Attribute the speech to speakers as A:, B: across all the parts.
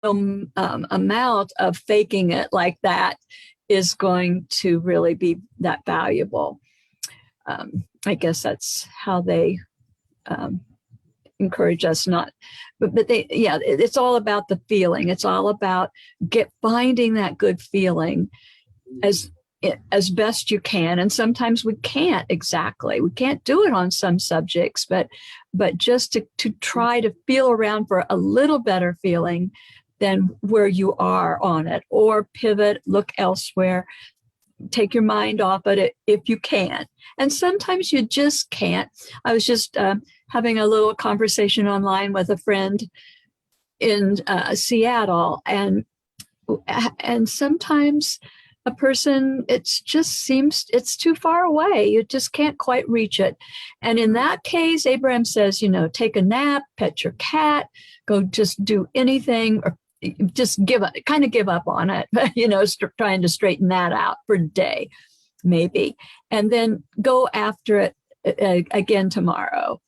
A: amount of faking it like that is going to really be that valuable. I guess that's how they encourage us not, but they, yeah, it's all about the feeling. It's all about finding that good feeling as best you can. And sometimes we can't exactly, we can't do it on some subjects, but just to try to feel around for a little better feeling than where you are on it, or pivot, look elsewhere, take your mind off of it if you can. And sometimes you just can't. I was just having a little conversation online with a friend in Seattle, and sometimes a person, it's too far away. You just can't quite reach it. And in that case, Abraham says, take a nap, pet your cat, go just do anything, or just give up on it, trying to straighten that out for a day, maybe, and then go after it again tomorrow,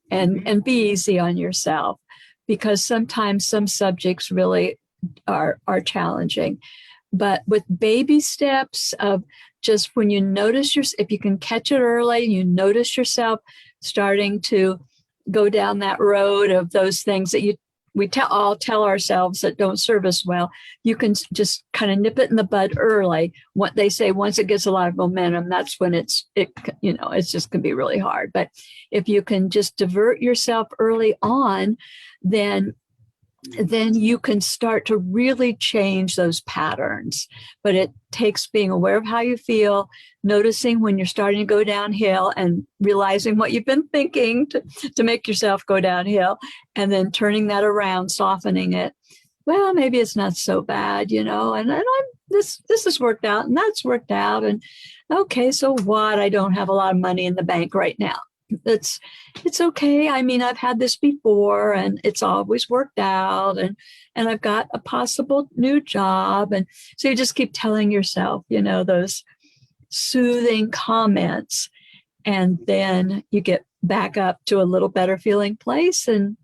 A: and be easy on yourself, because sometimes some subjects really are challenging. But with baby steps of just when you notice if you can catch it early, you notice yourself starting to go down that road of those things that we all tell ourselves that don't serve us well, you can just kind of nip it in the bud early. What they say, once it gets a lot of momentum, that's when it's just can be really hard. But if you can just divert yourself early on, then you can start to really change those patterns. But it takes being aware of how you feel, noticing when you're starting to go downhill, and realizing what you've been thinking to make yourself go downhill, and then turning that around, softening it. Well, maybe it's not so bad, and this has worked out, and that's worked out. And okay, so what? I don't have a lot of money in the bank right now. It's okay. I mean, I've had this before, and it's always worked out, and I've got a possible new job. And so you just keep telling yourself, those soothing comments, and then you get back up to a little better feeling place. And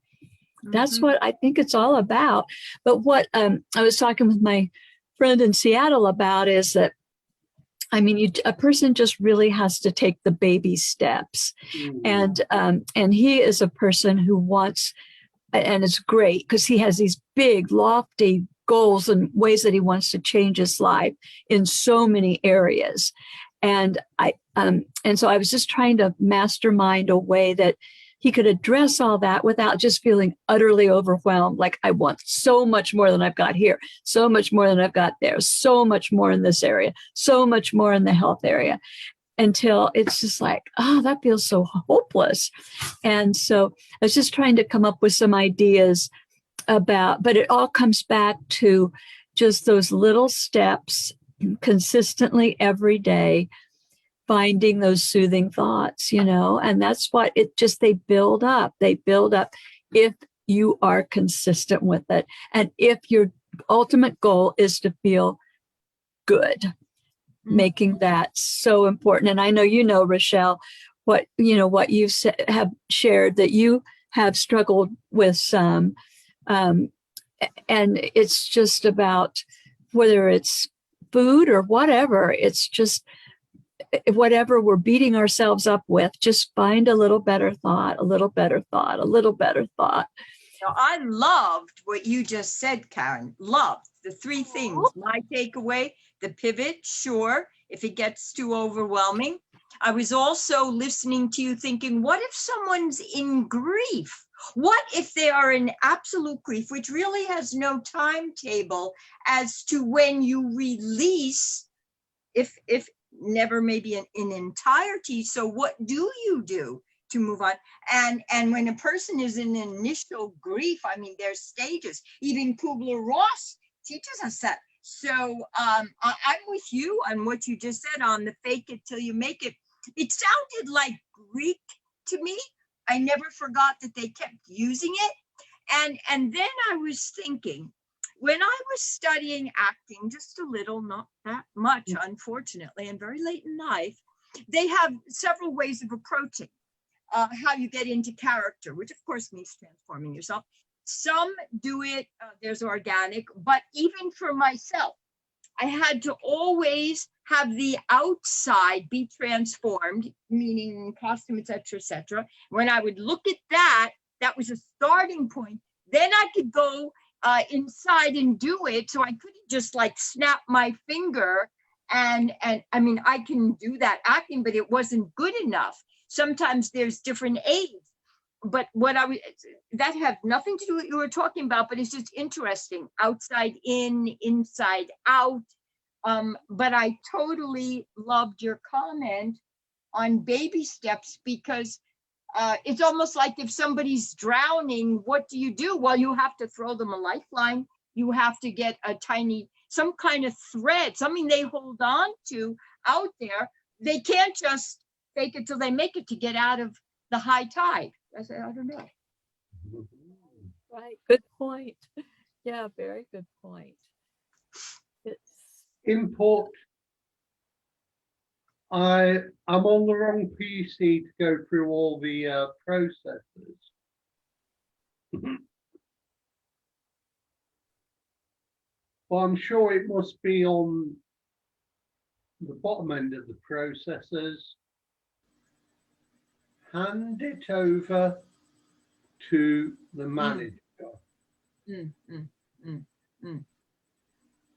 A: that's what I think it's all about. But what I was talking with my friend in Seattle about is that, I mean, a person just really has to take the baby steps. And he is a person who wants, and it's great because he has these big, lofty goals and ways that he wants to change his life in so many areas. And so I was just trying to mastermind a way that he could address all that without just feeling utterly overwhelmed. Like, I want so much more than I've got here, so much more than I've got there, so much more in this area, so much more in the health area, until it's just like, that feels so hopeless. And so I was just trying to come up with some ideas but it all comes back to just those little steps consistently every day, finding those soothing thoughts, and that's what they build up. They build up if you are consistent with it. And if your ultimate goal is to feel good, making that so important. And I know, Rochelle, what you have shared, that you have struggled with some, and it's just about whether it's food or whatever, it's just whatever we're beating ourselves up with, just find a little better thought, a little better thought, a little better thought.
B: I loved what you just said, Karen. Loved the three things. My takeaway, the pivot, sure, if it gets too overwhelming. I was also listening to you thinking, what if someone's in grief? What if they are in absolute grief, which really has no timetable as to when you release, if never maybe in entirety. So what do you do to move on? And when a person is in initial grief, I mean, there's stages. Even Kubler-Ross teaches us that. So I'm with you on what you just said on the fake it till you make it. It sounded like Greek to me. I never forgot that they kept using it. And then I was thinking, when I was studying acting, just a little, not that much, unfortunately, and very late in life, they have several ways of approaching how you get into character, which of course means transforming yourself. Some do it, there's organic, but even for myself, I had to always have the outside be transformed, meaning costume, etc., etc. When I would look at that, that was a starting point. Then I could go inside and do it. So I couldn't just like snap my finger and I mean, I can do that acting, but it wasn't good enough. Sometimes there's different aids. But what that have nothing to do with what you were talking about, but it's just interesting. Outside in, inside out. But I totally loved your comment on baby steps, because it's almost like if somebody's drowning, what do? Well, you have to throw them a lifeline. You have to get a tiny, some kind of thread, something they hold on to out there. They can't just fake it till they make it to get out of the high tide. I said, I don't know.
A: Right. Good point. Yeah, very good point. It's
C: Import. I'm on the wrong PC to go through all the processes. But I'm sure it must be on the bottom end of the processes. Hand it over to the manager.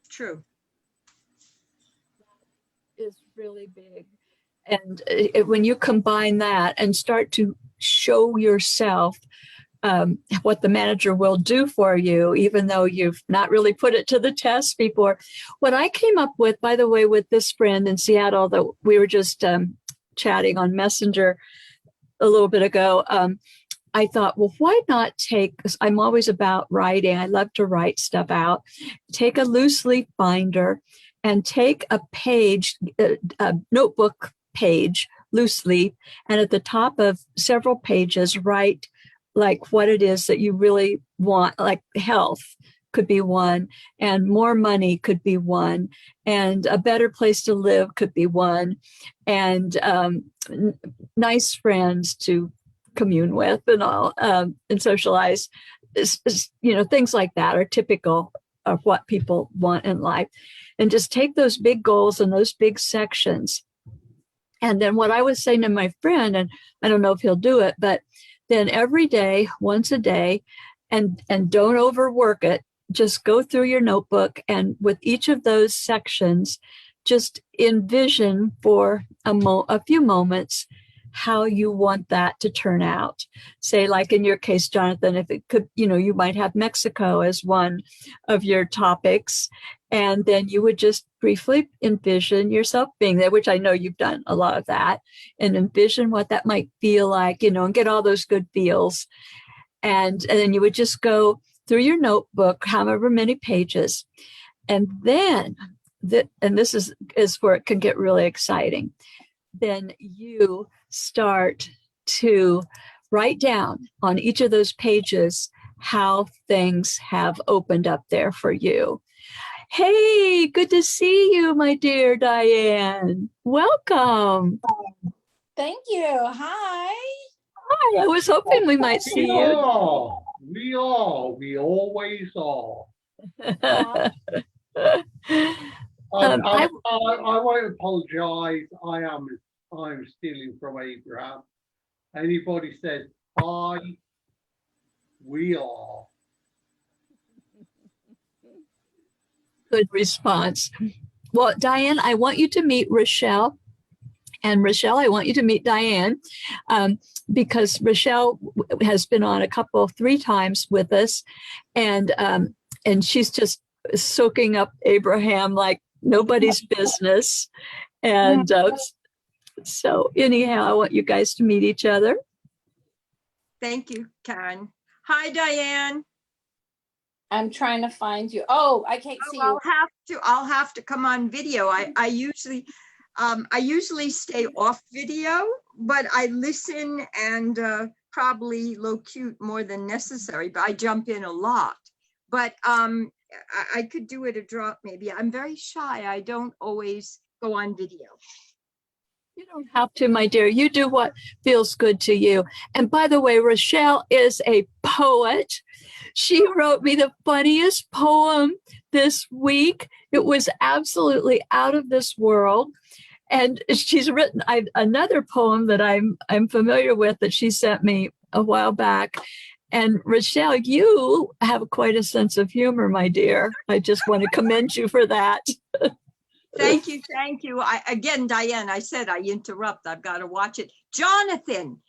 B: True.
A: is really big. And when you combine that and start to show yourself what the manager will do for you, even though you've not really put it to the test before. What I came up with, by the way, with this friend in Seattle that we were just chatting on Messenger a little bit ago, I thought, well, why not take, because I'm always about writing. I love to write stuff out. Take a loose leaf binder and take a page, a notebook page, loose leaf, and at the top of several pages, write like what it is that you really want, like health could be one, and more money could be one, and a better place to live could be one, and nice friends to commune with and all, and socialize. Things like that are typical of what people want in life. And just take those big goals and those big sections. And then what I was saying to my friend, and I don't know if he'll do it, but then every day, once a day, and don't overwork it, just go through your notebook, and with each of those sections, just envision for a few moments how you want that to turn out. Say, like in your case, Jonathan, if it could, you might have Mexico as one of your topics, and then you would just briefly envision yourself being there, which I know you've done a lot of that, and envision what that might feel like, and get all those good feels. And then you would just go through your notebook, however many pages. And then, and this is where it can get really exciting. Then you start to write down on each of those pages how things have opened up there for you. Hey, good to see you, my dear Diane. Welcome.
D: Thank you. Hi.
A: Hi, I was hoping we might see you.
C: We always are.
D: Aw.
C: I won't apologize. I'm stealing from Abraham. Anybody says hi, we are.
A: Good response. Well, Diane, I want you to meet Rochelle. And Rochelle, I want you to meet Diane, because Rochelle has been on 3 times with us, and she's just soaking up Abraham like nobody's business. And so anyhow, I want you guys to meet each other.
B: Thank you, Karen. Hi, Diane.
D: I'm trying to find you. Oh, I can't see you.
B: I'll have to come on video. I usually stay off video, but I listen and probably locute more than necessary, but I jump in a lot. But I could do it a drop maybe. I'm very shy. I don't always go on video.
A: You don't have to, my dear. You do what feels good to you. And by the way, Rochelle is a poet. She wrote me the funniest poem this week. It was absolutely out of this world. And she's written another poem that I'm familiar with that she sent me a while back. And Rochelle, you have quite a sense of humor, my dear. I just want to commend you for that.
B: Thank you. Thank you. Again, Diane, I said I interrupt. I've got to watch it. Jonathan,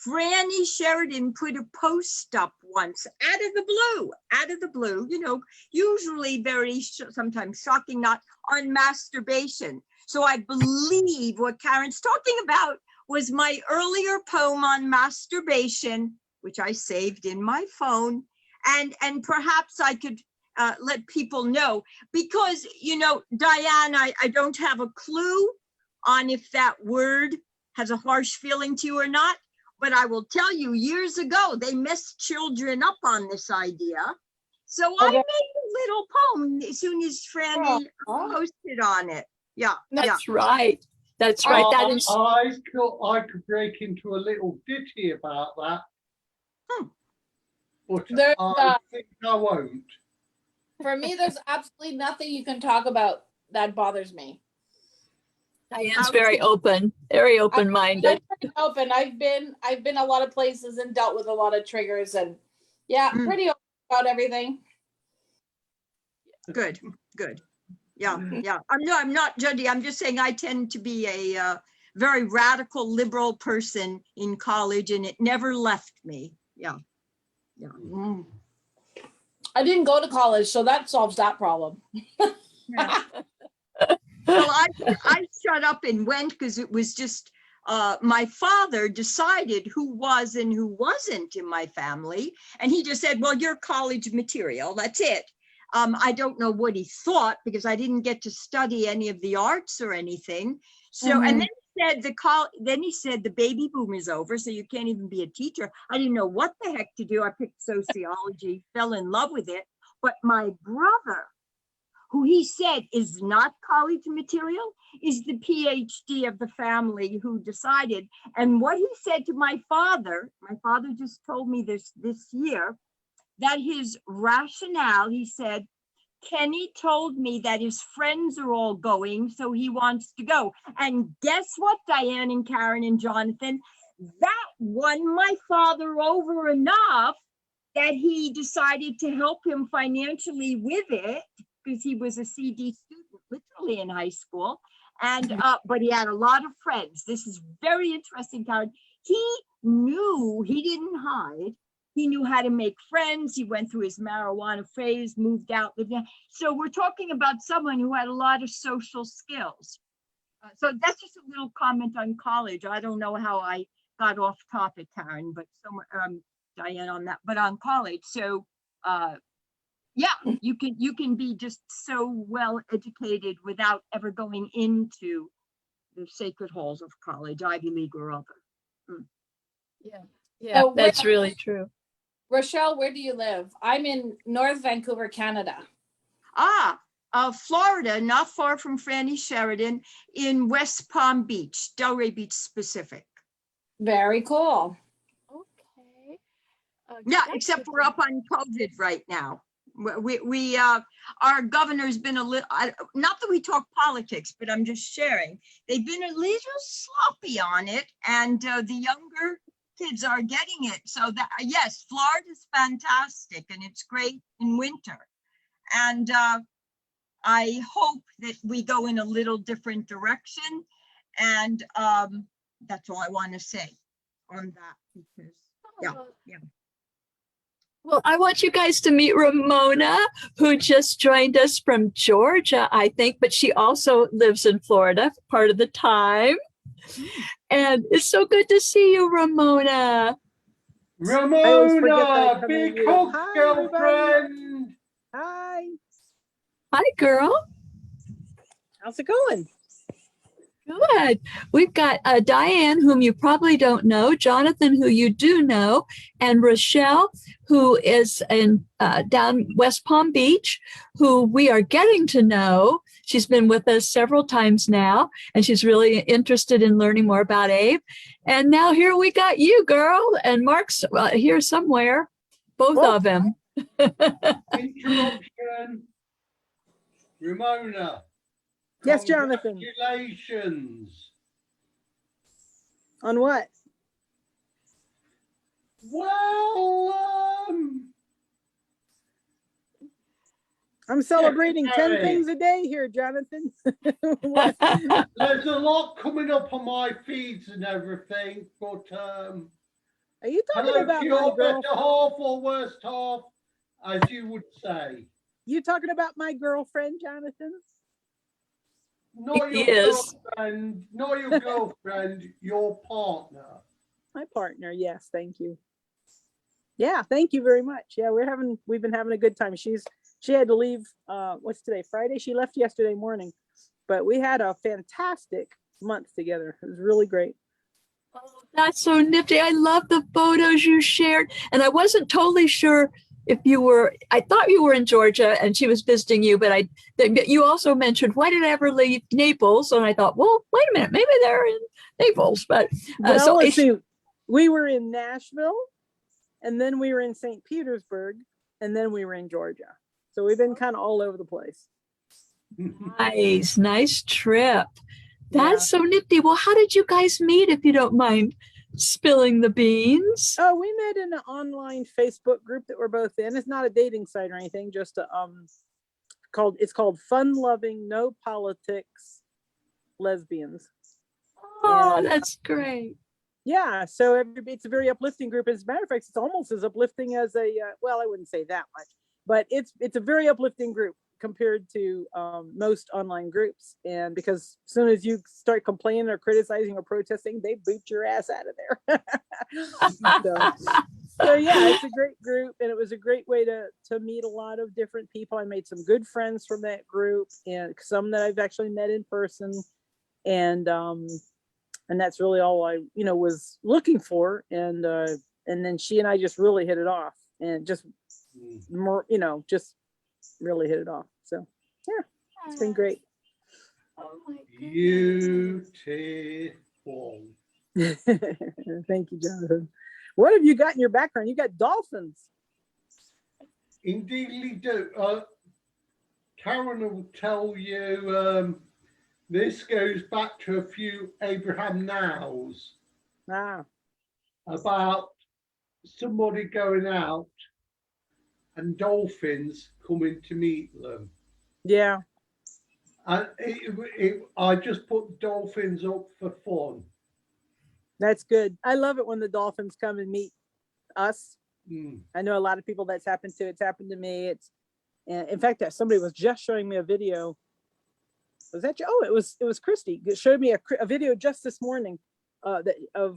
B: Franny Sheridan put a post up once out of the blue, you know, usually very sometimes shocking, not on masturbation. So I believe what Karen's talking about was my earlier poem on masturbation, which I saved in my phone. And perhaps I could let people know, because, you know, Diane, I don't have a clue on if that word has a harsh feeling to you or not, but I will tell you, years ago, they messed children up on this idea. So I made a little poem as soon as Franny posted on it. Yeah.
A: That's right. That's right. That is.
C: I could break into a little ditty about that. But I think I won't.
D: For me, there's absolutely nothing you can talk about that bothers me.
A: Diane's very open-minded.
D: I'm pretty open. I've been a lot of places and dealt with a lot of triggers, and pretty open about everything.
B: Good. Yeah. I'm not judging. I'm just saying I tend to be a very radical liberal person in college, and it never left me. Yeah.
D: I didn't go to college, so that solves that problem.
B: Yeah. Well, I shut up and went because it was just my father decided who was and who wasn't in my family, and he just said, "Well, you're college material. That's it." I don't know what he thought, because I didn't get to study any of the arts or anything. So, and then he said the baby boom is over, so you can't even be a teacher. I didn't know what the heck to do. I picked sociology, fell in love with it. But my brother, who he said is not college material, is the PhD of the family who decided. And what he said to my father just told me this year, that his rationale, he said, Kenny told me that his friends are all going, so he wants to go. And guess what, Diane and Karen and Jonathan? That won my father over enough that he decided to help him financially with it, because he was a CD student, literally in high school. And but he had a lot of friends. This is very interesting, Karen. He knew, he didn't hide. He knew how to make friends. He went through his marijuana phase, moved out. So we're talking about someone who had a lot of social skills. So that's just a little comment on college. I don't know how I got off topic, Karen, but Diane on that, but on college. So you can be just so well educated without ever going into the sacred halls of college, Ivy League or other.
A: Yeah,
D: So
A: that's really true.
D: Rochelle, where do you live? I'm in North Vancouver, Canada.
B: Florida, not far from Franny Sheridan, in West Palm Beach, Delray Beach specific.
D: Very cool.
A: Okay.
B: Except we're up on COVID right now. We our governor's been a little, not that we talk politics, but I'm just sharing. They've been a little sloppy on it, and the younger kids are getting it. So that, yes, Florida's fantastic, and it's great in winter. And I hope that we go in a little different direction. And that's all I want to say on that, because yeah.
A: Well, I want you guys to meet Ramona, who just joined us from Georgia, I think, but she also lives in Florida part of the time. And it's so good to see you, Ramona.
C: Ramona, big hug, girlfriend.
E: Hi.
A: Hi, girl.
E: How's it going?
A: Good. We've got Diane, whom you probably don't know, Jonathan, who you do know, and Rochelle, who is in down West Palm Beach, who we are getting to know. She's been with us several times now, and she's really interested in learning more about Abe. And now here we got you, girl, and Mark's here somewhere, both of them.
C: Interruption. Ramona.
E: Yes, Jonathan.
C: Congratulations.
E: On what?
C: Well,
E: I'm celebrating 10
C: Gary.
E: things a day here, Jonathan. What?
C: There's a lot coming up on my feeds and everything, but
E: Are you talking
C: hello
E: about
C: to
E: my
C: your better
E: girlfriend?
C: half or worst half, as you would say.
E: You talking about my girlfriend, Jonathan?
C: Not your
A: Yes.
C: girlfriend, not your girlfriend, your partner.
E: My partner, yes, thank you. Yeah, thank you very much. Yeah, we've been having a good time. She had to leave, what's today, Friday? She left yesterday morning, but we had a fantastic month together. It was really great.
A: Oh, that's so nifty. I love the photos you shared. And I wasn't totally sure if you were, I thought you were in Georgia and she was visiting you, but you also mentioned, why did I ever leave Naples? And I thought, well, wait a minute, maybe they're in Naples. But
E: Well, let's see. We were in Nashville, and then we were in St. Petersburg, and then we were in Georgia. So we've been kind of all over the place.
A: Nice trip. That's so nifty. Well, how did you guys meet, if you don't mind spilling the beans?
E: Oh, we met in an online Facebook group that we're both in. It's not a dating site or anything, just a, it's called Fun Loving No Politics Lesbians.
A: Oh,
E: And,
A: that's great.
E: yeah, so it's a very uplifting group. As a matter of fact, it's almost as uplifting as well, I wouldn't say that much, but it's a very uplifting group compared to most online groups. And because as soon as you start complaining or criticizing or protesting, they boot your ass out of there. So yeah, it's a great group, and it was a great way to meet a lot of different people. I made some good friends from that group, and some that I've actually met in person. And that's really all I was looking for. And then she and I just really hit it off, and just more, just really hit it off. So yeah, it's been great.
A: Oh my
C: Beautiful.
E: Thank you, Jonathan. What have you got in your background? You got dolphins.
C: Indeedly do. Karen will tell you this goes back to a few Abraham Nows about somebody going out and dolphins coming to meet them.
E: Yeah.
C: And I just put dolphins up for fun.
E: That's good. I love it when the dolphins come and meet us. I know a lot of people that's happened to. It's happened to me. In fact, somebody was just showing me a video. Was that you? Oh, it was Christy. It showed me a video just this morning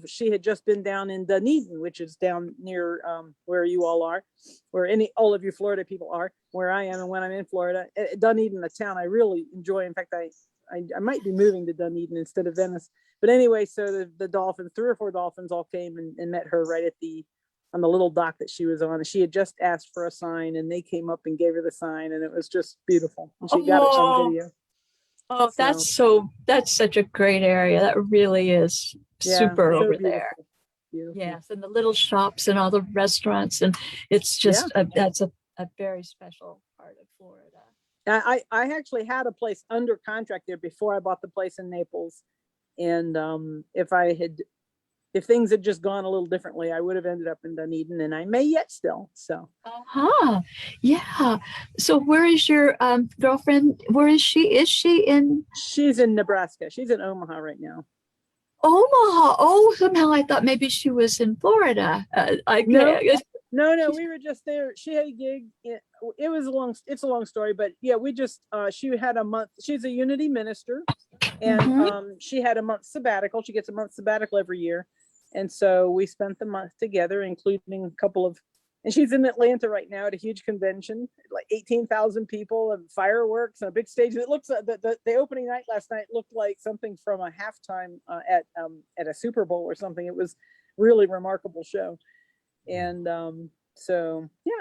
E: she had just been down in Dunedin, which is down near where you all are, where all of you Florida people are, where I am, and when I'm in Florida. Dunedin, a town I really enjoy. In fact, I might be moving to Dunedin instead of Venice. But anyway, so the dolphins, 3 or 4 dolphins, all came and met her right on the little dock that she was on. And she had just asked for a sign, and they came up and gave her the sign, and it was just beautiful. And she got it on video.
A: Oh, that's such a great area. That really is super
E: so
A: over
E: beautiful.
A: there.
E: Beautiful.
A: Yes, and the little shops and all the restaurants, and it's just that's a very special part of Florida.
E: I actually had a place under contract there before I bought the place in Naples, and if things had just gone a little differently, I would have ended up in Dunedin, and I may yet still. So.
A: Yeah. So where is your girlfriend? Where is she? Is she in?
E: She's in Nebraska. She's in Omaha right now.
A: Omaha. Oh, somehow I thought maybe she was in Florida.
E: No, we were just there. She had a gig. It's a long story, but yeah, she had a month. She's a Unity minister, and she had a month sabbatical. She gets a month sabbatical every year. And so we spent the month together, including a couple of, and she's in Atlanta right now at a huge convention, like 18,000 people and fireworks and a big stage. It looks the opening night last night looked like something from a halftime at a Super Bowl or something. It was really remarkable show. And so, yeah.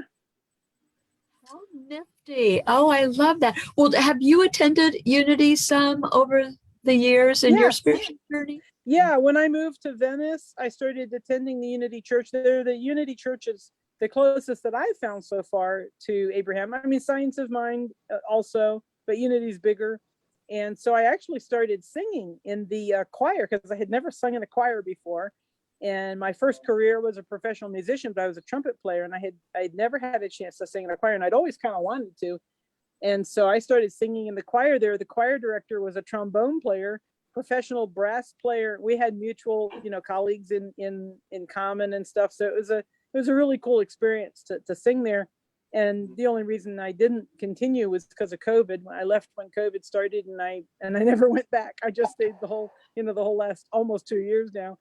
A: How nifty. Oh, I love that. Well, have you attended Unity some over the years in your
E: Yes.
A: spiritual journey?
E: Yeah, when I moved to Venice, I started attending the Unity Church. The Unity Church is the closest that I've found so far to Abraham. I mean, Science of Mind also, but Unity's bigger. And so I actually started singing in the choir because I had never sung in a choir before. And my first career was a professional musician, but I was a trumpet player, and I'd never had a chance to sing in a choir, and I'd always kind of wanted to. And so I started singing in the choir there. The choir director was a trombone player, professional brass player. We had mutual, colleagues in common and stuff. So it was a really cool experience to sing there. And the only reason I didn't continue was because of COVID. I left when COVID started, and I never went back. I just stayed the whole last almost 2 years now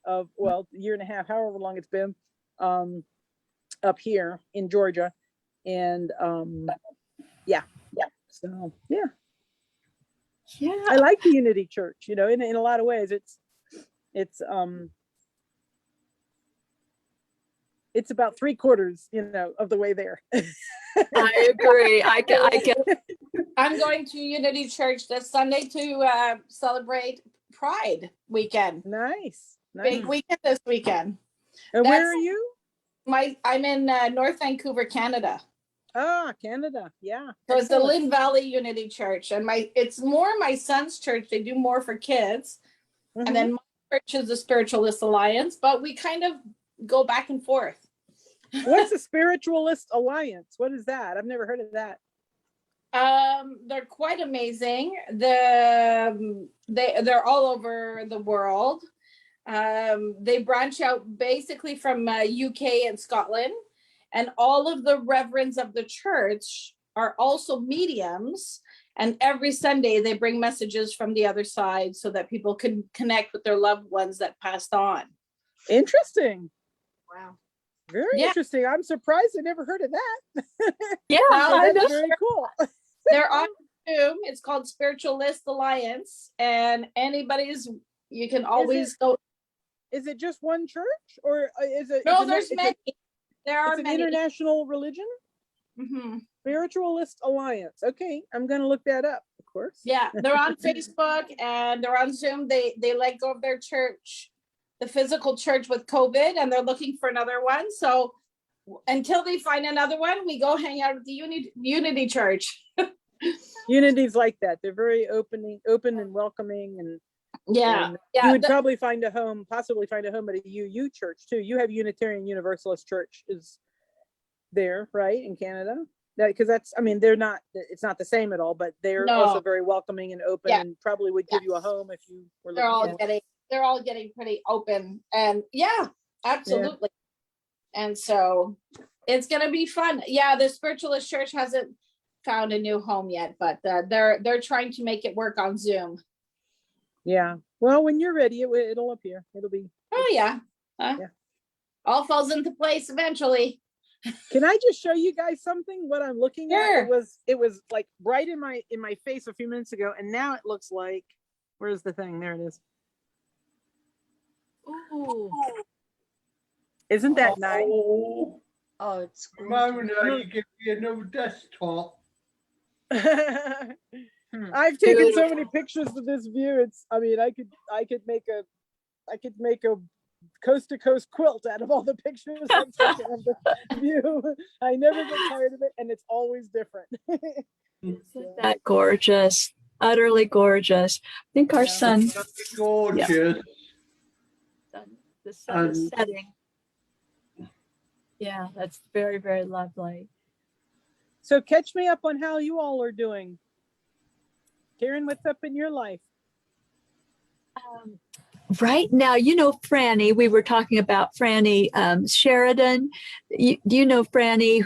E: of, well, a year and a half, however long it's been, up here in Georgia. And yeah. So yeah.
A: Yeah.
E: I like the Unity Church, in a lot of ways. It's about 3/4, of the way there.
A: I agree. I can.
D: I'm going to Unity Church this Sunday to celebrate Pride weekend.
E: Nice.
D: Big weekend this weekend.
E: And where are you?
D: I'm in North Vancouver, Canada.
E: Ah, Canada. Yeah.
D: So it's the Lynn Valley Unity Church, and it's more my son's church. They do more for kids,
E: Mhm.
D: and then my church is the Spiritualist Alliance, but we kind of go back and forth.
E: What's the Spiritualist Alliance? What is that? I've never heard of that.
D: They're quite amazing. They're all over the world. They branch out basically from UK and Scotland, and all of the reverends of the church are also mediums. And every Sunday they bring messages from the other side so that people can connect with their loved ones that passed on.
E: Interesting.
B: Wow.
E: Very interesting. I'm surprised I never heard of that.
A: Yeah,
E: That's very cool.
D: They're on Zoom. It's called Spiritualist Alliance, and you can always go.
E: Is it just one church, or is it?
D: No, there's many. There are
E: it's an
D: many.
E: international religion.
D: Mm-hmm.
E: Spiritualist Alliance. Okay, I'm gonna look that up, of course.
D: Yeah, they're on Facebook and they're on Zoom. They let go of their church, the physical church, with COVID, and they're looking for another one. So until they find another one, we go hang out at the Unity Church.
E: Unity's like that. They're very open and welcoming, and
D: yeah.
E: You would probably possibly find a home at a UU church too. You have Unitarian Universalist Church is there, right, in Canada? Because they're not. It's not the same at all, but they're also very welcoming and open, and probably would give you a home if you were looking.
D: They're all getting pretty open, and absolutely. Yeah. And so it's gonna be fun. Yeah, the Spiritualist Church hasn't found a new home yet, but they're trying to make it work on Zoom.
E: Yeah. Well, when you're ready, it'll appear. It'll be.
D: Oh yeah. All falls into place eventually.
E: Can I just show you guys something? What I'm looking at? It was like right in my face a few minutes ago, and now it looks like. Where's the thing? There it is.
A: Ooh.
E: Isn't that nice?
B: Oh, it's gorgeous.
C: Ramona, you give me another desktop.
E: I've taken so many pictures of this view. I could make a coast to coast quilt out of all the pictures I've taken of the view. I never get tired of it, and it's always different.
A: Isn't that gorgeous? Utterly gorgeous. I think our sun.
C: Gorgeous.
A: The sun is setting. Yeah, that's very, very lovely.
E: So catch me up on how you all are doing. Karen, what's up in your life?
A: Right now, Franny, we were talking about Franny Sheridan. Do you know Franny,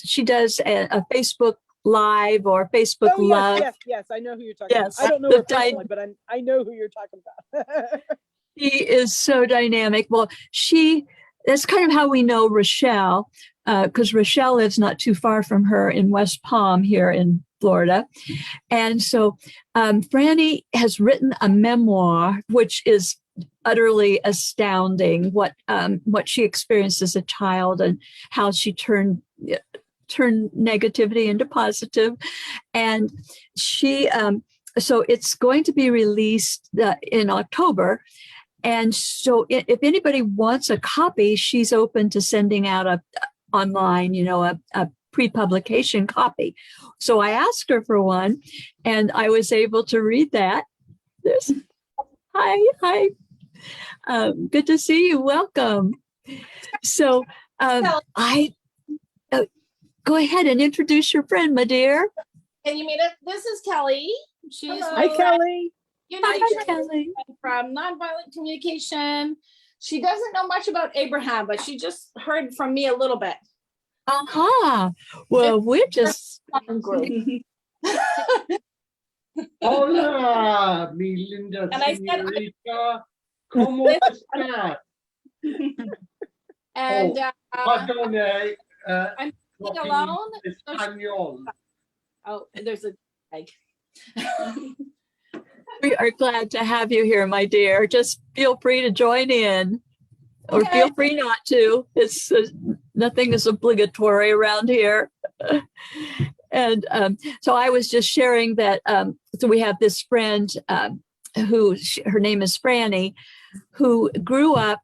A: she does a Facebook Live or Facebook Love?
E: Yes, I know who you're talking about. I don't know her personally, but I know who you're talking about.
A: She is so dynamic. Well, that's kind of how we know Rochelle, because Rochelle lives not too far from her in West Palm here in Florida. And so Franny has written a memoir, which is utterly astounding, what she experienced as a child and how she turned turn negativity into positive. And she, so it's going to be released in October. And so if anybody wants a copy, she's open to sending out online, a pre-publication copy. So I asked her for one, and I was able to read that. Hi. Good to see you. Welcome. So I go ahead and introduce your friend, my dear.
D: And you meet it. This is Kelly. She's
E: Hi, Kelly.
A: Hi, Kelly.
D: From Nonviolent Communication. She doesn't know much about Abraham, but she just heard from me a little bit.
A: Well, we're just
C: Hola, mi linda
D: And I said,
C: señorita. ¿Cómo está?
D: And
C: Perdone.
D: I'm
C: talking
D: alone.
C: Espanol.
D: Oh, there's a egg.
A: we are glad to have you here, my dear. Just feel free to join in, or
D: Okay.
A: feel free not to. It's nothing is obligatory around here. And so I was just sharing that. So we have this friend her name is Franny, who grew up.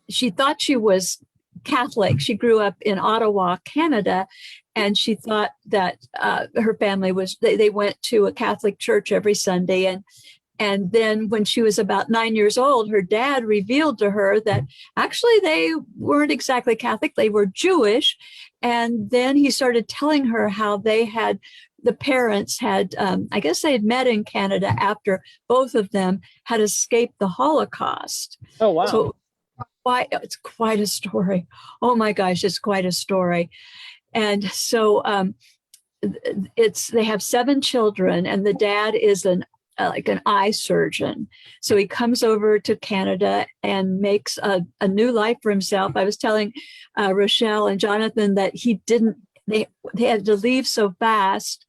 A: She thought she was Catholic. She grew up in Ottawa, Canada, and she thought that her family was. They went to a Catholic church every Sunday, and then when she was about 9 years old, her dad revealed to her that actually they weren't exactly Catholic, they were Jewish. And then he started telling her how the parents had, I guess they had met in Canada after both of them had escaped the Holocaust.
E: Oh, wow.
A: So it's quite a story. Oh my gosh, it's quite a story. And so they have 7 children, and the dad is like an eye surgeon. So he comes over to Canada and makes a new life for himself. I was telling Rochelle and Jonathan that they had to leave so fast,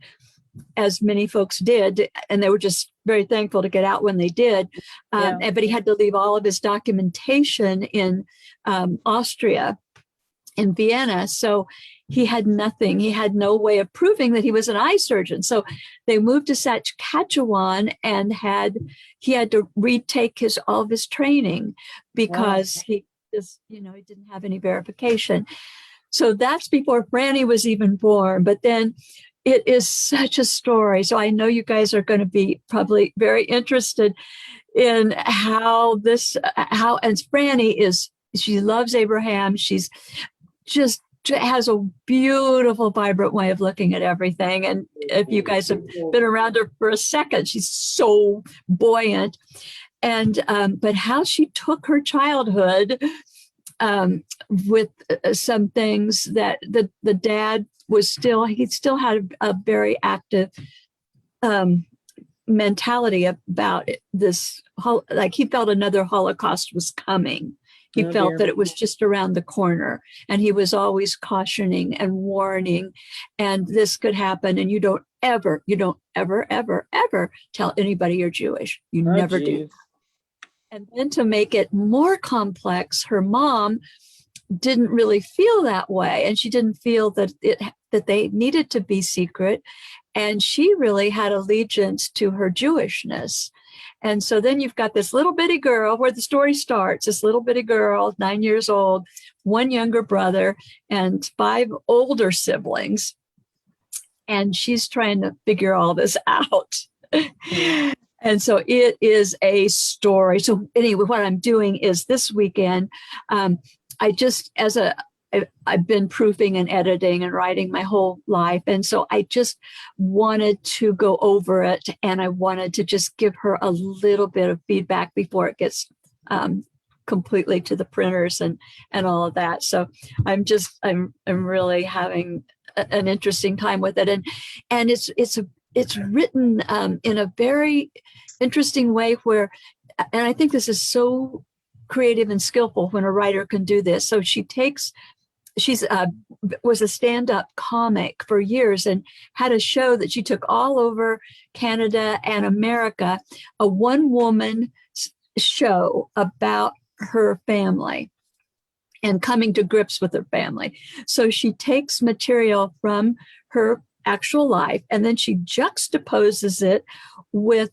A: as many folks did, and they were just very thankful to get out when they did. But he had to leave all of his documentation in Austria, in Vienna. So he had nothing. He had no way of proving that he was an eye surgeon. So they moved to Saskatchewan, and he had to retake all of his training because he didn't have any verification. So that's before Franny was even born. But then it is such a story. So I know you guys are going to be probably very interested in and Franny she loves Abraham. She's just has a beautiful, vibrant way of looking at everything. And if you guys have been around her for a second, she's so buoyant. And but how she took her childhood with some things that the dad he still had a very active mentality about this. Like he felt another Holocaust was coming. He felt that it was just around the corner, and he was always cautioning and warning, and this could happen. And you don't ever, ever tell anybody you're Jewish. You never do. And then to make it more complex, her mom didn't really feel that way, and she didn't feel that they needed to be secret, and she really had allegiance to her Jewishness. And so then you've got this little bitty girl, where the story starts, this little bitty girl, 9 years old, 1 younger brother, and 5 older siblings. And she's trying to figure all this out. And so it is a story. So anyway, what I'm doing is this weekend, I've been proofing and editing and writing my whole life. And so I just wanted to go over it, and I wanted to just give her a little bit of feedback before it gets completely to the printers and all of that. So I'm really having an interesting time with it. And it's written in a very interesting way and I think this is so creative and skillful when a writer can do this. So she's was a stand-up comic for years and had a show that she took all over Canada and America, a one-woman show about her family. and coming to grips with her family. So she takes material from her actual life and then she juxtaposes it with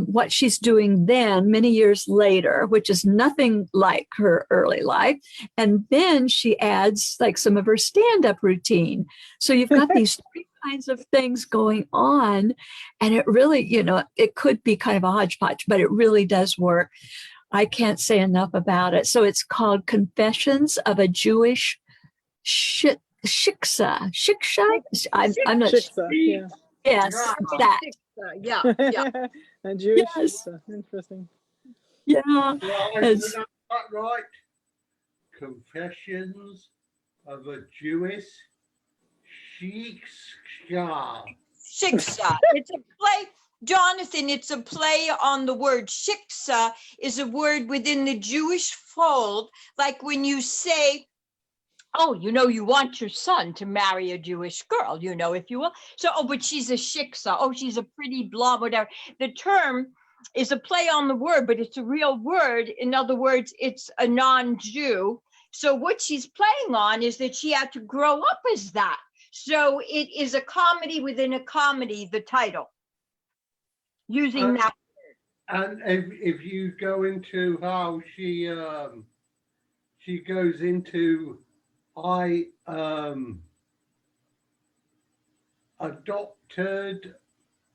A: what she's doing then many years later, which is nothing like her early life. And then she adds like some of her stand-up routine. So you've got these three kinds of things going on. And it really, it could be kind of a hodgepodge, but it really does work. I can't say enough about it. So it's called Confessions of a Jewish Shiksha. I'm not
E: Shiksa,
A: sure.
E: yeah.
A: Yes, that.
B: Yeah.
E: A Jewish
A: Yes.
E: shiksa. Interesting.
A: Yeah.
C: Right,
A: It's-
C: that right. Confessions of a Jewish Shiksa.
B: Shiksa. It's a play, Jonathan, it's a play on the word shiksa is a word within the Jewish fold. Like when you say, oh, you want your son to marry a Jewish girl, if you will. So, oh, but she's a shiksa. Oh, she's a pretty blah, whatever. The term is a play on the word, but it's a real word. In other words, it's a non-Jew. So what she's playing on is that she had to grow up as that. So it is a comedy within a comedy, the title, using that.
C: And if you go into how she goes into, I adopted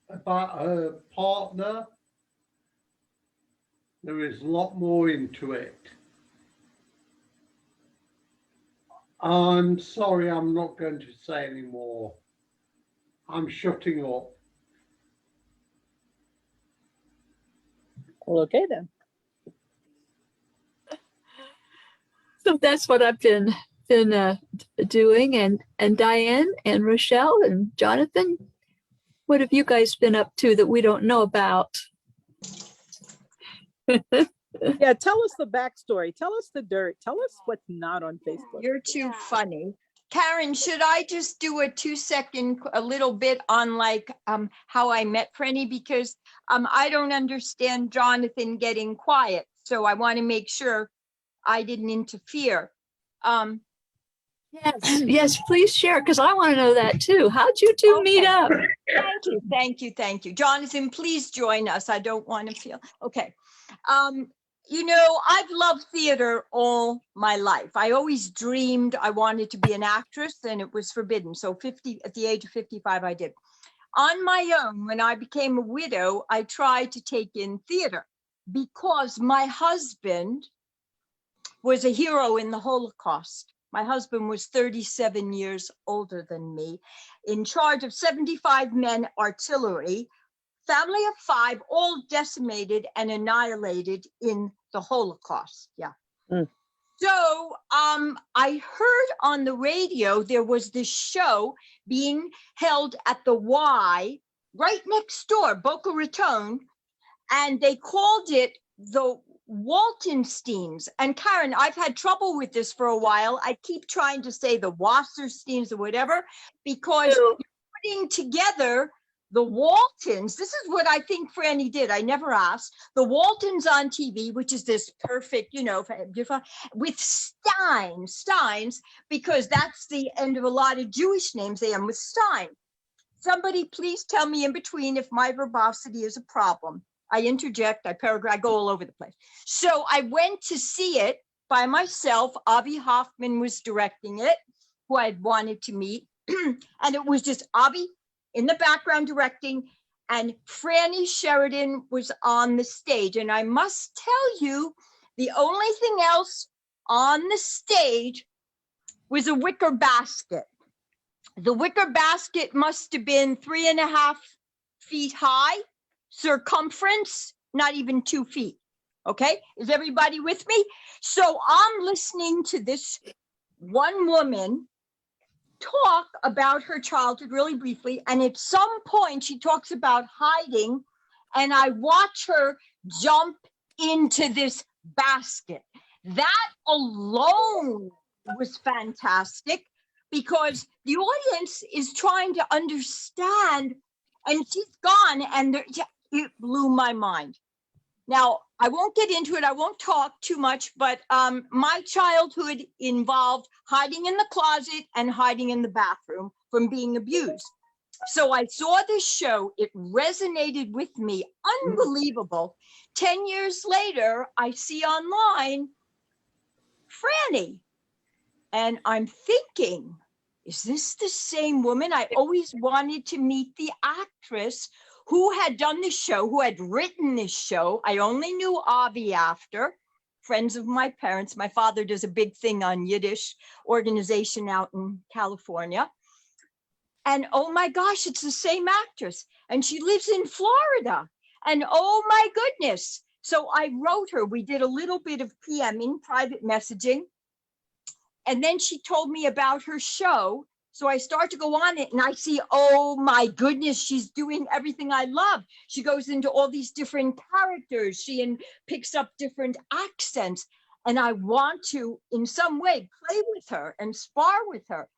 C: about her partner, there is a lot more into it. I'm sorry, I'm not going to say any more. I'm shutting up.
E: Well, okay then.
A: So that's what I've been doing. And Diane and Rochelle and Jonathan, what have you guys been up to that we don't know about?
E: Yeah, tell us the backstory. Tell us the dirt. Tell us what's not on Facebook.
B: You're too funny. Karen, should I just do a 2-second, a little bit on like how I met Franny? Because I don't understand Jonathan getting quiet. So I want to make sure I didn't interfere.
A: Yes, please share, because I want to know that too. How'd you two meet
B: Okay.
A: up?
B: Thank you. Jonathan, please join us. I don't want to feel, okay. I've loved theater all my life. I always dreamed I wanted to be an actress and it was forbidden. So at the age of 55, I did. On my own, when I became a widow, I tried to take in theater because my husband was a hero in the Holocaust. My husband was 37 years older than me, in charge of 75 men artillery, family of 5, all decimated and annihilated in the Holocaust. Yeah.
E: Mm.
B: So I heard on the radio there was this show being held at the Y right next door, Boca Raton, and they called it the Waltensteins. And Karen, I've had trouble with this for a while. I keep trying to say the Wassersteins or whatever, because you're putting together the Waltons. This is what I think Franny did. I never asked. The Waltons on TV, which is this perfect, with Steins, because that's the end of a lot of Jewish names. They end with Stein. Somebody please tell me in between if my verbosity is a problem. I interject, I paragraph, I go all over the place. So I went to see it by myself. Avi Hoffman was directing it, who I had wanted to meet. And it was just Avi in the background directing, and Franny Sheridan was on the stage. And I must tell you, the only thing else on the stage was a wicker basket. The wicker basket must have been 3.5 feet high. Circumference, not even 2 feet. Okay, is everybody with me? So I'm listening to this one woman talk about her childhood really briefly, and at some point she talks about hiding, and I watch her jump into this basket. That alone was fantastic, because the audience is trying to understand, and she's gone, and it blew my mind. Now, I won't get into it. I won't talk too much, but my childhood involved hiding in the closet and hiding in the bathroom from being abused. So I saw this show. It resonated with me. Unbelievable. 10 years later, I see online Franny. And I'm thinking, is this the same woman? I always wanted to meet the actress who had done this show, who had written this show. I only knew Avi after, friends of my parents. My father does a big thing on Yiddish organization out in California. And oh my gosh, it's the same actress. And she lives in Florida. And oh my goodness. So I wrote her, we did a little bit of PMing, private messaging. And then she told me about her show. So I start to go on it and I see, oh my goodness, she's doing everything I love. She goes into all these different characters. She picks up different accents. And I want to, in some way, play with her and spar with her.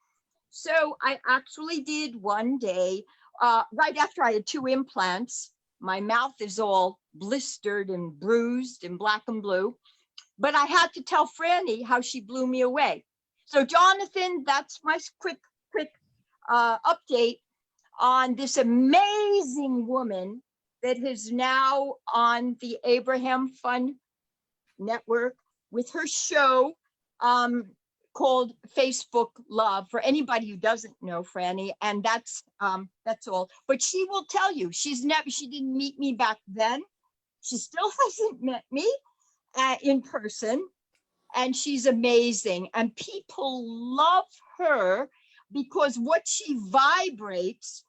B: So I actually did one day, right after I had 2 implants. My mouth is all blistered and bruised and black and blue. But I had to tell Franny how she blew me away. So Jonathan, that's my quick update on this amazing woman that is now on the Abraham Fund Network with her show called Facebook Love, for anybody who doesn't know Franny, and that's all. But she will tell you, she didn't meet me back then. She still hasn't met me in person. And she's amazing. And people love her because what she vibrates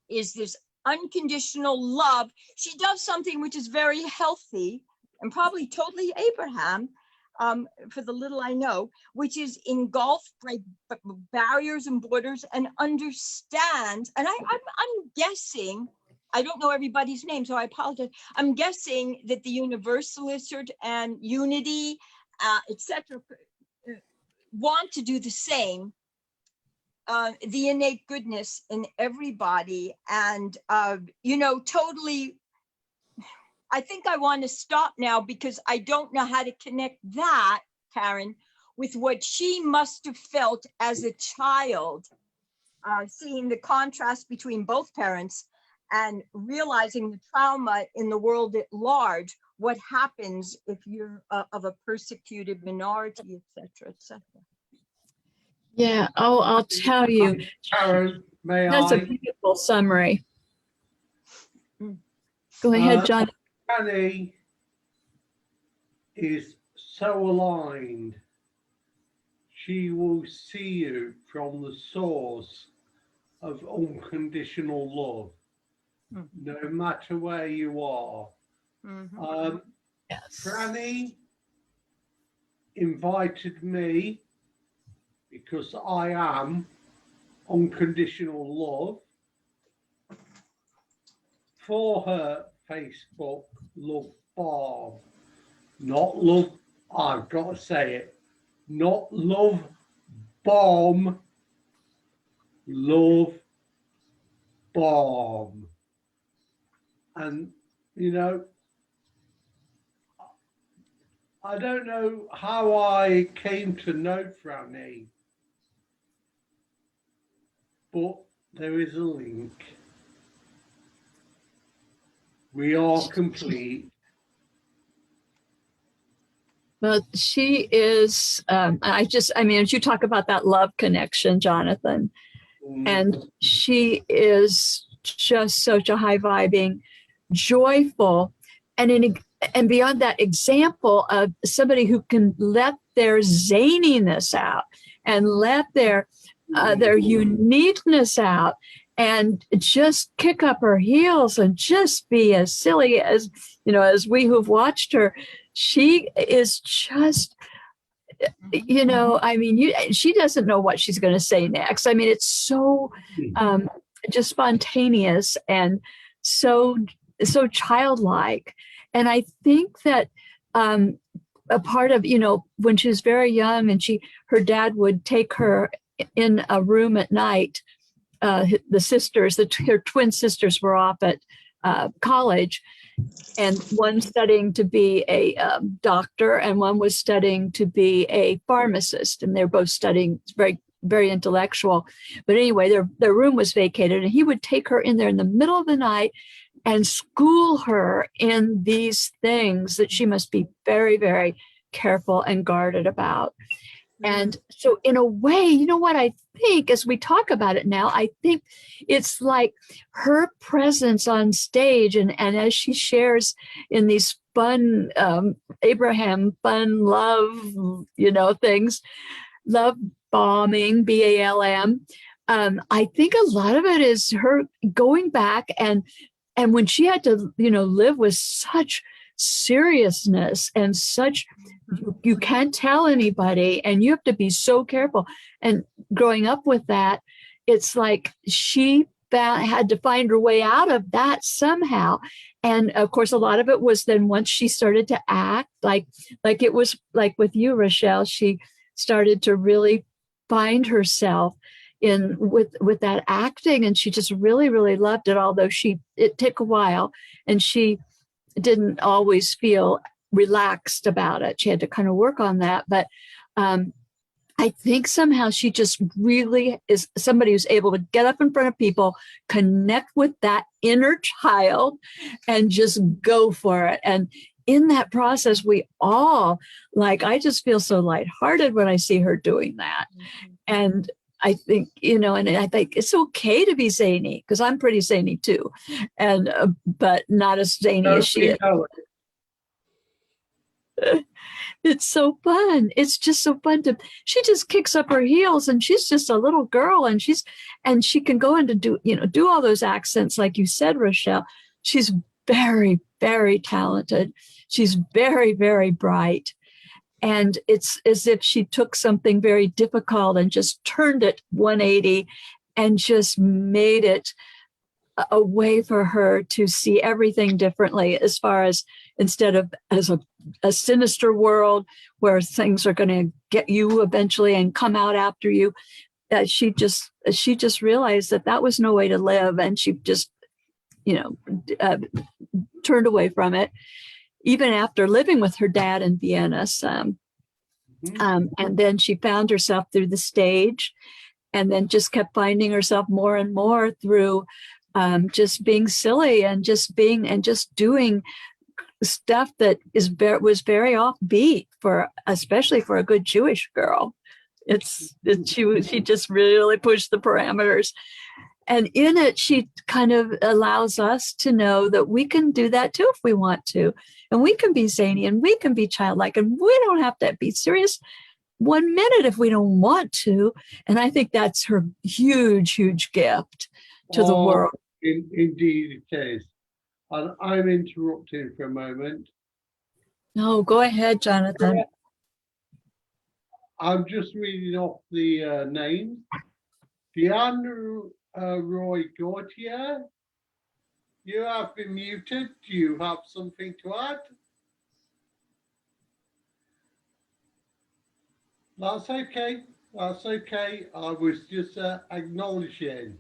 B: is this unconditional love. She does something which is very healthy and probably totally Abraham, for the little I know, which is engulf, break barriers and borders and understand. And I'm guessing, I don't know everybody's name, so I apologize. I'm guessing that the Universalists and Unity, etc., want to do the same, the innate goodness in everybody. And, totally, I think I want to stop now because I don't know how to connect that, Karen, with what she must have felt as a child, seeing the contrast between both parents and realizing the trauma in the world at large. What happens if you're of a persecuted minority, et cetera,
A: Yeah. Oh, I'll tell you.
C: Karen, may
A: That's a
C: I?
A: beautiful summary. Go ahead, John.
C: Franny is so aligned. She will see you from the source of unconditional love, no matter where you are.
A: Yes.
C: Franny invited me because I am unconditional love for her Facebook Love Bomb. Not love, I've got to say it, not Love Bomb, Love Bomb. And, I don't know how I came to know Franny, but there is a link. We are complete.
A: Well, she is, as you talk about that love connection, Jonathan, and she is just such a high vibing, joyful, and beyond that, example of somebody who can let their zaniness out and let their uniqueness out and just kick up her heels and just be as silly as, as we who've watched her. She is just, she doesn't know what she's going to say next. I mean, it's so just spontaneous and so childlike. And I think that a part of, when she was very young and her dad would take her in a room at night, the sisters, her twin sisters were off at college, and one studying to be a doctor, and one was studying to be a pharmacist, and they're both studying very, very intellectual. But anyway, their room was vacated, and he would take her in there in the middle of the night and school her in these things that she must be very, very careful and guarded about. And so in a way, you know what I think, as we talk about it now, I think it's like her presence on stage, and as she shares in these fun, Abraham, fun love, things, love bombing, BALM. I think a lot of it is her going back, and when she had to, live with such seriousness and such, you can't tell anybody, and you have to be so careful. And growing up with that, it's like she had to find her way out of that somehow. And of course, a lot of it was then once she started to act, like it was like with you, Rochelle, she started to really find herself in with that acting, and she just really, really loved it. Although it took a while, and she didn't always feel relaxed about it. She had to kind of work on that. But I think somehow she just really is somebody who's able to get up in front of people, connect with that inner child, and just go for it. And in that process, we all, I just feel so lighthearted when I see her doing that. And I think, and I think it's okay to be zany, because I'm pretty zany too, and but not as zany as she is. It's so fun. It's just so fun she just kicks up her heels, and she's just a little girl, and she can go into do all those accents, like you said, Rochelle. She's very, very talented. She's very, very bright. And it's as if she took something very difficult and just turned it 180 and just made it a way for her to see everything differently, as far as instead of as a sinister world where things are going to get you eventually and come out after you. She just realized that was no way to live. And she just, turned away from it, even after living with her dad in Vienna. And then she found herself through the stage, and then just kept finding herself more and more through just being silly and just doing stuff that was very offbeat, especially for a good Jewish girl. She just really pushed the parameters. And in it, she kind of allows us to know that we can do that too if we want to. And we can be zany, and we can be childlike, and we don't have to be serious 1 minute if we don't want to. And I think that's her huge, huge gift to the world.
C: Indeed it is. And I'm interrupting for a moment.
A: No, go ahead, Jonathan.
C: I'm just reading off the names. Diane Roy Gautier, you have been muted. Do you have something to add? That's okay. That's okay. I was just acknowledging.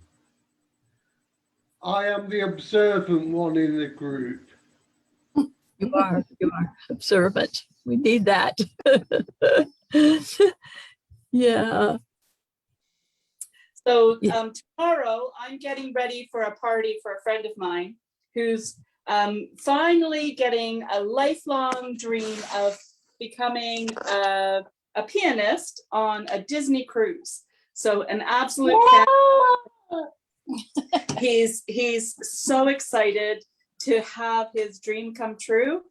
C: I am the observant one in the group.
A: You are observant. We need that. Yeah.
F: So tomorrow I'm getting ready for a party for a friend of mine who's finally getting a lifelong dream of becoming a pianist on a Disney cruise. So an absolute he's so excited to have his dream come true.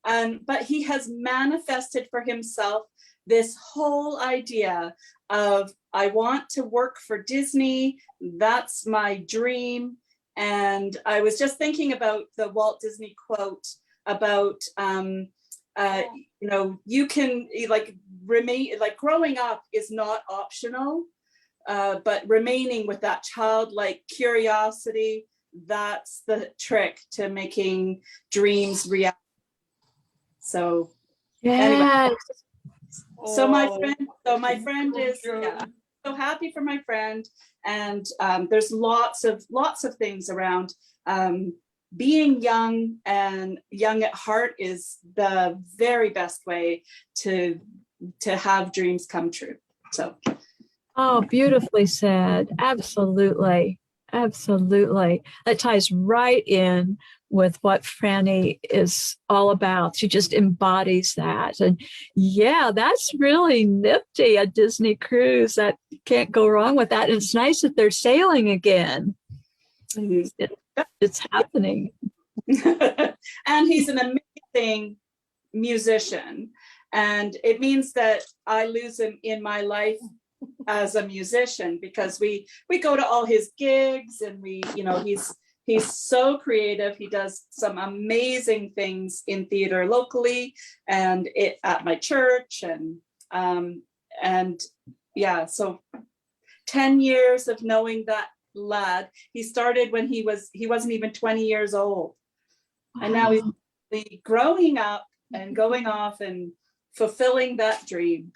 F: But he has manifested for himself this whole idea of, I want to work for Disney. That's my dream. And I was just thinking about the Walt Disney quote about, you can remain, growing up is not optional, but remaining with that childlike curiosity, that's the trick to making dreams reality. So anyway. So my friend is so happy for my friend, and there's lots of things around being young and young at heart is the very best way to have dreams come true. So.
A: Oh, beautifully said. Absolutely. Absolutely. That ties right in with what Franny is all about. She just embodies that. And yeah, that's really nifty, a Disney cruise. That can't go wrong with that. And it's nice that they're sailing again. It's happening.
F: And he's an amazing musician. And it means that I lose him in my life as a musician, because we go to all his gigs, and he's so creative. He does some amazing things in theater locally and at my church, and yeah, so 10 years of knowing that lad. He started when he wasn't even 20 years old. Wow. And now he's growing up and going off and fulfilling that dream.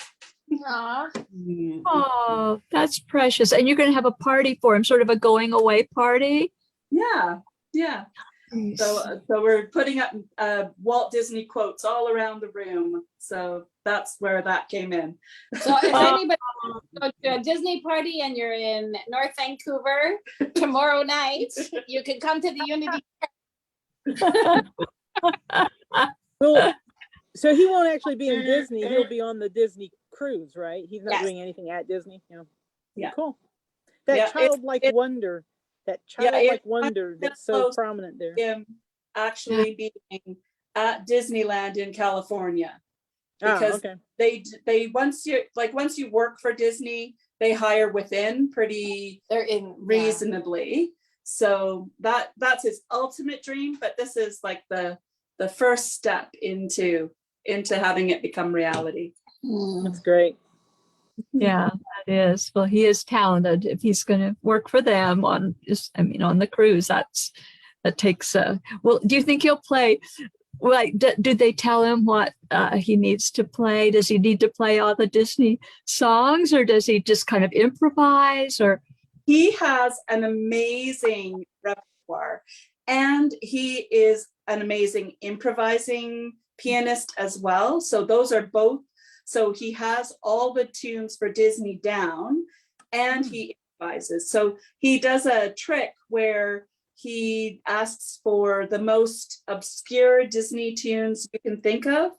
A: Oh, that's precious. And you're going to have a party for him, sort of a going away party?
F: Yeah. Nice. So we're putting up Walt Disney quotes all around the room. So that's where that came in.
D: So if anybody goes to a Disney party and you're in North Vancouver tomorrow night, you can come to the Unity.
E: Well, so he won't actually be in Disney. He'll be on the Disney cruise, right? He's not doing anything at Disney. Yeah. Cool. That childlike wonder. That childlike wonder that's so prominent there.
F: Him actually being at Disneyland in California, because they once you work for Disney, they hire within reasonably. So that's his ultimate dream. But this is like the first step into having it become reality.
E: That's great.
A: Yeah, that is. Well, he is talented. If he's going to work for them on the cruise, that takes well, do you think he'll play? Like, do they tell him what he needs to play? Does he need to play all the Disney songs, or does he just kind of improvise? Or
F: he has an amazing repertoire, and he is an amazing improvising pianist as well. So those are both. So he has all the tunes for Disney down, and he improvises. So he does a trick where he asks for the most obscure Disney tunes you can think of.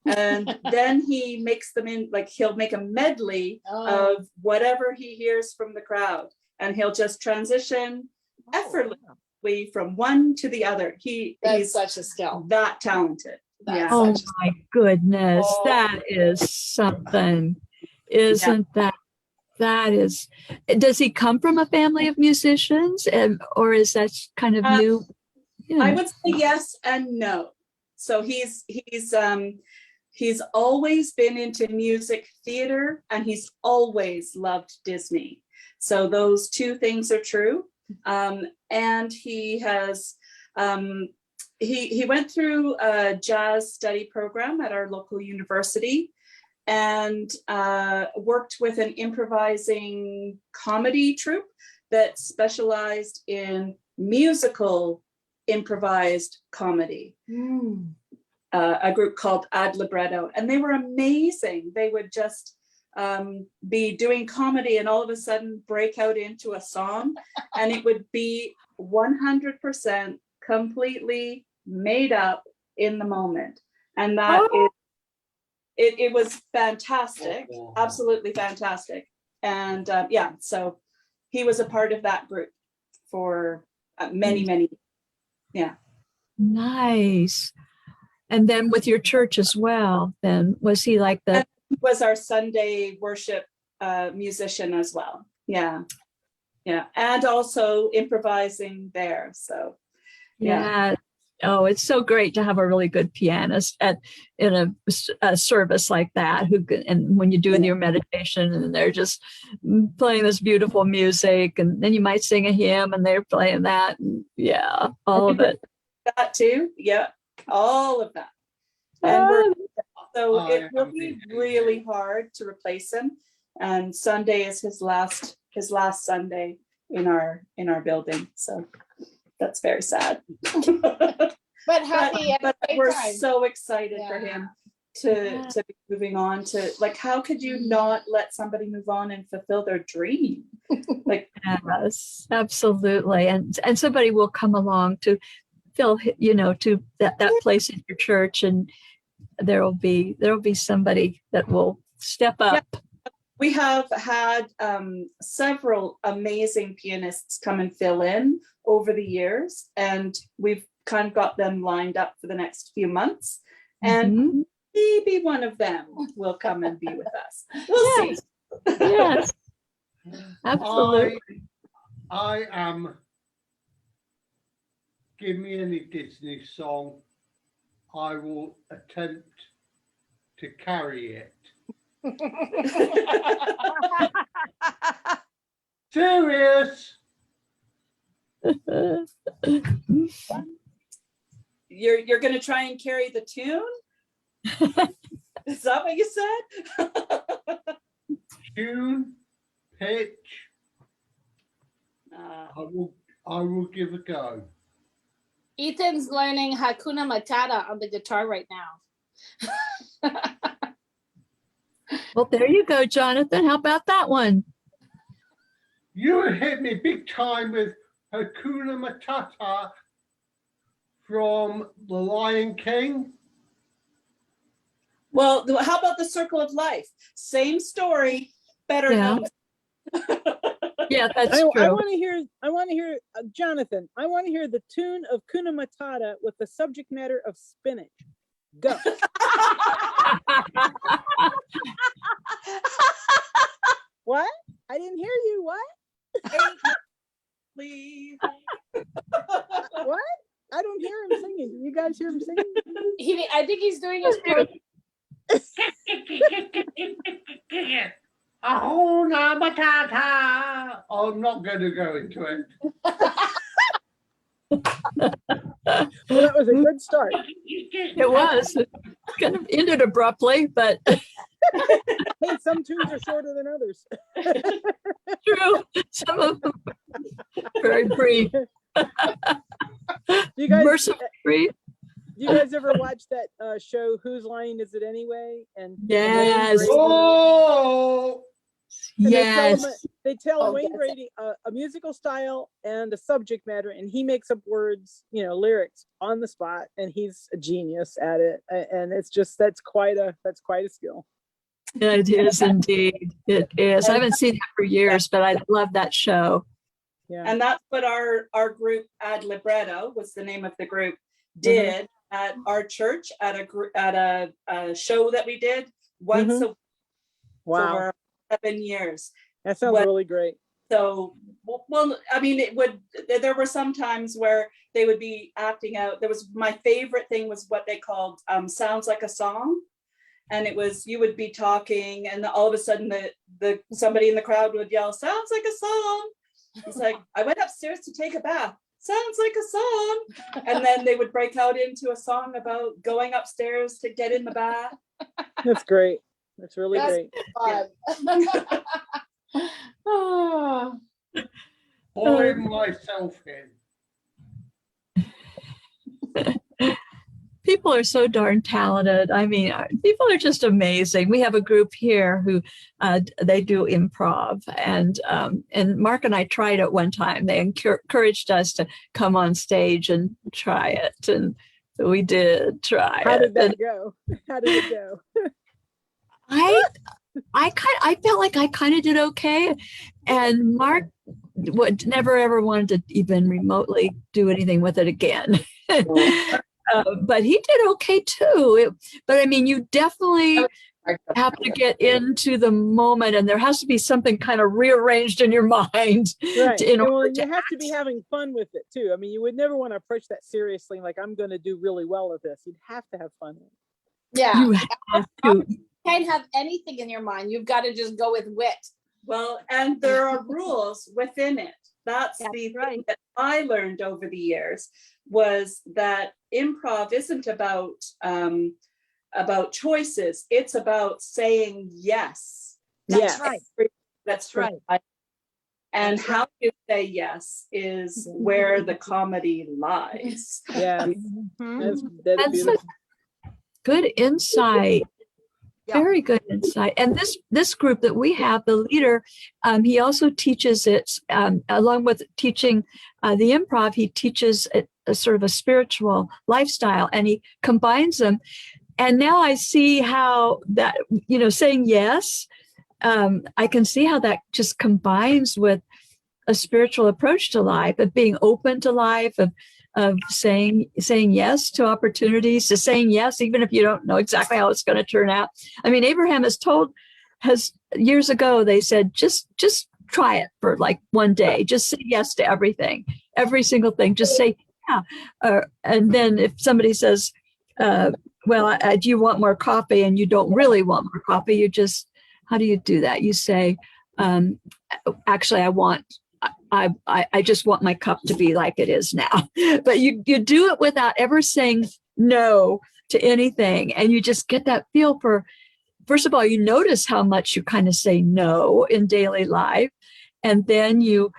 F: And then he makes them in, like he'll make a medley of whatever he hears from the crowd. And he'll just transition effortlessly from one to the other. He's
D: such a skill.
F: That talented.
A: Oh my goodness, that is something, isn't that? That is. Does he come from a family of musicians, or is that kind of new?
F: I would say yes and no. So he's always been into music theater, and he's always loved Disney. So those two things are true. And he has. He went through a jazz study program at our local university, and worked with an improvising comedy troupe that specialized in musical improvised comedy. A group called Ad Libretto, and they were amazing. They would just be doing comedy and all of a sudden break out into a song, and it would be 100% completely made up in the moment. And that it was fantastic, absolutely fantastic. And so he was a part of that group for many.
A: Nice. And then with your church as well, then was he like the?
F: He was our Sunday worship musician as well. Yeah, and also improvising there. So
A: yeah. Oh, it's so great to have a really good pianist in a service like that. And when you do your meditation, and they're just playing this beautiful music, and then you might sing a hymn, and they're playing that, and all of it.
F: That too, all of that. And it will be really hard to replace him. And Sunday is his last Sunday in our building. So that's very sad.
D: But happy at
F: But
D: the same
F: we're
D: time.
F: so excited for
D: Yeah.
F: him to be moving on to, like, how could you not let somebody move on and fulfill their dream? Like,
A: Yes, absolutely. And somebody will come along to fill, to that place in your church, and there'll be somebody that will step up.
F: we have had several amazing pianists come and fill in over the years, and we've kind of got them lined up for the next few months. And
A: Mhm.
F: maybe one of them will come and be with us. We'll see.
A: Yes, absolutely.
C: I am. Give me any Disney song, I will attempt to carry it. Serious.
F: You're going to try and carry the tune? Is that what you said?
C: Tune, pitch.
F: Uh,
C: I will give a go.
D: Ethan's learning Hakuna Matata on the guitar right now.
A: Well, there you go, Jonathan. How about that one?
C: You hit me big time with Hakuna Matata from The Lion King.
F: well, how about the Circle of Life? Same story, better
A: Yeah.
F: notes.
A: Yeah, that's
E: I
A: true.
E: want to hear, Jonathan, I want to hear the tune of Kuna Matata with the subject matter of spinach. Go. What? I didn't hear you. What?
F: Please.
E: What? I don't hear him singing. Do you guys hear him singing?
D: I think he's doing his
C: Hakuna Matata. I'm not going to go into it.
E: Well, that was a good start.
A: It was kind of ended abruptly, but
E: Hey, some tunes are shorter than others.
A: true. Some of them very brief.
E: Do you guys,
A: Mercifully brief.
E: do you guys ever watch that show, Whose Line Is It Anyway? And
A: Yes.
E: Wayne Brady-
C: Oh,
E: and
A: Yes.
E: they tell
D: Oh,
E: Wayne
D: yes.
E: Brady a musical style and a subject matter, and he makes up words, lyrics on the spot, and he's a genius at it. And it's just that's quite a skill.
A: It is indeed. It is. I haven't seen it for years, but I love that show.
E: Yeah.
F: And that's what our group Ad Libretto was the name of the group did at our church at a show that we did once a week
E: Wow,
F: for 7 years.
E: that sounds
F: what-
E: really great.
F: So, well, I mean, there were some times where they would be acting out. My favorite thing was what they called sounds like a song. And it was, you would be talking and all of a sudden somebody in the crowd would yell, sounds like a song. It's like, I went upstairs to take a bath. Sounds like a song. And then they would break out into a song about going upstairs to get in the bath.
E: That's great. That's really
D: That's
E: great.
D: fun. Oh.
C: pulling myself in.
A: People are so darn talented. I mean, people are just amazing. We have a group here who they do improv, and Mark and I tried it one time. They encouraged us to come on stage and try it, and so we did try it.
E: How did that go? How did it go?
A: I felt like I kind of did okay, and Mark never ever wanted to even remotely do anything with it again. But he did okay too. But I mean, you definitely have to get into the moment, and there has to be something kind of rearranged in your mind.
E: Right.
A: In
E: Well,
A: order
E: you
A: to
E: have to be having fun with it too. I mean, you would never want to approach that seriously, like I'm going to do really well at this. You'd have to have fun.
D: Yeah.
A: You have to.
D: You can't have anything in your mind. You've got to just go with wit.
F: Well, and there are rules within it. That's the thing that I learned over the years, was that improv isn't about choices. It's about saying yes.
B: That's right.
F: That's
B: right.
F: right. And how you say yes is where the comedy lies.
E: Yeah, that's
A: That's
E: beautiful.
A: a good insight.
B: Yeah.
A: Very good insight. And this group that we have, the leader, he also teaches it along with teaching the improv. He teaches a sort of a spiritual lifestyle, and he combines them. And now I see how that, saying yes, I can see how that just combines with a spiritual approach to life, of being open to life, of saying yes to opportunities, to saying yes, even if you don't know exactly how it's going to turn out. I mean, Abraham has years ago, they said, just try it for like one day. Just say yes to everything, every single thing. Just say, yeah. And then if somebody says, well, do you want more coffee? And you don't really want more coffee. How do you do that? You say, actually, I just want my cup to be like it is now. But you do it without ever saying no to anything. And you just get that feel for, first of all, you notice how much you kind of say no in daily life. And then you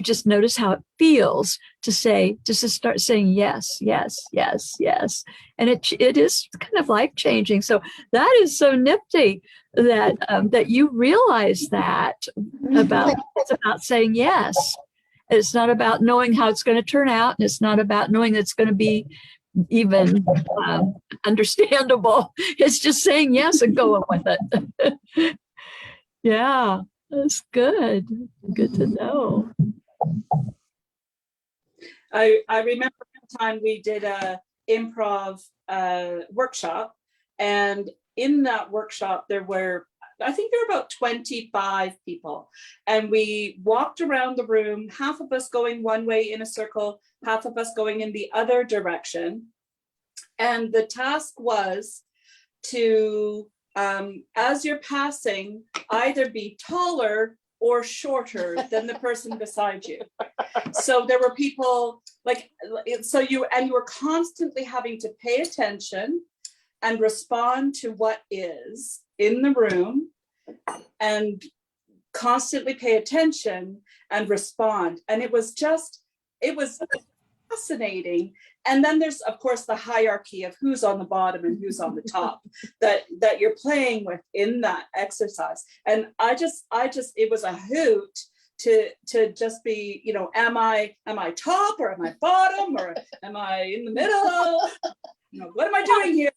A: just notice how it feels to start saying yes, yes, yes, yes. And it is kind of life-changing. So that is so nifty that you realize that it's about saying yes. It's not about knowing how it's going to turn out, and it's not about knowing it's going to be even understandable. It's just saying yes and going with it. Yeah, that's good. Good to know.
F: I remember one time we did a improv workshop, and in that workshop there were about 25 people, and we walked around the room, half of us going one way in a circle, half of us going in the other direction. And the task was to, as you're passing, either be taller or shorter than the person beside you. So there were people you were constantly having to pay attention and respond to what is in the room, and constantly pay attention and respond. And it was fascinating. And then there's, of course, the hierarchy of who's on the bottom and who's on the top that you're playing with in that exercise. And it was a hoot to just be, am I top, or am I bottom, or am I in the middle? What am I doing here?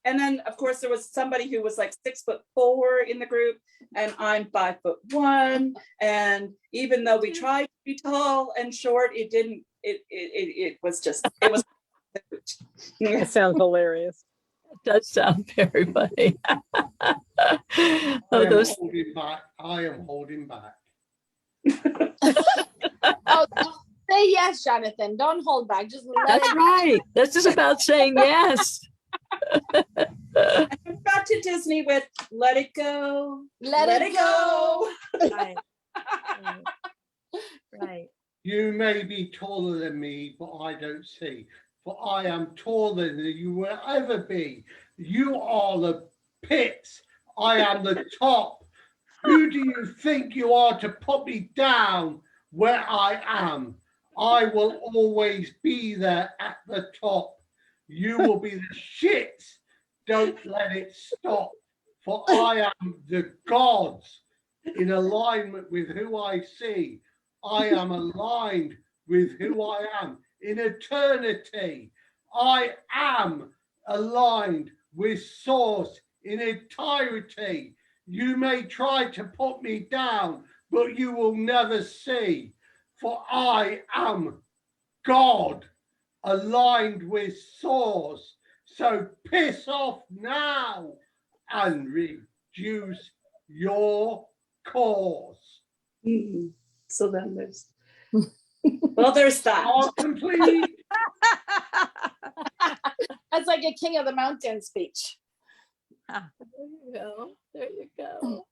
F: And then, of course, there was somebody who was like 6'4" in the group, and I'm 5'1". And even though we tried to be tall and short, it was.
E: It sounds hilarious.
A: It does sound very funny.
C: I am holding back.
D: Oh, say yes, Jonathan. Don't hold back. Just
A: That's right. This is about saying yes.
F: Back to Disney with "Let It Go, Let It Go."
A: Right. Right.
C: You may be taller than me, but I don't see. For I am taller than you will ever be. You are the pits. I am the top. Who do you think you are to put me down where I am? I will always be there at the top. You will be the shit. Don't let it stop. For I am the gods in alignment with who I see. I am aligned with who I am in eternity. I am aligned with Source in entirety. You may try to put me down, but you will never see. For I am God, aligned with Source. So piss off now and reduce your course.
F: Mm-hmm. So then there's that.
C: All complete.
D: That's like a King of the Mountain speech.
A: There you go. There you go.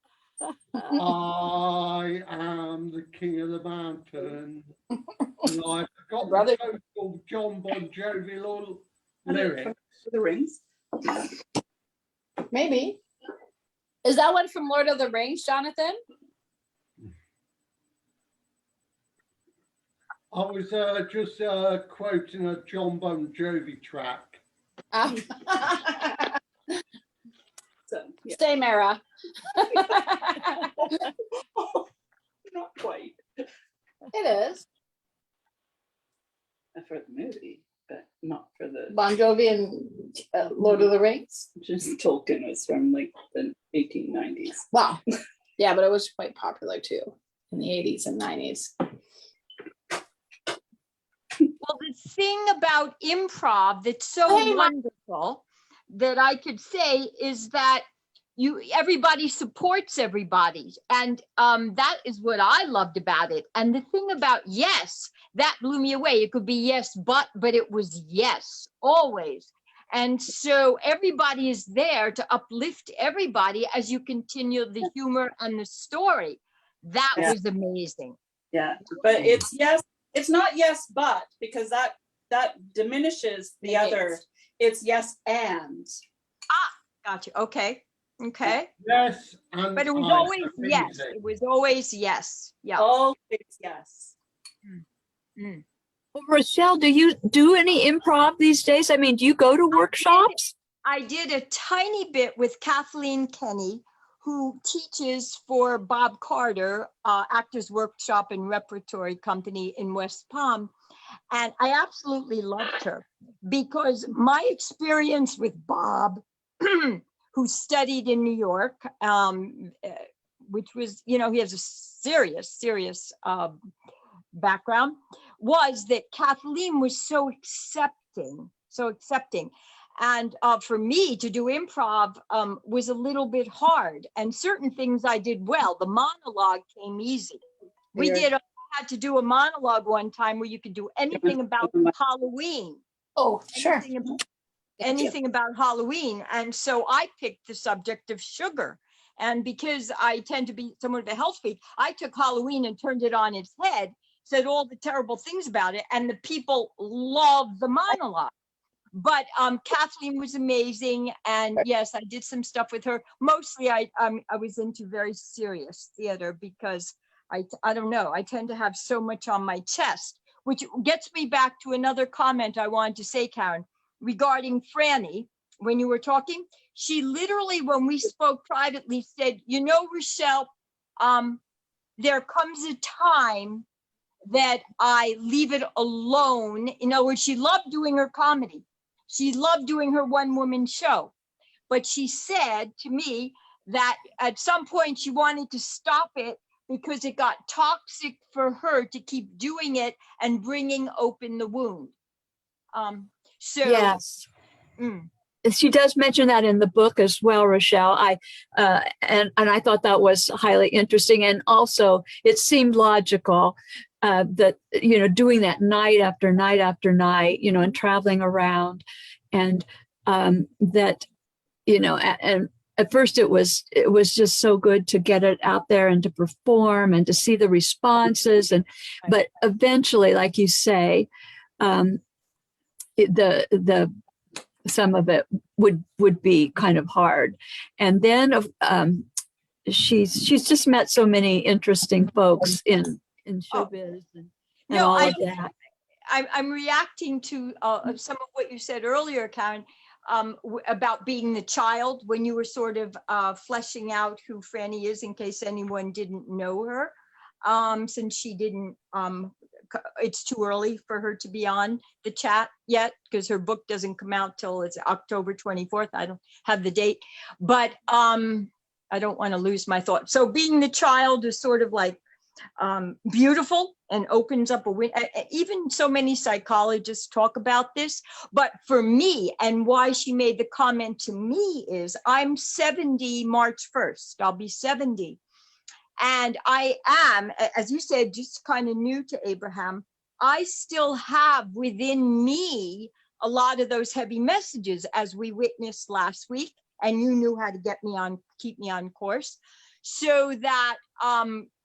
C: I am the king of the mountain. And I forgot
D: Brother.
C: the total John Bon Jovi lyrics.
F: The rings.
D: Maybe. Is that one from Lord of the Rings, Jonathan?
C: I was just quoting a John Bon Jovi track.
F: So, yeah.
D: Stay, Mara.
F: Not quite
D: It is.
F: for the movie, but not for the.
D: Bon Jovi and Lord of the Rings.
F: Just Tolkien was from like the 1890s.
D: Wow. Yeah, but it was quite popular too in the 80s and 90s.
B: Well, the thing about improv that's so
D: Hey, Ma-
B: wonderful that I could say is that everybody supports everybody. And that is what I loved about it. And the thing about yes, that blew me away. It could be yes, but it was yes, always. And so everybody is there to uplift everybody as you continue the humor and the story. That
F: Yeah.
B: was amazing.
F: Yeah, but it's yes, it's not yes, but, because that diminishes the other. It's yes and.
B: Gotcha. Okay. Okay.
C: Yes, and
B: But it was
C: I
B: always
C: agree
B: yes.
C: with it.
B: It was always yes. Yeah.
F: Always yes.
B: Mm.
A: Well, Rochelle, do you do any improv these days? I mean, do you go to workshops?
B: I did a tiny bit with Kathleen Kenny, who teaches for Bob Carter, Actors Workshop and Repertory Company in West Palm. And I absolutely loved her because my experience with Bob, who studied in New York, which was, he has a serious background, was that Kathleen was so accepting. And for me to do improv was a little bit hard, and certain things I did well. The monologue came easy. I had to do a monologue one time where you could do anything about Halloween.
D: Oh, sure.
B: Anything about Halloween. And so I picked the subject of sugar. And because I tend to be somewhat of a health freak, I took Halloween and turned it on its head, said all the terrible things about it, and the people loved the monologue. But Kathleen was amazing. And yes, I did some stuff with her. Mostly I was into very serious theater because I don't know, I tend to have so much on my chest, which gets me back to another comment I wanted to say, Karen, regarding Franny. When you were talking, she literally, when we spoke privately, said, Rochelle, there comes a time that I leave it alone. In other words, she loved doing her comedy. She loved doing her one-woman show. But she said to me that at some point she wanted to stop it because it got toxic for her to keep doing it and bringing open the wound.
A: Yes. She does mention that in the book as well, Rochelle. And I thought that was highly interesting. And also it seemed logical that, doing that night after night after night, and traveling around, and that, and at first it was just so good to get it out there and to perform and to see the responses. But eventually, like you say, the some of it would be kind of hard. And then she's just met so many interesting folks in showbiz and all of that.
B: I'm reacting to some of what you said earlier, Karen, about being the child, when you were sort of fleshing out who Franny is, in case anyone didn't know her, since she didn't, it's too early for her to be on the chat yet because her book doesn't come out till it's October 24th. I don't have the date, but I don't want to lose my thought. So being the child is sort of like beautiful and opens up a window. Even so many psychologists talk about this, but for me, and why she made the comment to me is, I'm 70 March 1st. I'll be 70. And I am, as you said, just kind of new to Abraham. I still have within me a lot of those heavy messages, as we witnessed last week, and you knew how to keep me on course. So that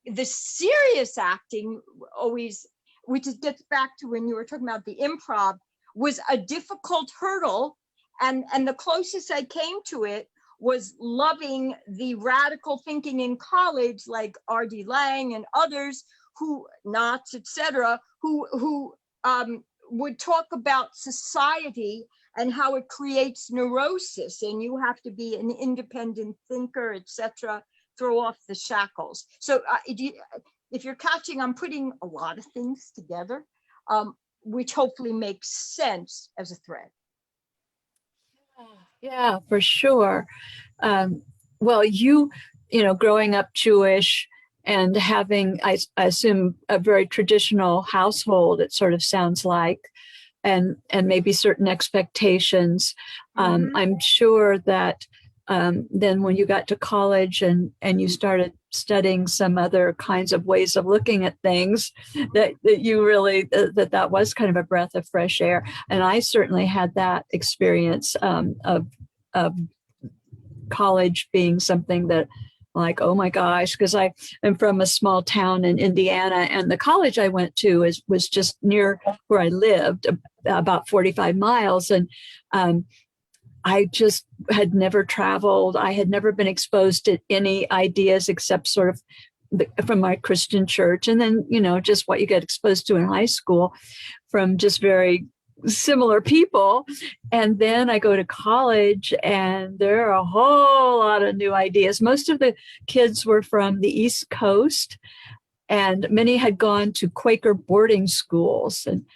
B: the serious acting always, which gets back to when you were talking about the improv, was a difficult hurdle. And the closest I came to it was loving the radical thinking in college, like R.D. Laing and others who knots, etc., who would talk about society and how it creates neurosis, and you have to be an independent thinker, etc., throw off the shackles. So if you're catching, I'm putting a lot of things together, which hopefully makes sense as a thread.
A: Yeah, for sure. Well, you know, growing up Jewish and having, I assume, a very traditional household, it sort of sounds like, and maybe certain expectations. I'm sure that then when you got to college and you started studying some other kinds of ways of looking at things, that you really, that was kind of a breath of fresh air. And I certainly had that experience of college being something that, like, oh my gosh, because I am from a small town in Indiana, and the college I went to was just near where I lived, about 45 miles. And I just had never traveled. I had never been exposed to any ideas except sort of from my Christian church. And then, you know, just what you get exposed to in high school from just very similar people. And then I go to college and there are a whole lot of new ideas. Most of the kids were from the East Coast, and many had gone to Quaker boarding schools, and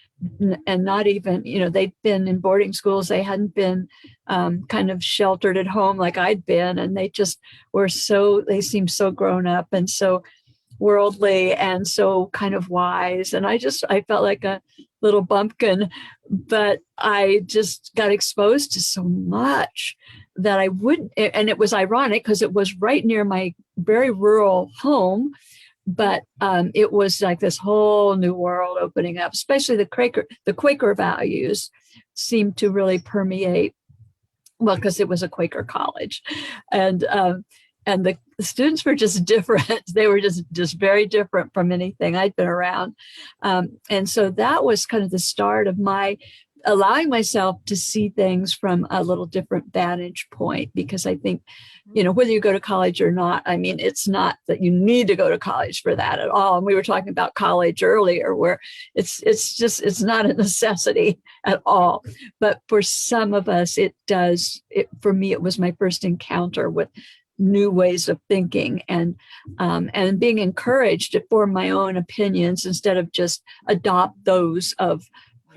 A: not even, you know, they'd been in boarding schools. They hadn't been kind of sheltered at home like I'd been. And they just were they seemed so grown up and so worldly and so kind of wise. And I felt like a little bumpkin, but I just got exposed to so much that I wouldn't, and it was ironic because it was right near my very rural home. But it was like this whole new world opening up, especially the Quaker values seemed to really permeate, well, because it was a Quaker college. And the students were just different. They were just very different from anything I'd been around. And so that was kind of the start of my allowing myself to see things from a little different vantage point, because I think, you know, whether you go to college or not, I mean, it's not that you need to go to college for that at all. And we were talking about college earlier, where it's not a necessity at all. But for some of us, it does. For me, it was my first encounter with new ways of thinking, and being encouraged to form my own opinions instead of just adopt those of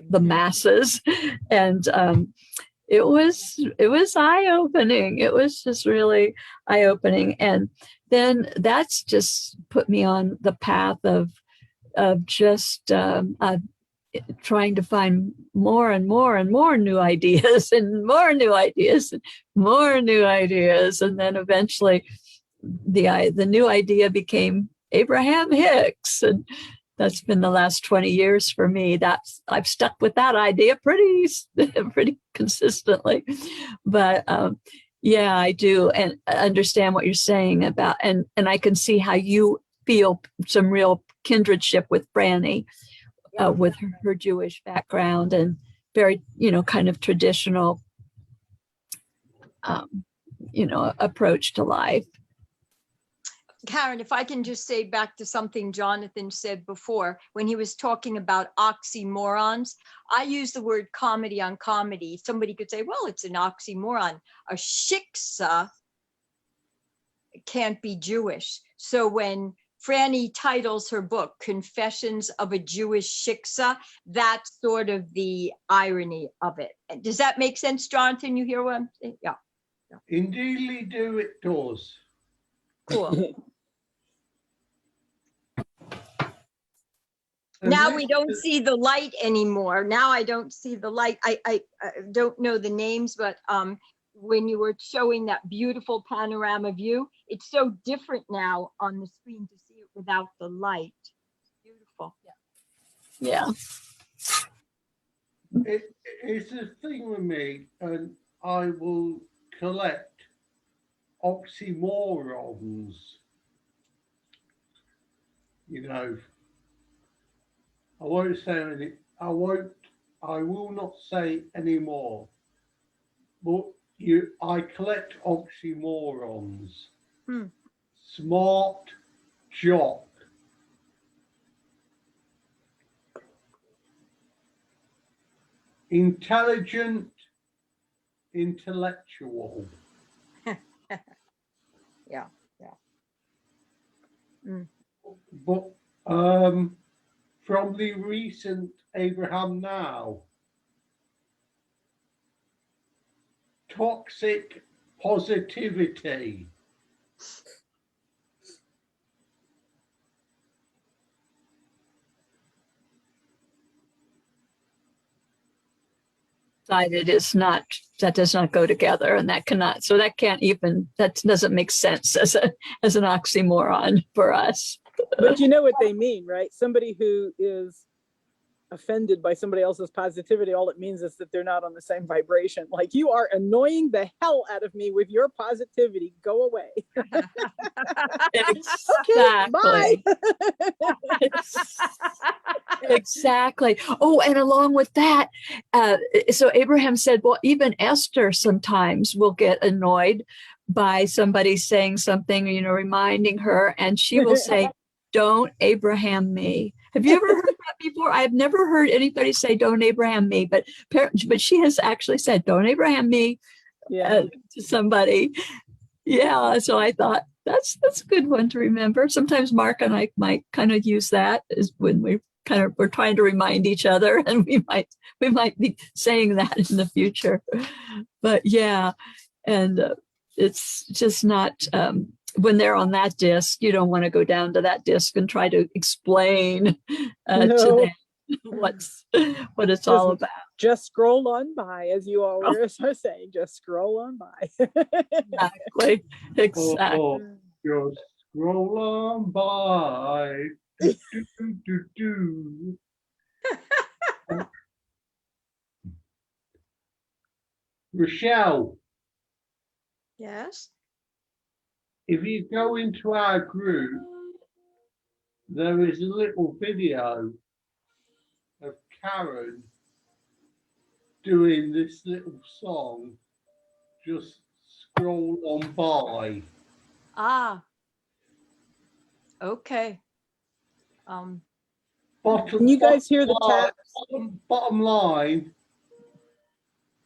A: the masses. And it was eye-opening. It was just really eye-opening. And then that's just put me on the path of just trying to find more and more and more new ideas and more new ideas and more new ideas. And then eventually the new idea became Abraham Hicks. And that's been the last 20 years for me. I've stuck with that idea pretty consistently. But yeah, I do, and understand what you're saying about, and I can see how you feel some real kindredship with Franny, with her Jewish background and very, you know, kind of traditional, you know, approach to life.
B: Karen, if I can just say back to something Jonathan said before, when he was talking about oxymorons, I use the word comedy on comedy. Somebody could say, well, it's an oxymoron. A shiksa can't be Jewish. So when Franny titles her book, Confessions of a Jewish Shiksa, that's sort of the irony of it. Does that make sense, Jonathan? You hear what I'm saying? Yeah.
C: Indeedly do, it does.
B: Cool. Now we don't see the light anymore. Now I don't see the light. I don't know the names, but when you were showing that beautiful panorama view, it's so different now on the screen to see it without the light. Beautiful.
A: Yeah.
C: It's a thing with me, and I will collect oxymorons. You know, I won't say anything. I will not say any more. But I collect oxymorons. Smart jock intelligent, intellectual.
B: Yeah, yeah. Mm.
C: But from the recent Abraham Now, toxic positivity.
A: Decided is not, that does not go together, and that cannot, so that can't even, that doesn't make sense as an oxymoron for us.
E: But you know what they mean, right? Somebody who is offended by somebody else's positivity, all it means is that they're not on the same vibration. Like, you are annoying the hell out of me with your positivity. Go away. Okay, bye.
A: Exactly. Oh, and along with that, so Abraham said, well, even Esther sometimes will get annoyed by somebody saying something, reminding her, and she will say, don't Abraham me. Have you ever heard that before? I've never heard anybody say, don't Abraham me, but she has actually said, don't Abraham me, to somebody. Yeah. So I thought that's a good one to remember. Sometimes Mark and I might kind of use that as when we're trying to remind each other, and we might be saying that in the future. But yeah, and it's just not, when they're on that disc, you don't want to go down to that disc and try to explain to them what it's all about.
E: Just scroll on by, as you always are saying. Just scroll on by.
A: Exactly.
C: Oh, just scroll on by. Do, do, do, do. Rochelle,
B: Yes.
C: if you go into our group, there is a little video of Karen doing this little song, just scroll on by.
B: Ah. Okay.
E: Can you guys hear the taps?
C: Bottom line,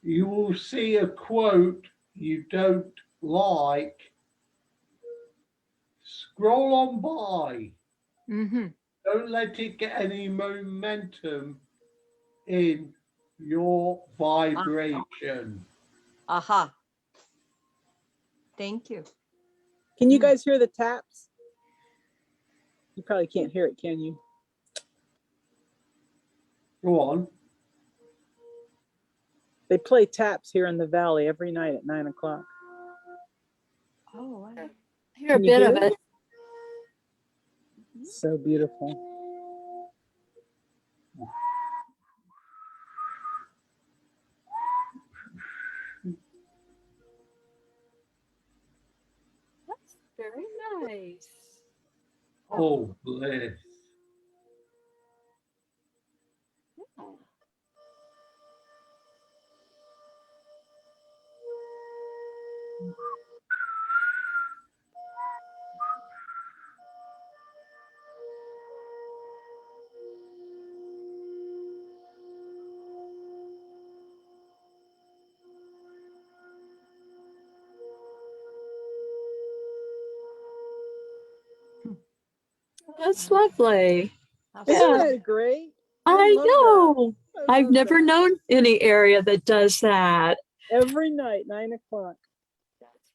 C: you will see a quote you don't like. Scroll on by.
B: Mm-hmm.
C: Don't let it get any momentum in your vibration.
B: Aha. Thank you.
E: Can you guys hear the taps? You probably can't hear it, can you?
C: Go on.
E: They play taps here in the valley every night at 9 o'clock.
B: Oh, wow.
A: Hear a bit of it.
E: So beautiful.
A: That's very nice.
C: Oh, bless.
A: That's lovely.
E: Isn't that great?
A: I
E: love
A: know.
E: that.
A: I've
E: love
A: never
E: that.
A: known any area that does that.
E: Every night, 9 o'clock.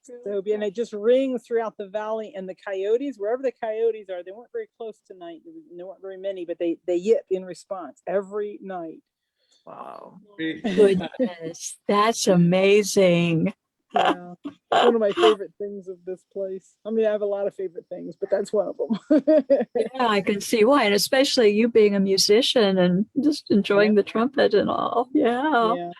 E: So, and it just rings throughout the valley, and the coyotes, wherever the coyotes are, they weren't very close tonight. There weren't very many, but they yip in response every night.
B: Wow.
A: Goodness, that's amazing.
E: Yeah, it's one of my favorite things of this place. I mean, I have a lot of favorite things, but that's one of them.
A: Yeah, I can see why, and especially you being a musician and just enjoying the trumpet and all.
E: Yeah.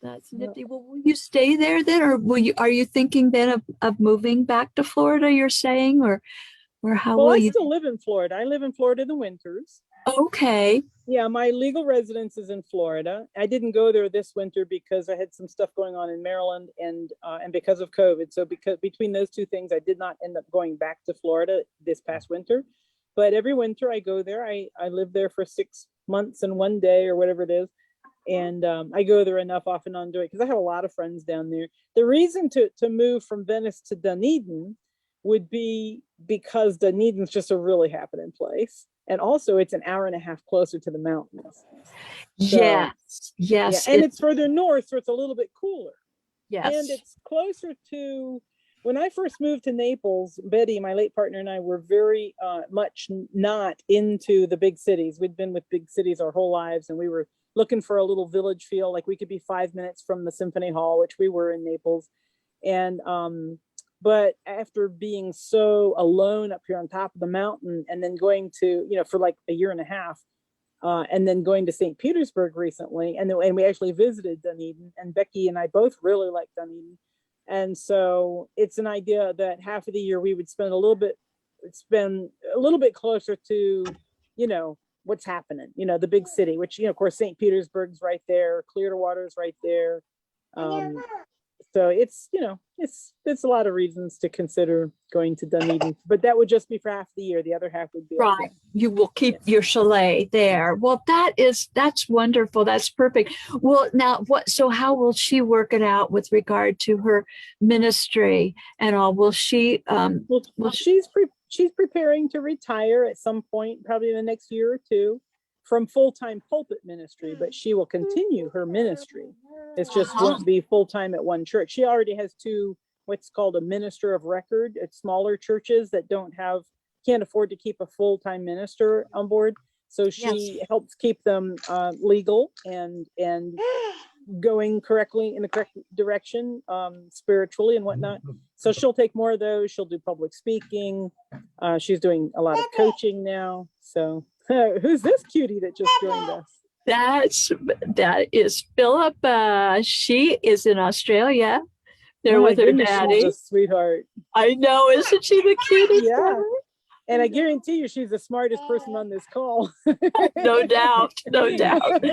A: That's nifty. Well, will you stay there then, or are you thinking then of moving back to Florida, you're saying, or how
E: Well,
A: will
E: I
A: you?
E: still live in Florida. I live in Florida in the winters.
A: Okay.
E: Yeah, my legal residence is in Florida. I didn't go there this winter because I had some stuff going on in Maryland and because of COVID. So between those two things, I did not end up going back to Florida this past winter. But every winter I go there. I live there for 6 months and 1 day or whatever it is. And I go there enough off and on doing it because I have a lot of friends down there. The reason to move from Venice to Dunedin would be because Dunedin's just a really happening place. And also it's an hour and a half closer to the mountains.
A: Yes.
E: Yeah, and it's further north, so it's a little bit cooler.
A: Yes.
E: And it's closer to, when I first moved to Naples, Betty, my late partner, and I were very much not into the big cities. We'd been with big cities our whole lives, and we were looking for a little village feel, like we could be 5 minutes from the Symphony Hall, which we were in Naples. And but after being so alone up here on top of the mountain, and then going to, for like a year and a half, and then going to St. Petersburg recently, and we actually visited Dunedin, and Becky and I both really like Dunedin. And so it's an idea that half of the year we would spend a little bit closer to, what's happening, the big city, which, of course, St. Petersburg's right there, Clearwater's right there. So it's, it's a lot of reasons to consider going to Dunedin, but that would just be for half the year. The other half would be
A: right.
E: Okay.
A: You will keep your chalet there. Well, that's wonderful. That's perfect. Well, now so how will she work it out with regard to her ministry and all? Will she,
E: she's preparing to retire at some point, probably in the next year or two, from full-time pulpit ministry, but she will continue her ministry. It's just won't be full-time at one church. She already has two, what's called a minister of record at smaller churches that can't afford to keep a full-time minister on board. So she helps keep them legal and going correctly in the correct direction, spiritually and whatnot. So she'll take more of those. She'll do public speaking. She's doing a lot of coaching now. So who's this cutie that just joined us?
A: That is Philippa. She is in Australia. There with her daddy.
E: She's a sweetheart.
A: I know, isn't she the cutest?
E: Yeah. And I guarantee you she's the smartest person on this call.
A: No doubt. No doubt.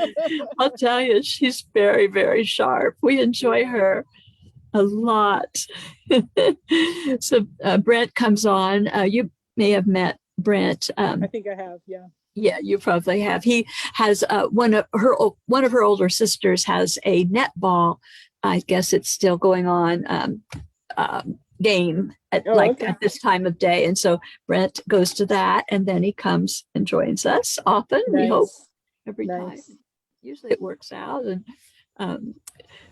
A: I'll tell you, she's very, very sharp. We enjoy her a lot. So Brent comes on. You may have met Brent.
E: I think I have, yeah.
A: Yeah, you probably have. He has one of her older sisters has a netball. I guess it's still going on. Game at at this time of day, and so Brent goes to that, and then he comes and joins us often.
E: Nice.
A: We hope every time. Usually it works out, and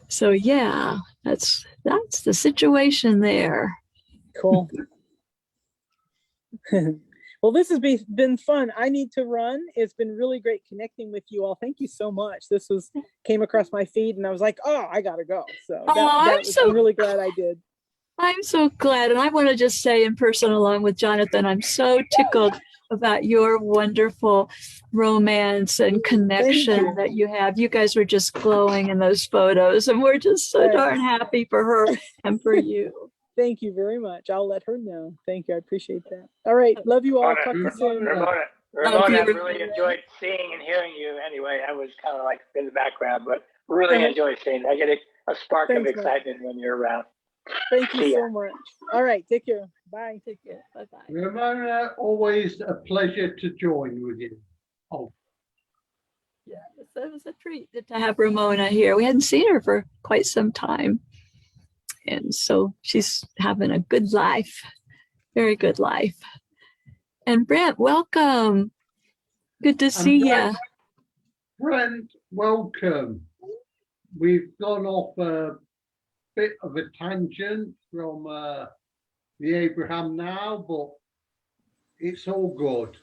A: so yeah, that's the situation there.
E: Cool. Well, this has been fun. I need to run. It's been really great connecting with you all. Thank you so much. This came across my feed, and I was like, oh, I gotta go. So I'm really glad I did.
A: I'm so glad. And I want to just say in person, along with Jonathan, I'm so tickled about your wonderful romance and connection that you have. You guys were just glowing in those photos, and we're just so darn happy for her and for you.
E: Thank you very much. I'll let her know. Thank you. I appreciate that. All right. Love you all. Talk to you soon.
G: Ramona, I really enjoyed seeing and hearing you anyway. I was kind of like in the background, but really enjoy seeing it. I get a spark of excitement when you're around.
E: Thank you so much. All right. Take care. Bye.
A: Take care. Bye-bye.
C: Ramona, always a pleasure to join with you. Oh.
A: Yeah, it was a treat to have Ramona here. We hadn't seen her for quite some time. And so she's having a good life, very good life. And Brent, welcome. Good to see you.
C: Brent, welcome. We've gone off a bit of a tangent from the Abraham now, but it's all good.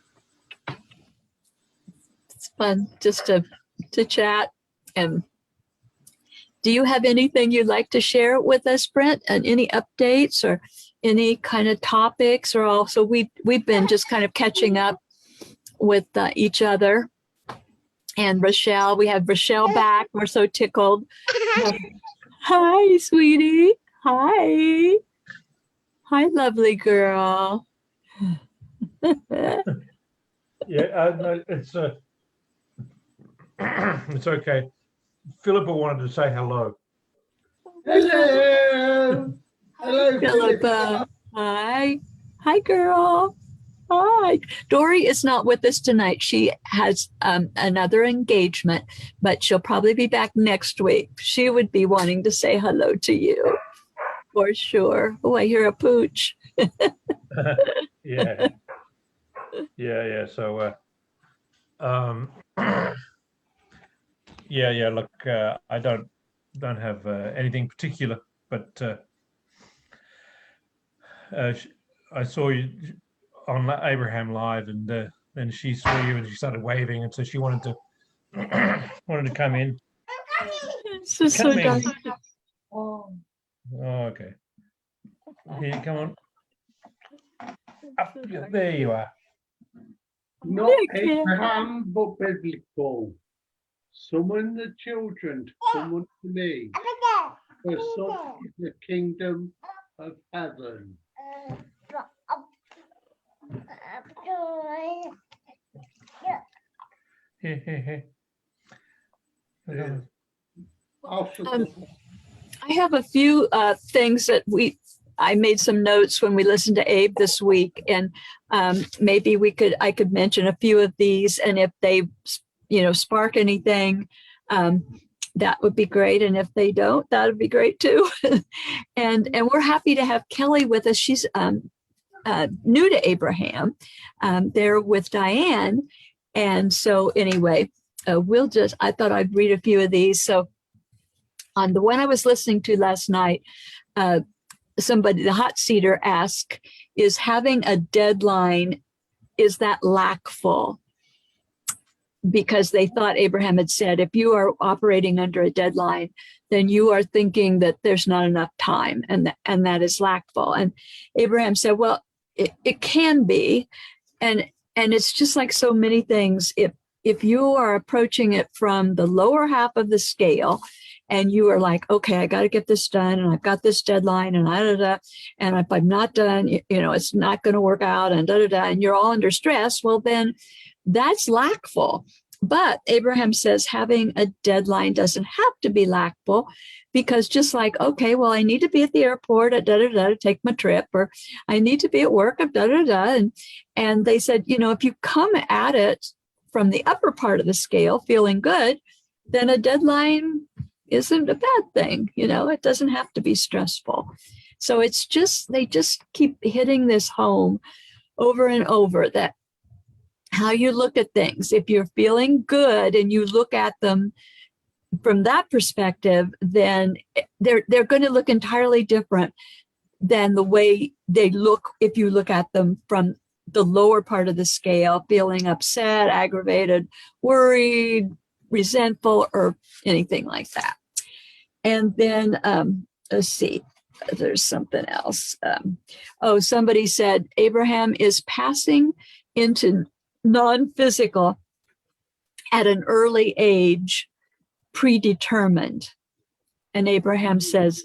A: It's fun just to chat. And do you have anything you'd like to share with us, Brent, and any updates or any kind of topics? Or also we've been just kind of catching up with each other. And Rochelle, we have Rochelle back. We're so tickled. Hi, sweetie. Hi. Hi, lovely girl.
H: Yeah, no, it's it's okay. Philippa wanted to say hello.
C: Hello. Hello,
A: Philippa. Hi. Hi, girl. Hi. Dory is not with us tonight. She has another engagement, but she'll probably be back next week. She would be wanting to say hello to you for sure. Oh, I hear a pooch.
H: Yeah. Yeah. So, yeah. Look, I don't have anything particular, but I saw you on Abraham Live, and then she saw you and she started waving, and so she wanted to come in.
A: This is so nice.
H: Oh, okay. Here, come on. Up, there you are.
C: Not Abraham, but biblical. Summon the children to come unto me, for such is the kingdom of heaven.
H: Here.
A: I have a few things that I made some notes when we listened to Abe this week, and maybe I could mention a few of these, and if they, spark anything, that would be great. And if they don't, that would be great too. and we're happy to have Kelly with us. She's new to Abraham. They're with Diane. And so anyway, I thought I'd read a few of these. So on the one I was listening to last night, somebody, the hot seater, asked, is having a deadline, is that lackful? Because they thought Abraham had said, if you are operating under a deadline, then you are thinking that there's not enough time, and that is lackful. And Abraham said, well, it can be. And it's just like so many things. If you are approaching it from the lower half of the scale, and you are like, okay, I got to get this done, and I've got this deadline, and and if I'm not done, it's not going to work out, and and you're all under stress, well, then that's lackful. But Abraham says having a deadline doesn't have to be lackful, because just like, okay, well, I need to be at the airport at to take my trip, or I need to be at work at and they said, if you come at it from the upper part of the scale feeling good, then a deadline isn't a bad thing. It doesn't have to be stressful. So they just keep hitting this home over and over, that how you look at things. If you're feeling good and you look at them from that perspective, then they're going to look entirely different than the way they look if you look at them from the lower part of the scale, feeling upset, aggravated, worried, resentful, or anything like that. And then let's see, there's something else. Somebody said Abraham is passing into non-physical at an early age, predetermined. And Abraham says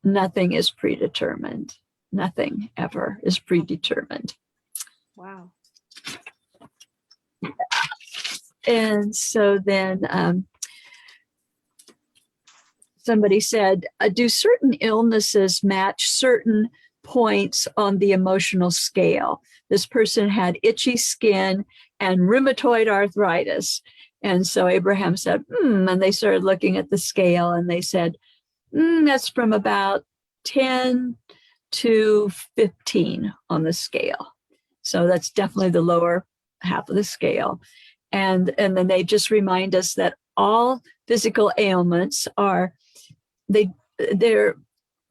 A: nothing is predetermined. Nothing ever is predetermined.
E: Wow.
A: And so then somebody said, do certain illnesses match certain points on the emotional scale? This person had itchy skin and rheumatoid arthritis. And so Abraham said, and they started looking at the scale, and they said, that's from about 10 to 15 on the scale. So that's definitely the lower half of the scale. And then they just remind us that all physical ailments they're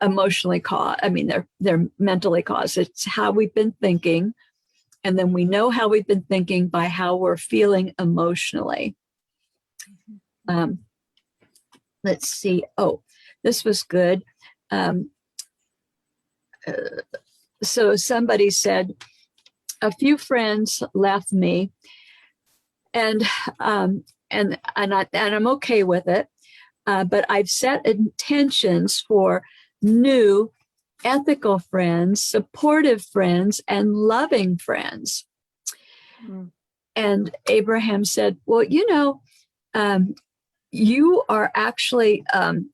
A: emotionally caused. I mean, they're mentally caused. It's how we've been thinking. And then we know how we've been thinking by how we're feeling emotionally. Let's see. Oh, this was good. So somebody said, a few friends left me, and I'm okay with it. But I've set intentions for new ethical friends, supportive friends, and loving friends. And Abraham said, well, you are actually,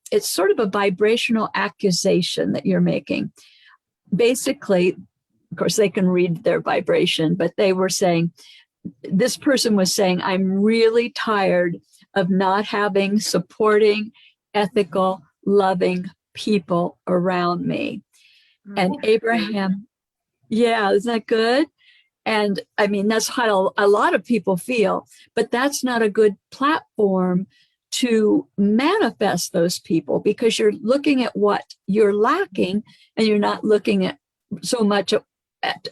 A: it's sort of a vibrational accusation that you're making. Basically, of course, they can read their vibration, but they were saying, this person was saying, I'm really tired of not having supporting, ethical, loving people around me. And Abraham, yeah, isn't that good? And I mean, that's how a lot of people feel, but that's not a good platform to manifest those people, because you're looking at what you're lacking and you're not looking at so much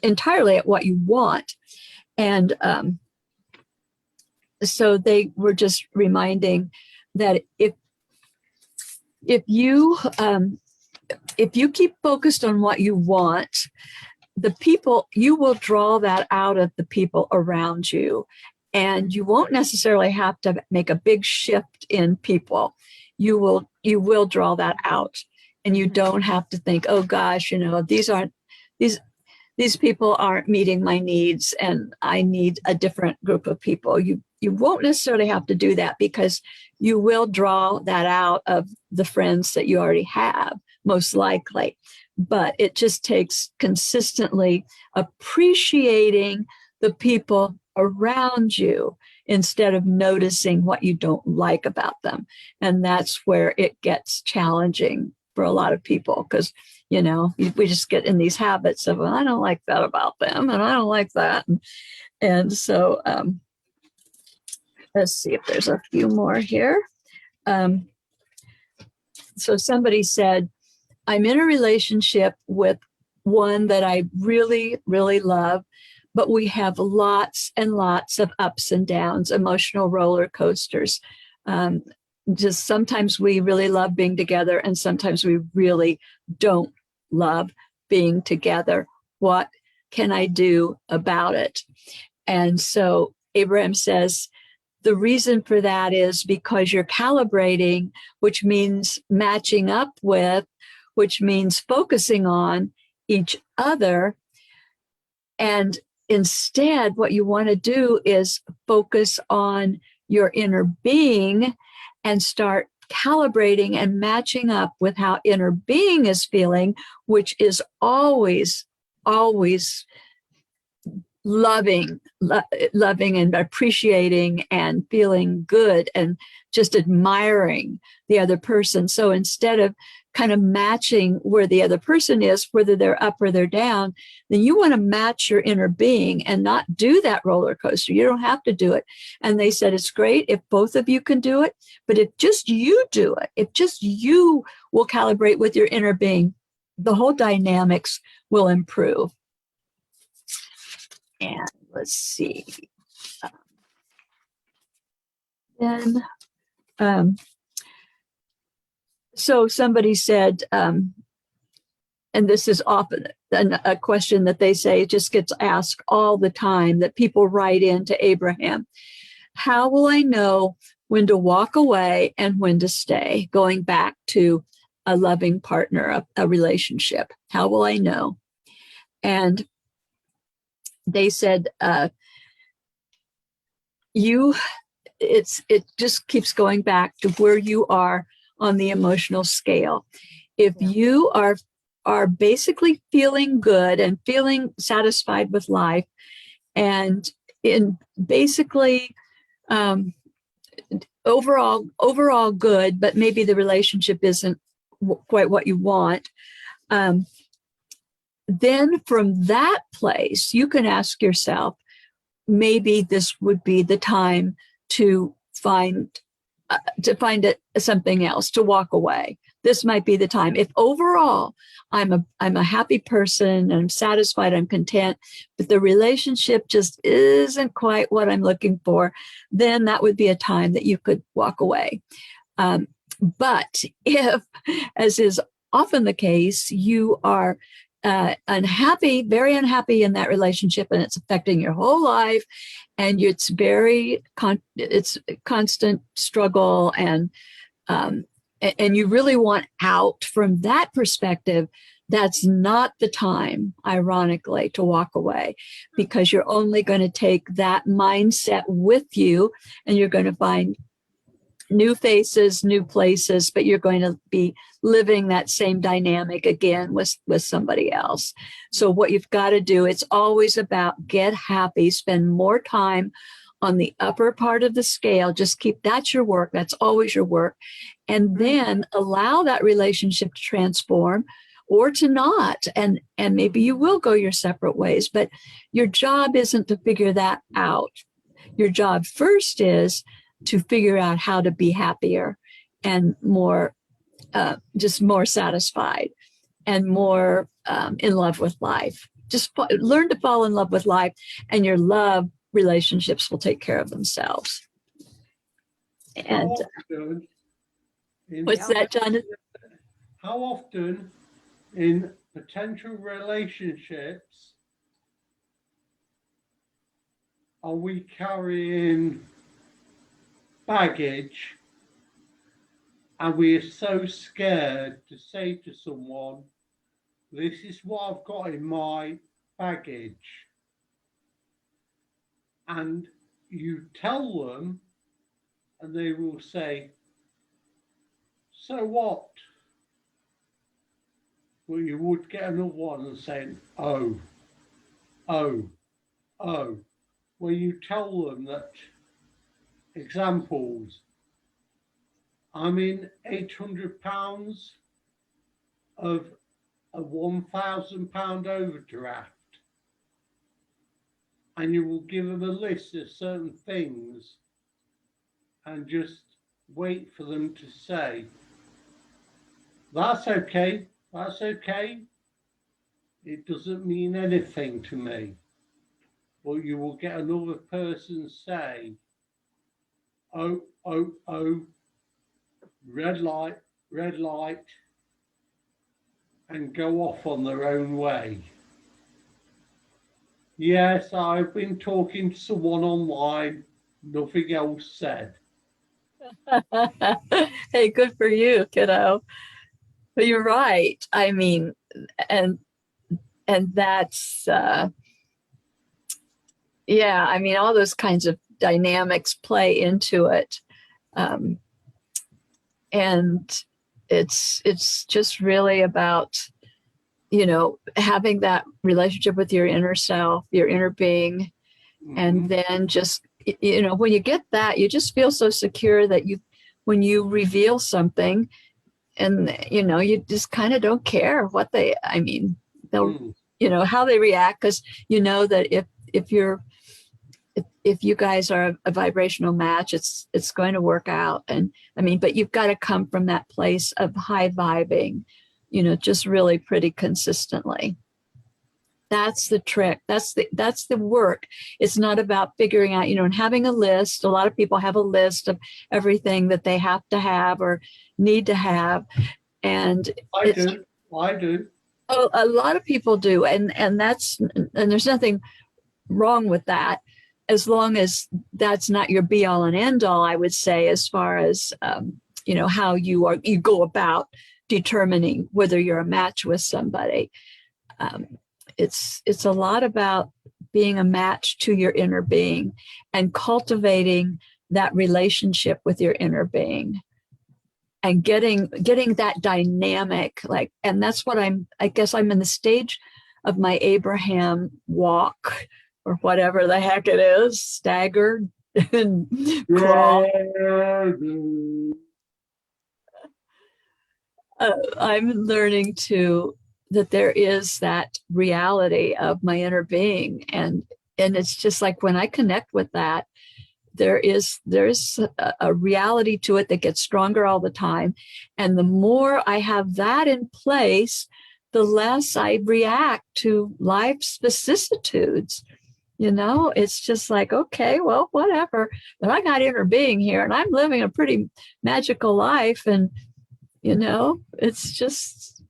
A: entirely at what you want. And so they were just reminding that if you keep focused on what you want, the people, you will draw that out of the people around you, and you won't necessarily have to make a big shift in people. You will draw that out, and you don't have to think, oh gosh, these people aren't meeting my needs and I need a different group of people. You won't necessarily have to do that, because you will draw that out of the friends that you already have, most likely. But it just takes consistently appreciating the people around you instead of noticing what you don't like about them. And that's where it gets challenging for a lot of people, because we just get in these habits of, well, I don't like that about them, and I don't like that. And so let's see if there's a few more here. So somebody said, I'm in a relationship with one that I really, really love, but we have lots and lots of ups and downs, emotional roller coasters. Just sometimes we really love being together, and sometimes we really don't love being together. What can I do about it? And so Abraham says, the reason for that is because you're calibrating, which means matching up with, which means focusing on each other. And instead, what you want to do is focus on your inner being and start calibrating and matching up with how inner being is feeling, which is always, always loving and appreciating and feeling good and just admiring the other person. So instead of kind of matching where the other person is, whether they're up or they're down, then you want to match your inner being and not do that roller coaster. You don't have to do it. And they said, it's great if both of you can do it, but if just you do it, if just you will calibrate with your inner being, the whole dynamics will improve. And let's see. So somebody said, and this is often a question that they say, it just gets asked all the time, that people write into Abraham. How will I know when to walk away and when to stay? Going back to a loving partner, a relationship. How will I know? And they said, it just keeps going back to where you are on the emotional scale. If you are basically feeling good and feeling satisfied with life, and in basically overall good, but maybe the relationship isn't quite what you want, then from that place, you can ask yourself, maybe this would be the time to find something else, to walk away. This might be the time. If overall I'm a happy person, I'm satisfied, I'm content, but the relationship just isn't quite what I'm looking for, then that would be a time that you could walk away. But if, as is often the case, you are unhappy, very unhappy in that relationship, and it's affecting your whole life, and it's it's constant struggle, and you really want out from that perspective, that's not the time, ironically, to walk away, because you're only going to take that mindset with you, and you're going to find new faces, new places, but you're going to be living that same dynamic again with somebody else. So what you've got to do, it's always about get happy, spend more time on the upper part of the scale. Just keep, that's your work. That's always your work. And then allow that relationship to transform or to not. And maybe you will go your separate ways, but your job isn't to figure that out. Your job first is to figure out how to be happier and more, just more satisfied and more in love with life. Just learn to fall in love with life, and your love relationships will take care of themselves. And what's that, Jonathan?
C: How often in potential relationships are we carrying baggage, and we are so scared to say to someone, this is what I've got in my baggage, and you tell them and they will say, so what? Well, you would get another one and saying, oh. When you tell them that, examples, I'm in £800 of a £1,000 overdraft, and you will give them a list of certain things and just wait for them to say, that's okay, it doesn't mean anything to me. Well, you will get another person say, oh, red light, and go off on their own way. Yes, I've been talking to someone online, nothing else said.
A: Hey, good for you, kiddo. But you're right. I mean, and that's, yeah, I mean, all those kinds of dynamics play into it. And it's just really about, you know, having that relationship with your inner self, your inner being. And then just, you know, when you get that, you just feel so secure that when you reveal something, and, you know, you just kind of don't care what they'll, you know, how they react. Cause you know that if you guys are a vibrational match, it's going to work out. And I mean, but you've got to come from that place of high vibing, you know, just really pretty consistently. That's the trick. That's the work. It's not about figuring out, you know, and having a list. A lot of people have a list of everything that they have to have or need to have. And
C: I do.
A: Oh, a lot of people do. And there's nothing wrong with that, as long as that's not your be all and end all, I would say, as far as, you know, how you go about determining whether you're a match with somebody. It's a lot about being a match to your inner being and cultivating that relationship with your inner being and getting that dynamic, like, and that's what I guess I'm in the stage of my Abraham walk, or whatever the heck it is, staggered and crawl. I'm learning that there is that reality of my inner being. And it's just like when I connect with that, there's a reality to it that gets stronger all the time. And the more I have that in place, the less I react to life's vicissitudes. You know, it's just like, okay, well, whatever. But I got inner being here and I'm living a pretty magical life. And, you know, it's just,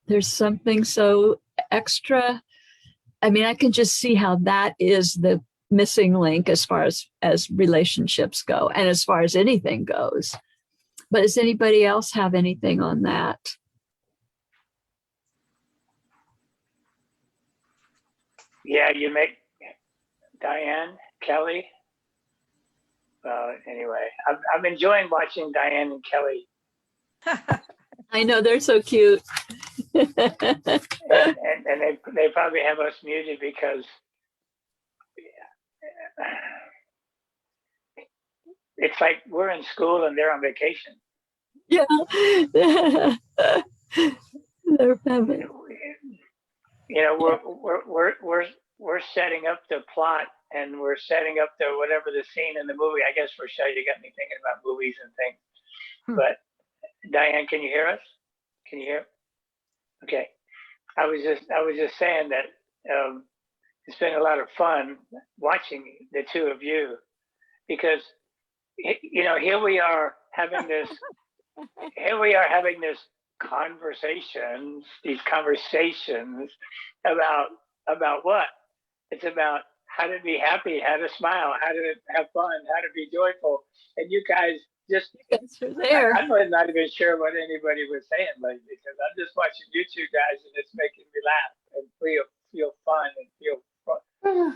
A: there's something so extra. I mean, I can just see how that is the missing link as far as relationships go and as far as anything goes. But does anybody else have anything on that?
G: Yeah, you make Diane, Kelly, anyway, I'm enjoying watching Diane and Kelly.
A: I know, they're so cute.
G: And they probably have us muted because it's like we're in school and they're on vacation.
A: Yeah. They're family.
G: You know, we're setting up the plot and we're setting up the whatever the scene in the movie. I guess for sure you got me thinking about movies and things. But Diane, can you hear us? Can you hear? Okay. I was just saying that it's been a lot of fun watching the two of you because you know here we are having this these conversations about what? It's about how to be happy, how to smile, how to have fun, how to be joyful. And you guys just
A: there.
G: I'm not even sure what anybody was saying lately because I'm just watching you two guys and it's making me laugh and feel fun and feel fun.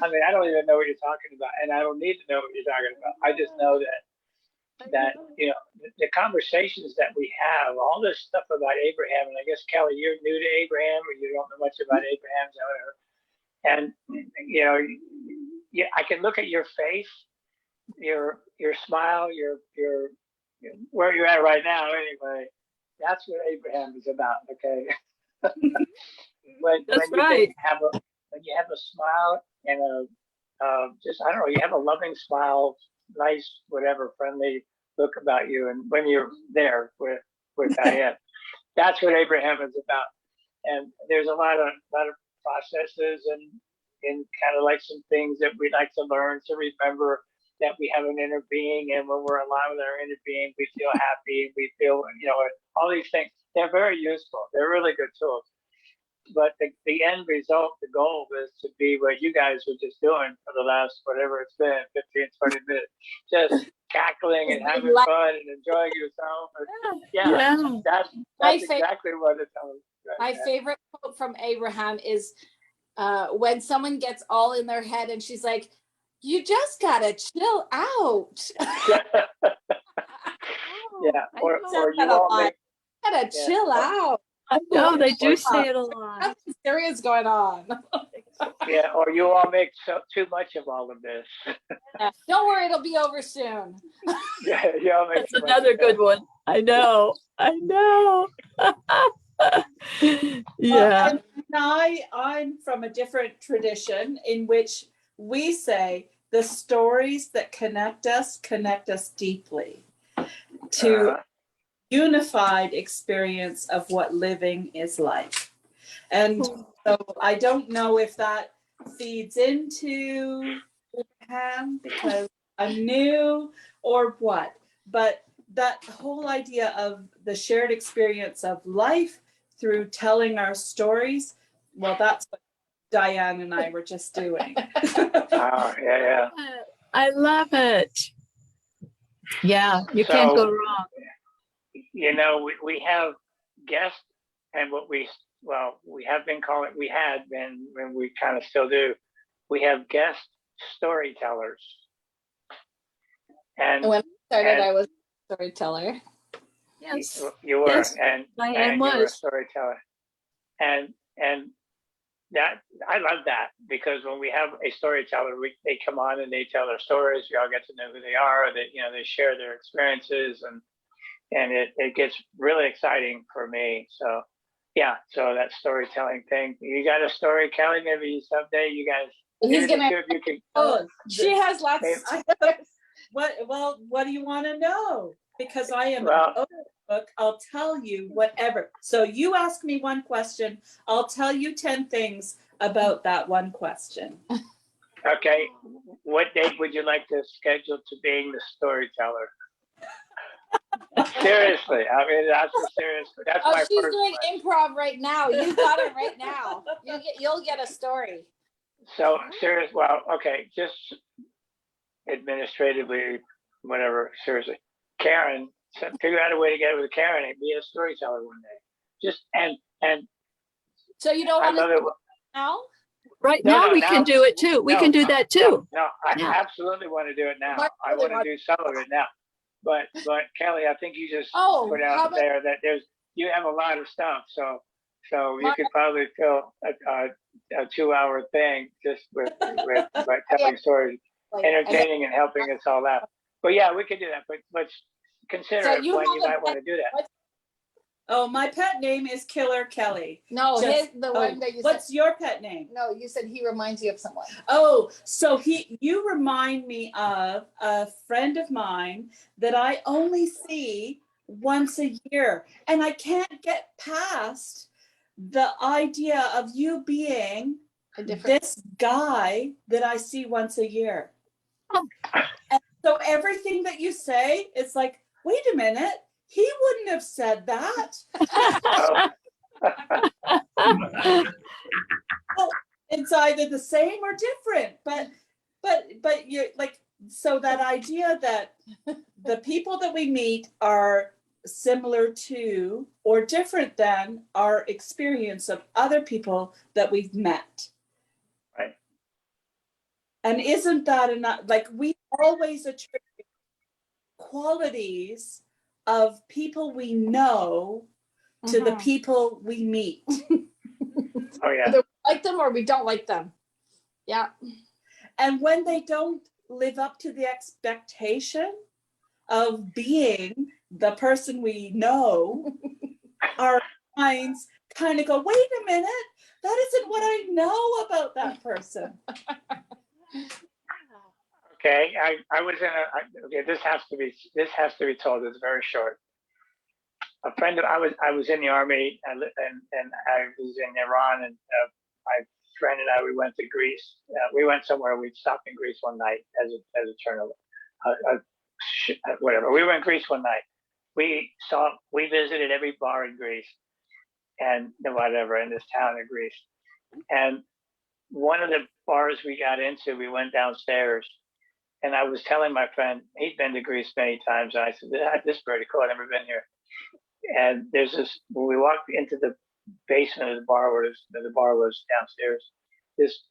G: I mean, I don't even know what you're talking about and I don't need to know what you're talking about. I just know that you know the conversations that we have, all this stuff about Abraham, and I guess Kelly, you're new to Abraham or you don't know much about Abraham, whatever. And you know, I can look at your face, your smile, your where you're at right now. Anyway, that's what Abraham is about. Okay. when
A: right.
G: When you have a smile and just I don't know, you have a loving smile, nice, whatever, friendly look about you, and when you're there with Diane, that's what Abraham is about. And there's a lot of processes and kind of like some things that we like to learn to remember that we have an inner being, and when we're alive with our inner being, we feel happy, we feel, you know, all these things. They're very useful. They're really good tools. But the end result, the goal is to be what you guys were just doing for the last, whatever it's been, 15, 20 minutes, just cackling and having fun and enjoying yourself. And that's exactly what it's all about.
D: My favorite quote from Abraham is when someone gets all in their head and she's like, you just gotta chill out.
G: Yeah, or you all make,
D: gotta chill out.
A: I know, they do say it a lot.
D: Something serious going on.
G: Yeah, or you all make too much of all of this.
D: Don't worry, it'll be over soon.
G: Yeah, you all make
A: That's another good one. I know. Yeah.
F: I'm from a different tradition in which we say the stories that connect us deeply to unified experience of what living is like. And so I don't know if that feeds into Abraham because I'm new or what, but that whole idea of the shared experience of life through telling our stories, well, that's what Diane and I were just doing.
G: Oh, yeah.
A: I love it. Yeah, you can't go wrong.
G: You know, we have guests, and we have been calling, we had been, and we kind of still do, we have guest storytellers. And
D: when I started, I was a storyteller.
A: Yes.
G: You were,
A: yes.
G: and
A: Diane was
G: you were a storyteller. And that, I love that, because when we have a storyteller, they come on and they tell their stories. We all get to know who they are. They share their experiences, and it gets really exciting for me. So yeah, so that storytelling thing. You got a story, Kelly? Maybe someday you guys.
D: He's gonna.
G: You can,
F: she has lots. What do you want to know? Because I am an open book. I'll tell you whatever. So you ask me one question, I'll tell you 10 things about that one question.
G: Okay. What date would you like to schedule to being the storyteller? Seriously, I mean, that's a serious. That's my
D: she's
G: first
D: doing
G: question.
D: improv right now. You got it right now. You'll get a story.
G: So serious. Well, okay, just administratively, whatever. Seriously, Karen, figure out a way to get with Karen and be a storyteller one day. Just and.
D: So you don't want to now?
A: Right
G: No,
A: now
G: no,
A: we can
G: now-
A: do it too. We
G: no,
A: can do that too.
G: No, I
A: Yeah.
G: absolutely want to do it now.
D: Mark
G: I
D: really
G: want to
D: wants-
G: do some of it now. But Kelly, I think you just
D: Oh,
G: put
D: how
G: out
D: about-
G: there that you have a lot of stuff, so you
D: Mark-
G: could probably fill a 2-hour thing just with by telling stories,
D: like,
G: entertaining and helping us all out. But yeah, we could do that. But consider
D: So
G: it
D: you
G: when
D: have
G: you
D: a
G: might want to do that.
F: Oh, my pet name is Killer Kelly.
D: No,
F: Just-
D: the one that you
F: What's
D: said.
F: your pet name?
D: No, you said he reminds you of someone.
F: Oh, so you remind me of a friend of mine that I only see once a year. And I can't get past the idea of you being
D: A different.
F: this guy that I see once a year. And so everything that you say, it's like, wait a minute, he wouldn't have said that. It's either the same or different, but you're like, so that idea that the people that we meet are similar to or different than our experience of other people that we've met.
G: Right.
F: And isn't that enough? Like, we always attribute qualities of people we know to the
D: Mhm.
F: people we meet.
G: Oh yeah.
D: Either we like them or we don't like them. Yeah.
F: And when they don't live up to the expectation of being the person we know, our minds kind of go, wait a minute, that isn't what I know about that person.
G: Okay, I was in okay, this has to be told. It's very short. A friend of I was in the army and I was in Iran, and my friend and I, we went to Greece. We went somewhere. We stopped in Greece one night as a turn of whatever. We were in Greece one night. We visited every bar in Greece and whatever in this town in Greece. And one of the bars we got into, we went downstairs. And I was telling my friend, he'd been to Greece many times. And I said, this is pretty cool. I've never been here. And there's this, when we walked into the basement of the bar where the bar was downstairs, this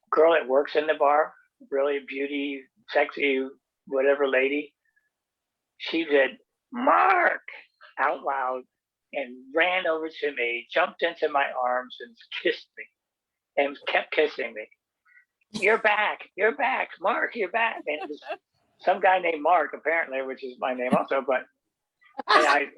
G: girl that works in the bar, really beauty, sexy, whatever lady, she said, Mark, out loud, and ran over to me, jumped into my arms and kissed me and kept kissing me. You're back, Mark, you're back. And it was some guy named Mark, apparently, which is my name also, but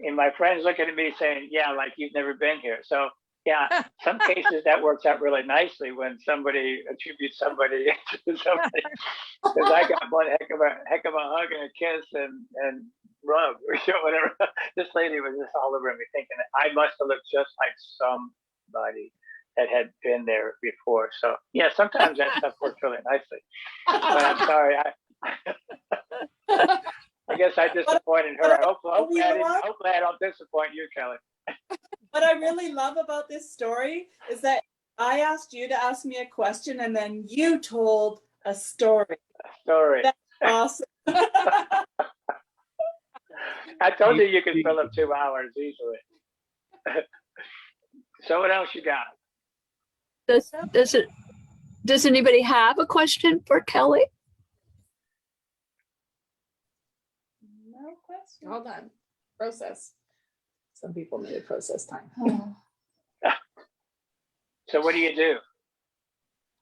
G: and my friends looking at me saying, yeah, like you've never been here. So yeah, some cases that works out really nicely when somebody attributes somebody to somebody. Because I got one heck of a hug and a kiss and rub or whatever. This lady was just all over me, thinking that I must have looked just like somebody that had been there before. So yeah, sometimes that stuff works really nicely. But I'm sorry, I guess I disappointed her. Hopefully I don't disappoint you, Kelly.
F: What I really love about this story is that I asked you to ask me a question and then you told a story. That's awesome.
G: I told you could fill up 2 hours easily. So what else you got?
A: Does anybody have a question for Kelly?
F: No question.
D: Hold on. Process. Some people need a process time.
G: So what do you do?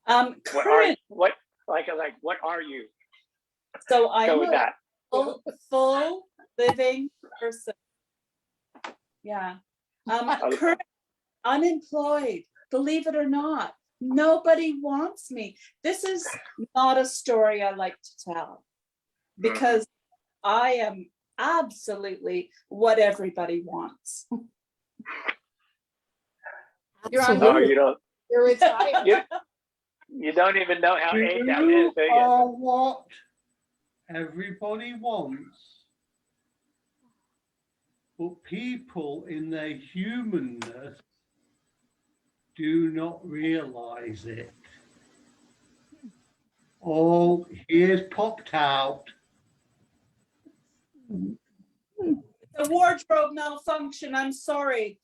G: What are you?
F: So I'm
G: Go with that.
F: full living person. Yeah. Current, unemployed, believe it or not. Nobody wants me. This is not a story I like to tell because I am absolutely what everybody wants.
D: You're on.
G: Oh, you don't.
D: You're retired.
G: You don't even know how age that is,
C: You
G: do you?
C: are what everybody wants, but people in their humanness do not realize it. Oh, here's popped out.
F: The wardrobe malfunction, I'm sorry.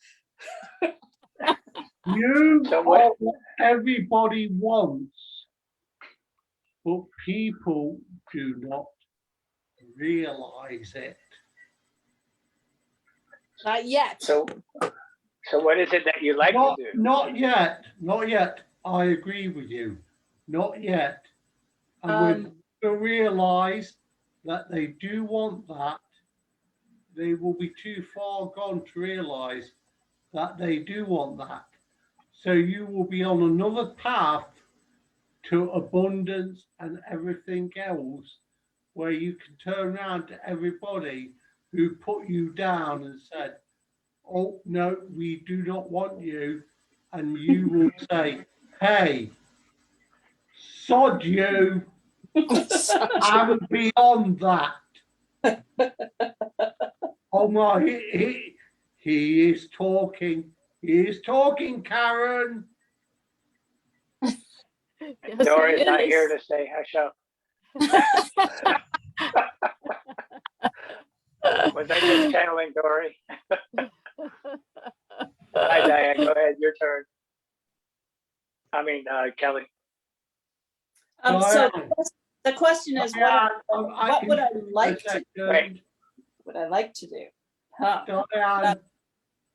C: You
G: So
C: are
G: what?
C: what everybody wants, but people do not realize it.
D: Not yet.
G: So what is it that you like to do?
C: Not yet. Not yet. I agree with you. Not yet. And when people realize that they do want that, they will be too far gone to realize that they do want that. So you will be on another path to abundance and everything else, where you can turn around to everybody who put you down and said, oh, no, we do not want you. And you will say, hey, sod you, I'm beyond that. Oh my, he is talking. He is talking, Karen.
A: Yes,
G: Dory's
A: it
G: not
A: is.
G: here to say hush up. Was I just channeling Dory? Hi, Diane. Go ahead. Your turn. I mean, Kelly.
F: So the question is, what would I like to do?
G: Right.
F: What I like to do? Huh.
C: Diane.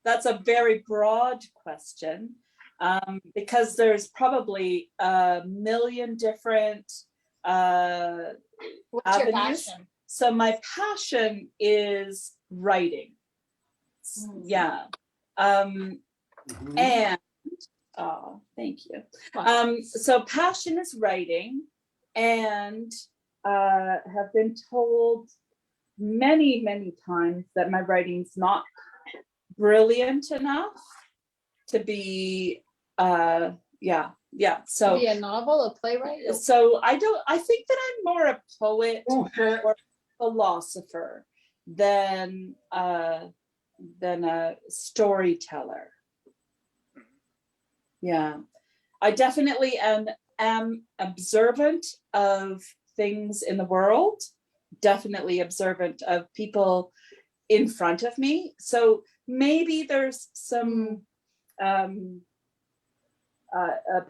F: That's a very broad question, because there's probably a million different
D: What's your
F: avenues.
D: passion?
F: So my passion is writing. Yeah. And thank you. So passion is writing, and have been told many times that my writing's not brilliant enough to be so
D: To be a novel, a playwright?
F: so I think that I'm more a poet or philosopher than a storyteller. Yeah, I definitely am observant of things in the world, definitely observant of people in front of me. So maybe there's some a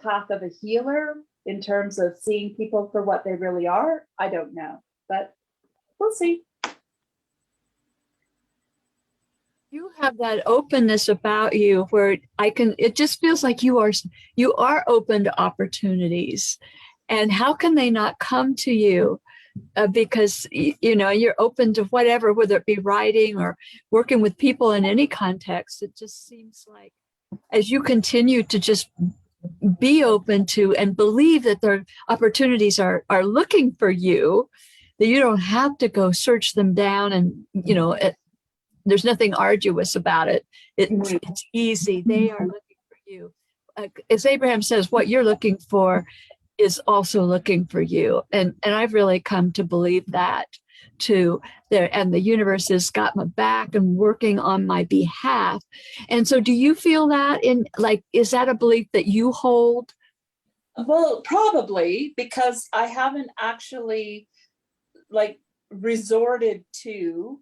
F: path of a healer in terms of seeing people for what they really are. I don't know, but we'll see.
A: You have that openness about you where it just feels like you are open to opportunities. And how can they not come to you? Because, you're open to whatever, whether it be writing or working with people in any context. It just seems like as you continue to just be open to and believe that their opportunities are looking for you, that you don't have to go search them down and, there's nothing arduous about it. It's easy. They are looking for you. As Abraham says, what you're looking for is also looking for you. And I've really come to believe that too. And the universe has got my back and working on my behalf. And so do you feel that is that a belief that you hold?
F: Well, probably, because I haven't actually resorted to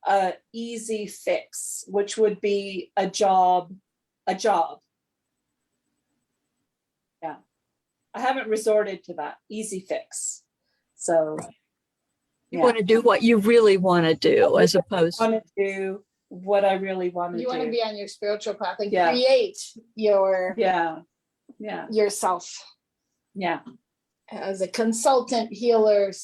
F: a easy fix, which would be a job. Yeah, I haven't resorted to that easy fix. So
A: you want to do what you really want to do, as opposed
F: to do what I really want to do.
D: You want to be on your spiritual path and create your yourself.
F: Yeah,
D: as a consultant, healer /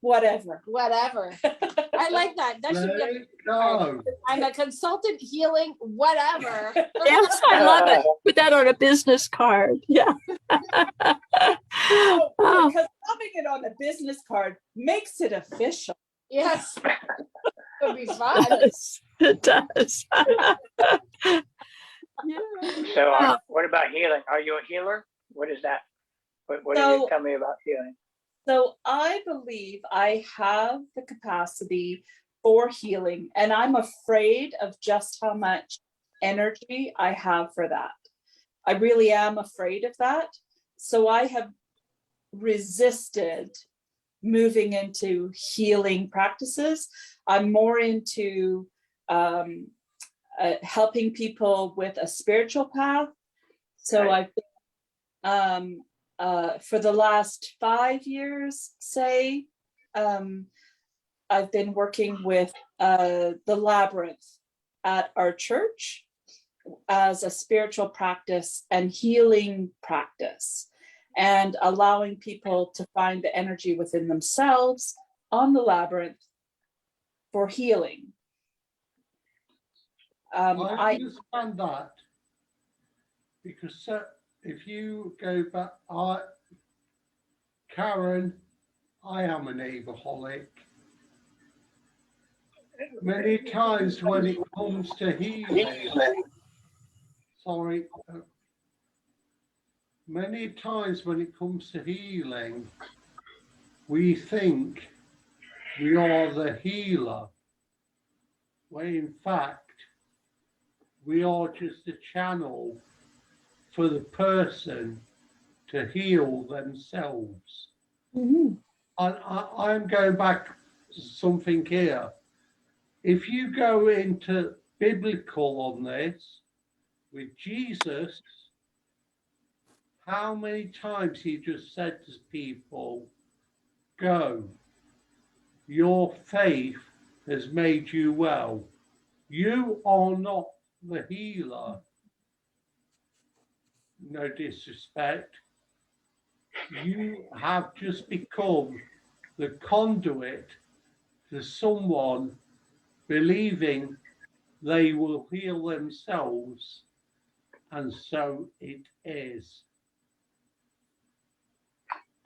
D: whatever. I like that. That should be I'm a consultant healing whatever.
A: Yes, I love it. Put that on a business card. Yeah.
F: Because having it on a business card makes it official.
D: Yes. It'll be fun.
A: It does.
G: Yeah. So what about healing? Are you a healer? What is that? What do you tell me about healing?
F: So I believe I have the capacity for healing, and I'm afraid of just how much energy I have for that. I really am afraid of that. So I have resisted moving into healing practices. I'm more into helping people with a spiritual path. So
G: Right.
F: I've been, for the last 5 years, say, I've been working with the Labyrinth at our church as a spiritual practice and healing practice, and allowing people to find the energy within themselves on the Labyrinth for healing.
C: I understand that, because if you go back, Karen, I am an alcoholic. Many times when it comes to healing, many times when it comes to healing, we think we are the healer, when in fact, we are just a channel for the person to heal themselves.
F: Mm-hmm.
C: I'm going back to something here. If you go into biblical on this, with Jesus, how many times he just said to people, go, your faith has made you well. You are not the healer. No disrespect. You have just become the conduit to someone believing they will heal themselves, and so it is.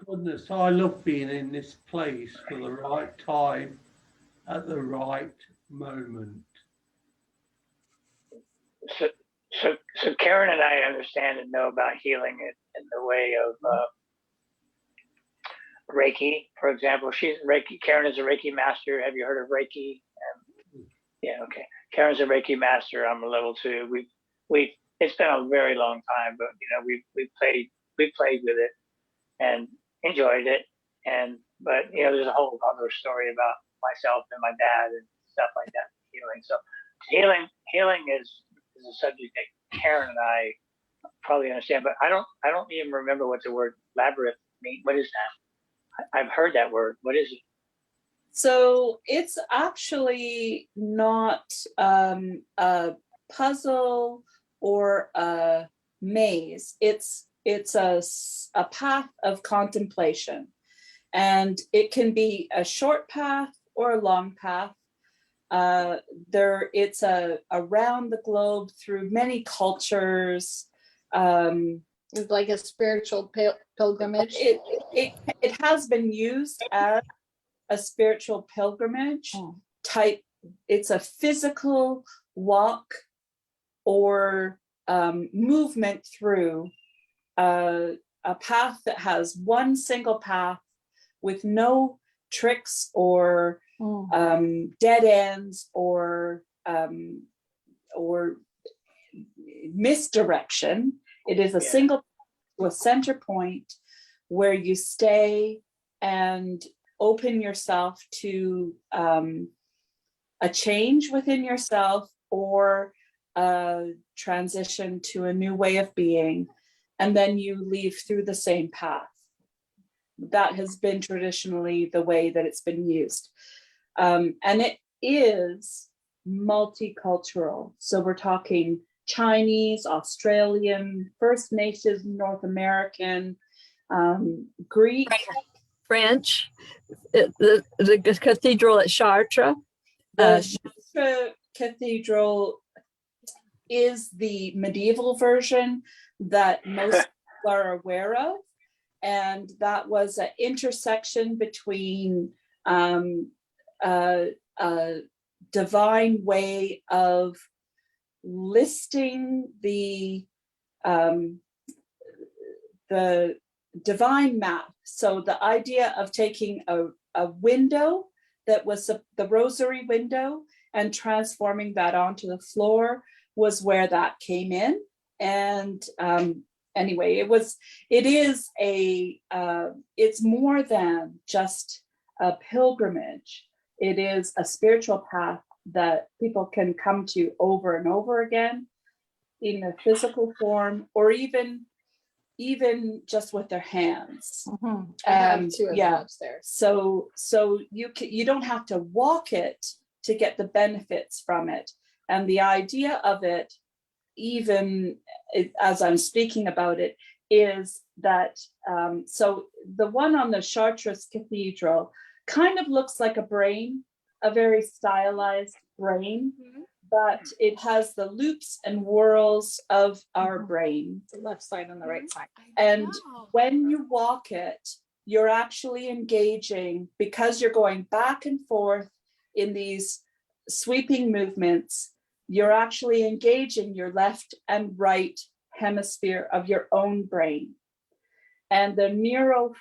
C: Goodness, I love being in this place for the right time at the right moment.
G: So Karen and I understand and know about healing it in the way of Reiki, for example. She's Reiki. Karen is a Reiki master. Have you heard of Reiki? Yeah, okay. Karen's a Reiki master. I'm a level 2. We it's been a very long time, but we played with it and enjoyed it. But there's a whole other story about myself and my dad and stuff like that. Healing. So healing is a subject that Karen and I probably understand, but I don't even remember what the word labyrinth means. What is that? I've heard that word. What is it?
F: So it's actually not a puzzle or a maze. It's a path of contemplation, and it can be a short path or a long path. It's around the globe through many cultures.
D: It's like a spiritual pilgrimage.
F: It has been used as a spiritual pilgrimage type. It's a physical walk or movement through a path that has one single path with no tricks or dead ends or misdirection. It is a single center point where you stay and open yourself to a change within yourself or a transition to a new way of being, and then you leave through the same path. That has been traditionally the way that it's been used. And it is multicultural. So we're talking Chinese, Australian, First Nations, North American, Greek,
A: French, the cathedral at Chartres.
F: The Chartres Cathedral is the medieval version that most people are aware of. And that was an intersection between a divine way of listing the divine map. So the idea of taking a window that was the rosary window and transforming that onto the floor was where that came in. And anyway, it's more than just a pilgrimage. It is a spiritual path that people can come to over and over again in a physical form, or even just with their hands.
D: I have two of them
F: Yeah.
D: upstairs.
F: So you don't have to walk it to get the benefits from it. And the idea of it, even as I'm speaking about it, is that so the one on the Chartres Cathedral kind of looks like a brain, a very stylized brain, but it has the loops and whirls of our brain.
D: The left side and the right side.
F: And when you walk it, you're actually engaging, because you're going back and forth in these sweeping movements, you're actually engaging your left and right hemisphere of your own brain. And the neuroscience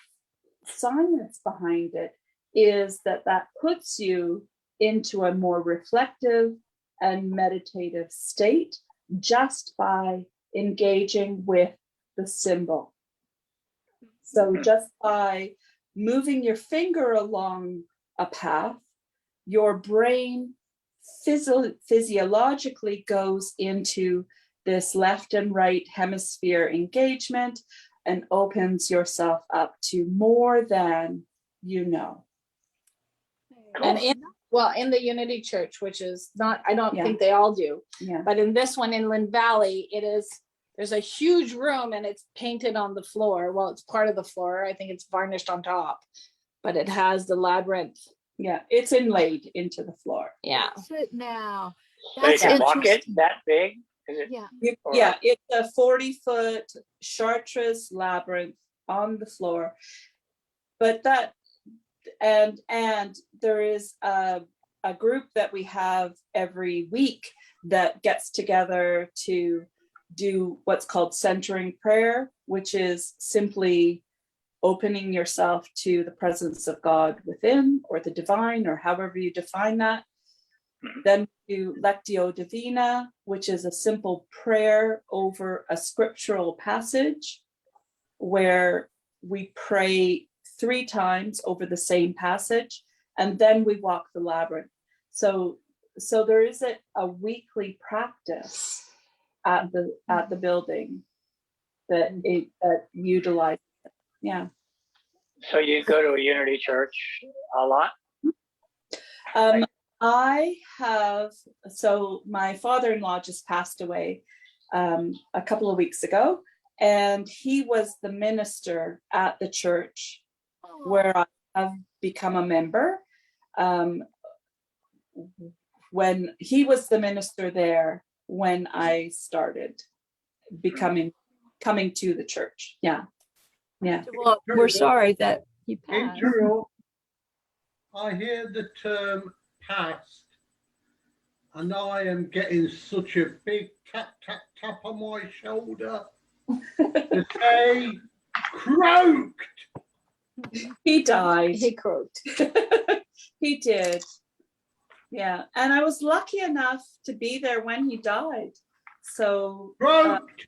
F: behind it is that puts you into a more reflective and meditative state just by engaging with the symbol. So just by moving your finger along a path, your brain physiologically goes into this left and right hemisphere engagement and opens yourself up to more than you know.
D: And in the Unity Church, which is not, I don't
F: Yeah.
D: think they all do,
F: Yeah.
D: but in this one in Lynn Valley, there's a huge room and it's painted on the floor. Well, it's part of the floor. I think it's varnished on top, but it has the labyrinth.
F: Yeah, it's inlaid into the floor.
D: Yeah.
A: That's it now.
G: So you
A: That's
G: can walk it
A: interesting.
G: that big? Is it?
A: Yeah.
F: Yeah, it's a 40-foot Chartres labyrinth on the floor. But and there is a group that we have every week that gets together to do what's called centering prayer, which is simply opening yourself to the presence of God within, or the divine, or however you define that. Then do Lectio Divina, which is a simple prayer over a scriptural passage where we pray 3 times over the same passage, and then we walk the labyrinth. So there is a weekly practice at the building that utilizes it. Yeah.
G: So you go to a Unity church a lot?
F: So my father-in-law just passed away a couple of weeks ago, and he was the minister at the church where I have become a member. When he was the minister there, when I started coming to the church. Yeah.
A: Well, we're sorry that he passed.
C: Israel, I hear the term past, and I am getting such a big tap on my shoulder to say croaked.
F: He died.
D: He croaked.
F: He did. Yeah. And I was lucky enough to be there when he died. So
C: Croaked.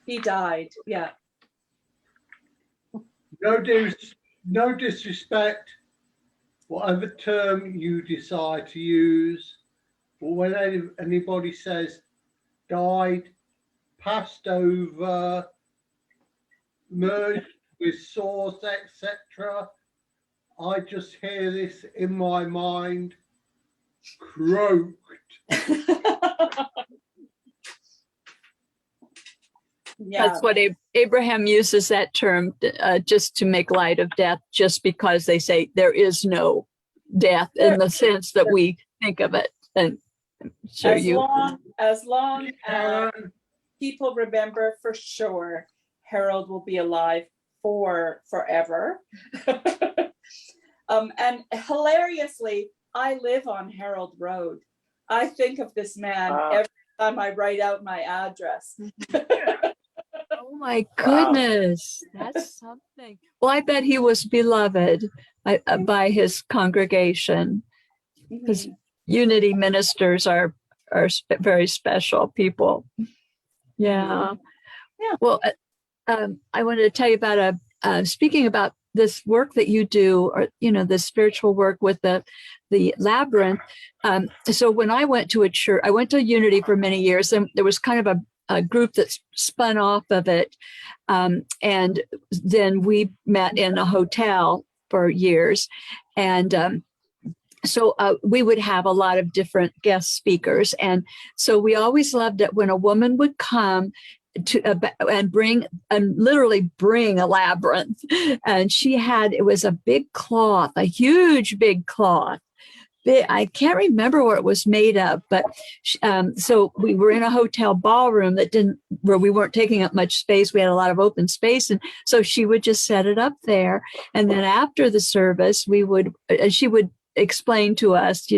F: he died. Yeah.
C: No disrespect, whatever term you decide to use, but when anybody says died, passed over, merged with source, etc., I just hear this in my mind, croaked.
F: Yeah.
A: That's what Abraham uses that term just to make light of death, just because they say there is no death in the sense that we think of it. And so
F: as long as people remember for sure, Harold will be alive for forever. And hilariously, I live on Harold Road. I think of this man every time I write out my address.
A: oh my goodness, that's something. Well, I bet he was beloved by his congregation, because Unity ministers are very special people. Yeah. Well, I wanted to tell you about speaking about this work that you do, or the spiritual work with the labyrinth. So when I went to a church, I went to Unity for many years, and there was kind of a group that spun off of it, and then we met in a hotel for years, and so we would have a lot of different guest speakers, and so we always loved it when a woman would come to and literally bring a labyrinth, and it was a big cloth, a huge big cloth. I can't remember what it was made of, but so we were in a hotel ballroom where we weren't taking up much space. We had a lot of open space, and so she would just set it up there. And then after the service, she would explain to us,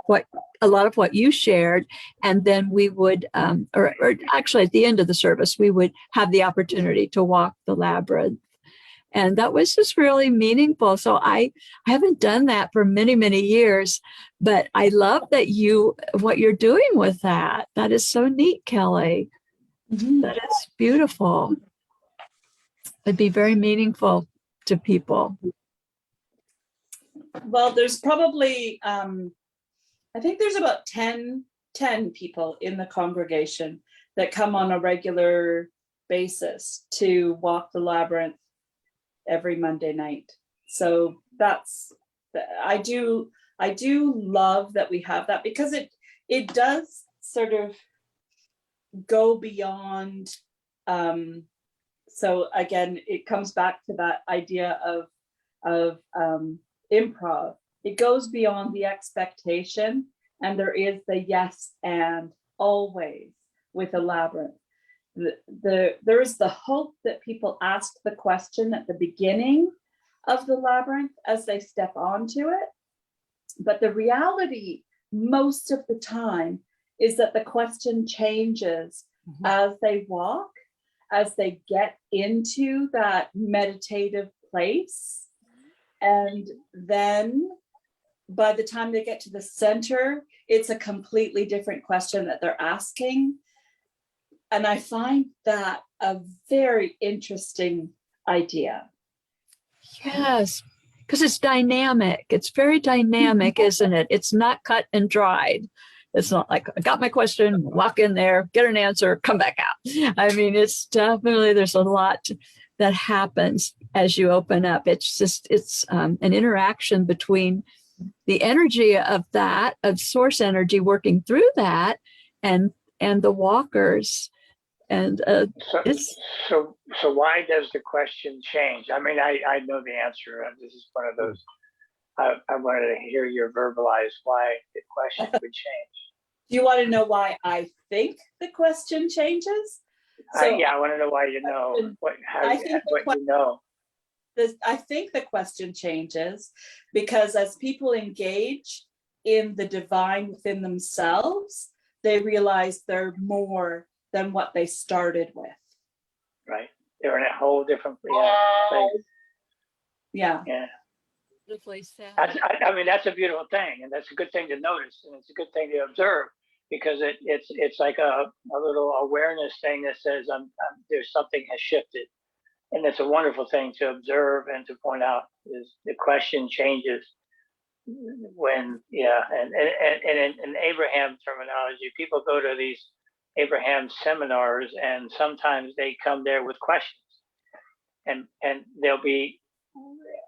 A: what a lot of what you shared, and then we would, or actually at the end of the service, we would have the opportunity to walk the labyrinth. And that was just really meaningful. So I haven't done that for many, many years, but I love what you're doing with that. That is so neat, Kelly. Mm-hmm. That is beautiful. It'd be very meaningful to people.
F: Well, there's probably, I think there's about 10 people in the congregation that come on a regular basis to walk the labyrinth every Monday night. So I do love that we have that, because it does sort of go beyond. So again, it comes back to that idea of improv. It goes beyond the expectation, and there is the yes and always with a labyrinth. There is the hope that people ask the question at the beginning of the labyrinth as they step onto it. But the reality most of the time is that the question changes as they walk, as they get into that meditative place. And then by the time they get to the center, it's a completely different question that they're asking. And I find that a very interesting idea.
A: Yes, because it's dynamic. It's very dynamic, isn't it? It's not cut and dried. It's not like, I got my question, walk in there, get an answer, come back out. I mean, it's definitely, there's a lot that happens as you open up. It's an interaction between the energy of source energy working through that and the walkers. And
G: so why does the question change? I mean, I know the answer. This is one of those. I wanted to hear you verbalize why the question would change.
F: Do you want to know why I think the question changes?
G: Yeah, I want to know why you know.
F: I think the question changes because as people engage in the divine within themselves, they realize they're more than what they started with.
G: Right. They're in a whole different place.
F: Yeah.
G: Yeah.
A: Beautifully said.
G: I mean, that's a beautiful thing, and that's a good thing to notice, and it's a good thing to observe, because it's like a little awareness thing that says there's something has shifted, and it's a wonderful thing to observe and to point out. Is the question changes when and in Abraham terminology, people go to these Abraham seminars, and sometimes they come there with questions, and they'll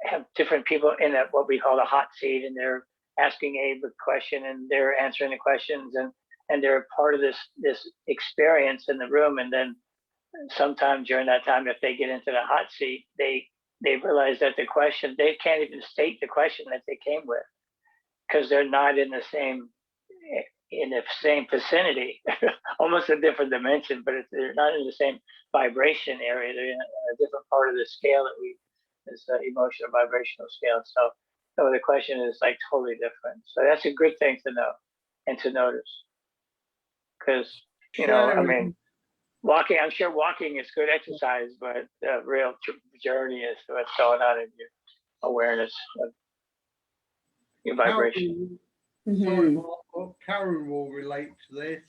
G: have different people in what we call the hot seat, and they're asking Abe a question, and they're answering the questions, and they're part of this experience in the room. And then sometime during that time, if they get into the hot seat, they realize that the question, they can't even state the question that they came with, because they're not in the same vicinity, almost a different dimension, but they're not in the same vibration area. They're in a different part of the scale this emotional vibrational scale. So the question is like totally different. So that's a good thing to know and to notice, because I mean, I'm sure walking is good exercise, but the real journey is what's going on in your awareness of your vibration.
C: Sorry, Karen will relate to this.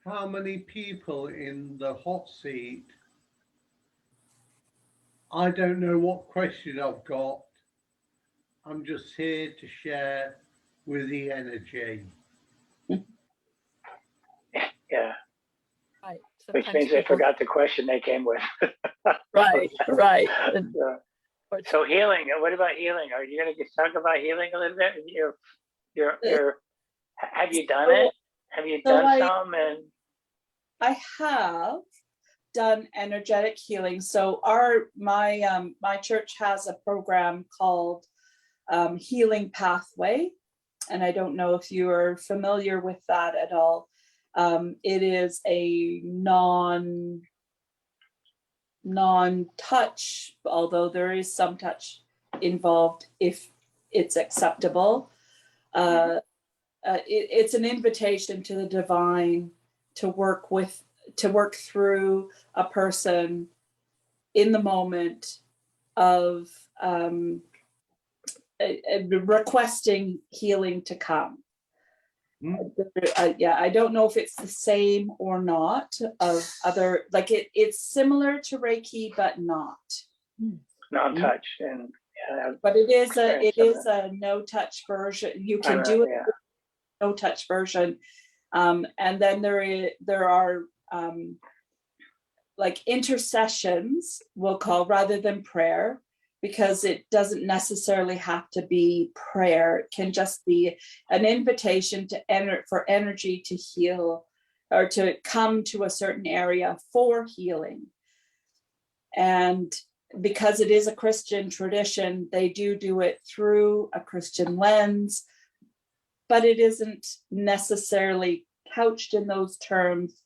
C: How many people in the hot seat I don't know what question I've got. I'm just here to share with the energy.
G: Yeah,
A: Right.
G: which
A: Sometimes
G: means they
A: people-
G: forgot the question they came with.
A: Right, right. And
G: Yeah. So healing. What about healing? Are you going to talk about healing a little bit? Have you done it? Have you
F: So
G: done some? And
F: I have done energetic healing. So my church has a program called Healing Pathway, and I don't know if you are familiar with that at all. It is a non-touch, although there is some touch involved if it's acceptable. It's an invitation to the divine to work through a person in the moment of requesting healing to come. Yeah, I don't know if it's the same or not of other, like it's similar to Reiki, but not.
G: non-touch. And
F: But it is a no touch version. You can do it with no touch version. And then there are like intercessions, we'll call, rather than prayer, because it doesn't necessarily have to be prayer. It can just be an invitation to for energy to heal or to come to a certain area for healing. And because it is a Christian tradition, they do it through a Christian lens, but it isn't necessarily couched in those terms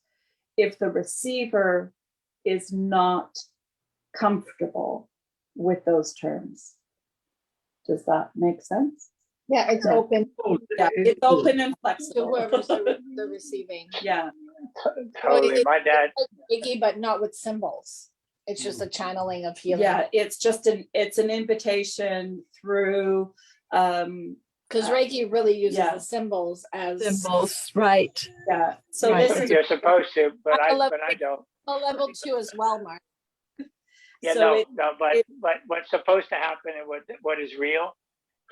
F: if the receiver is not comfortable with those terms. Does that make sense?
D: Yeah, it's open
F: Yeah, it's open and
D: to
F: flexible.
D: whoever's the receiving.
F: Yeah.
G: totally. My dad.
D: Reiki, but not with symbols. It's just a channeling of healing.
F: Yeah, it's just an invitation through
D: because Reiki really uses
F: yeah.
D: the symbols as
A: symbols, right?
F: Yeah. So
A: Right.
F: this is
G: You're supposed to, but I don't.
D: a level 2 as well, Mark.
G: Yeah,
F: so
G: but what's supposed to happen and what is real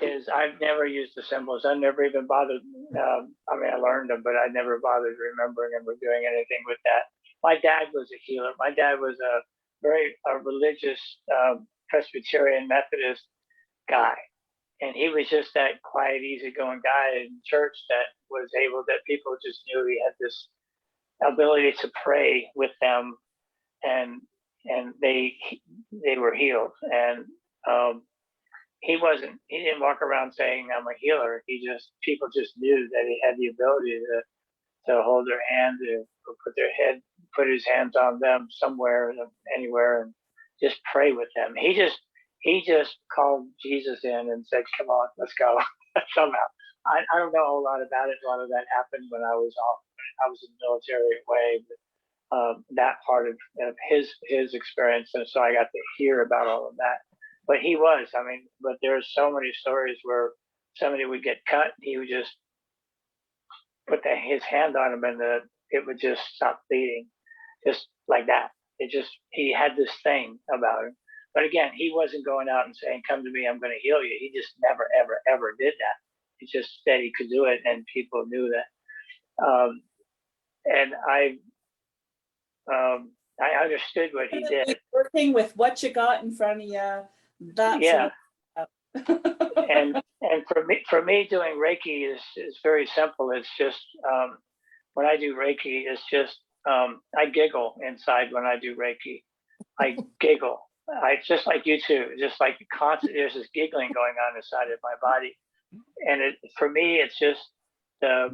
G: is I've never used the symbols. I've never even bothered. I mean, I learned them, but I never bothered remembering them or doing anything with that. My dad was a healer. My dad was a very religious Presbyterian Methodist guy. And he was just that quiet, easygoing guy in church that people just knew he had this ability to pray with them, and they were healed. And he didn't walk around saying I'm a healer. People just knew that he had the ability to hold their hand or put his hands on them somewhere, anywhere, and just pray with them. He just called Jesus in and said, "Come on, let's go." Somehow, I don't know a whole lot about it. A lot of that happened when I was in the military away, but that part of his experience, and so I got to hear about all of that. But but there's so many stories where somebody would get cut, he would just put his hand on him, and it would just stop bleeding, just like that. He had this thing about him. But again, he wasn't going out and saying, "Come to me, I'm going to heal you." He just never, ever, ever did that. He just said he could do it, and people knew that. And I understood what he did.
F: Working with what you got in front of you. That's
G: yeah. and for me, doing Reiki is very simple. It's just when I do Reiki, it's just I giggle inside when I do Reiki. I giggle. Just like you two, just like there's this giggling going on inside of my body, and for me, it's just the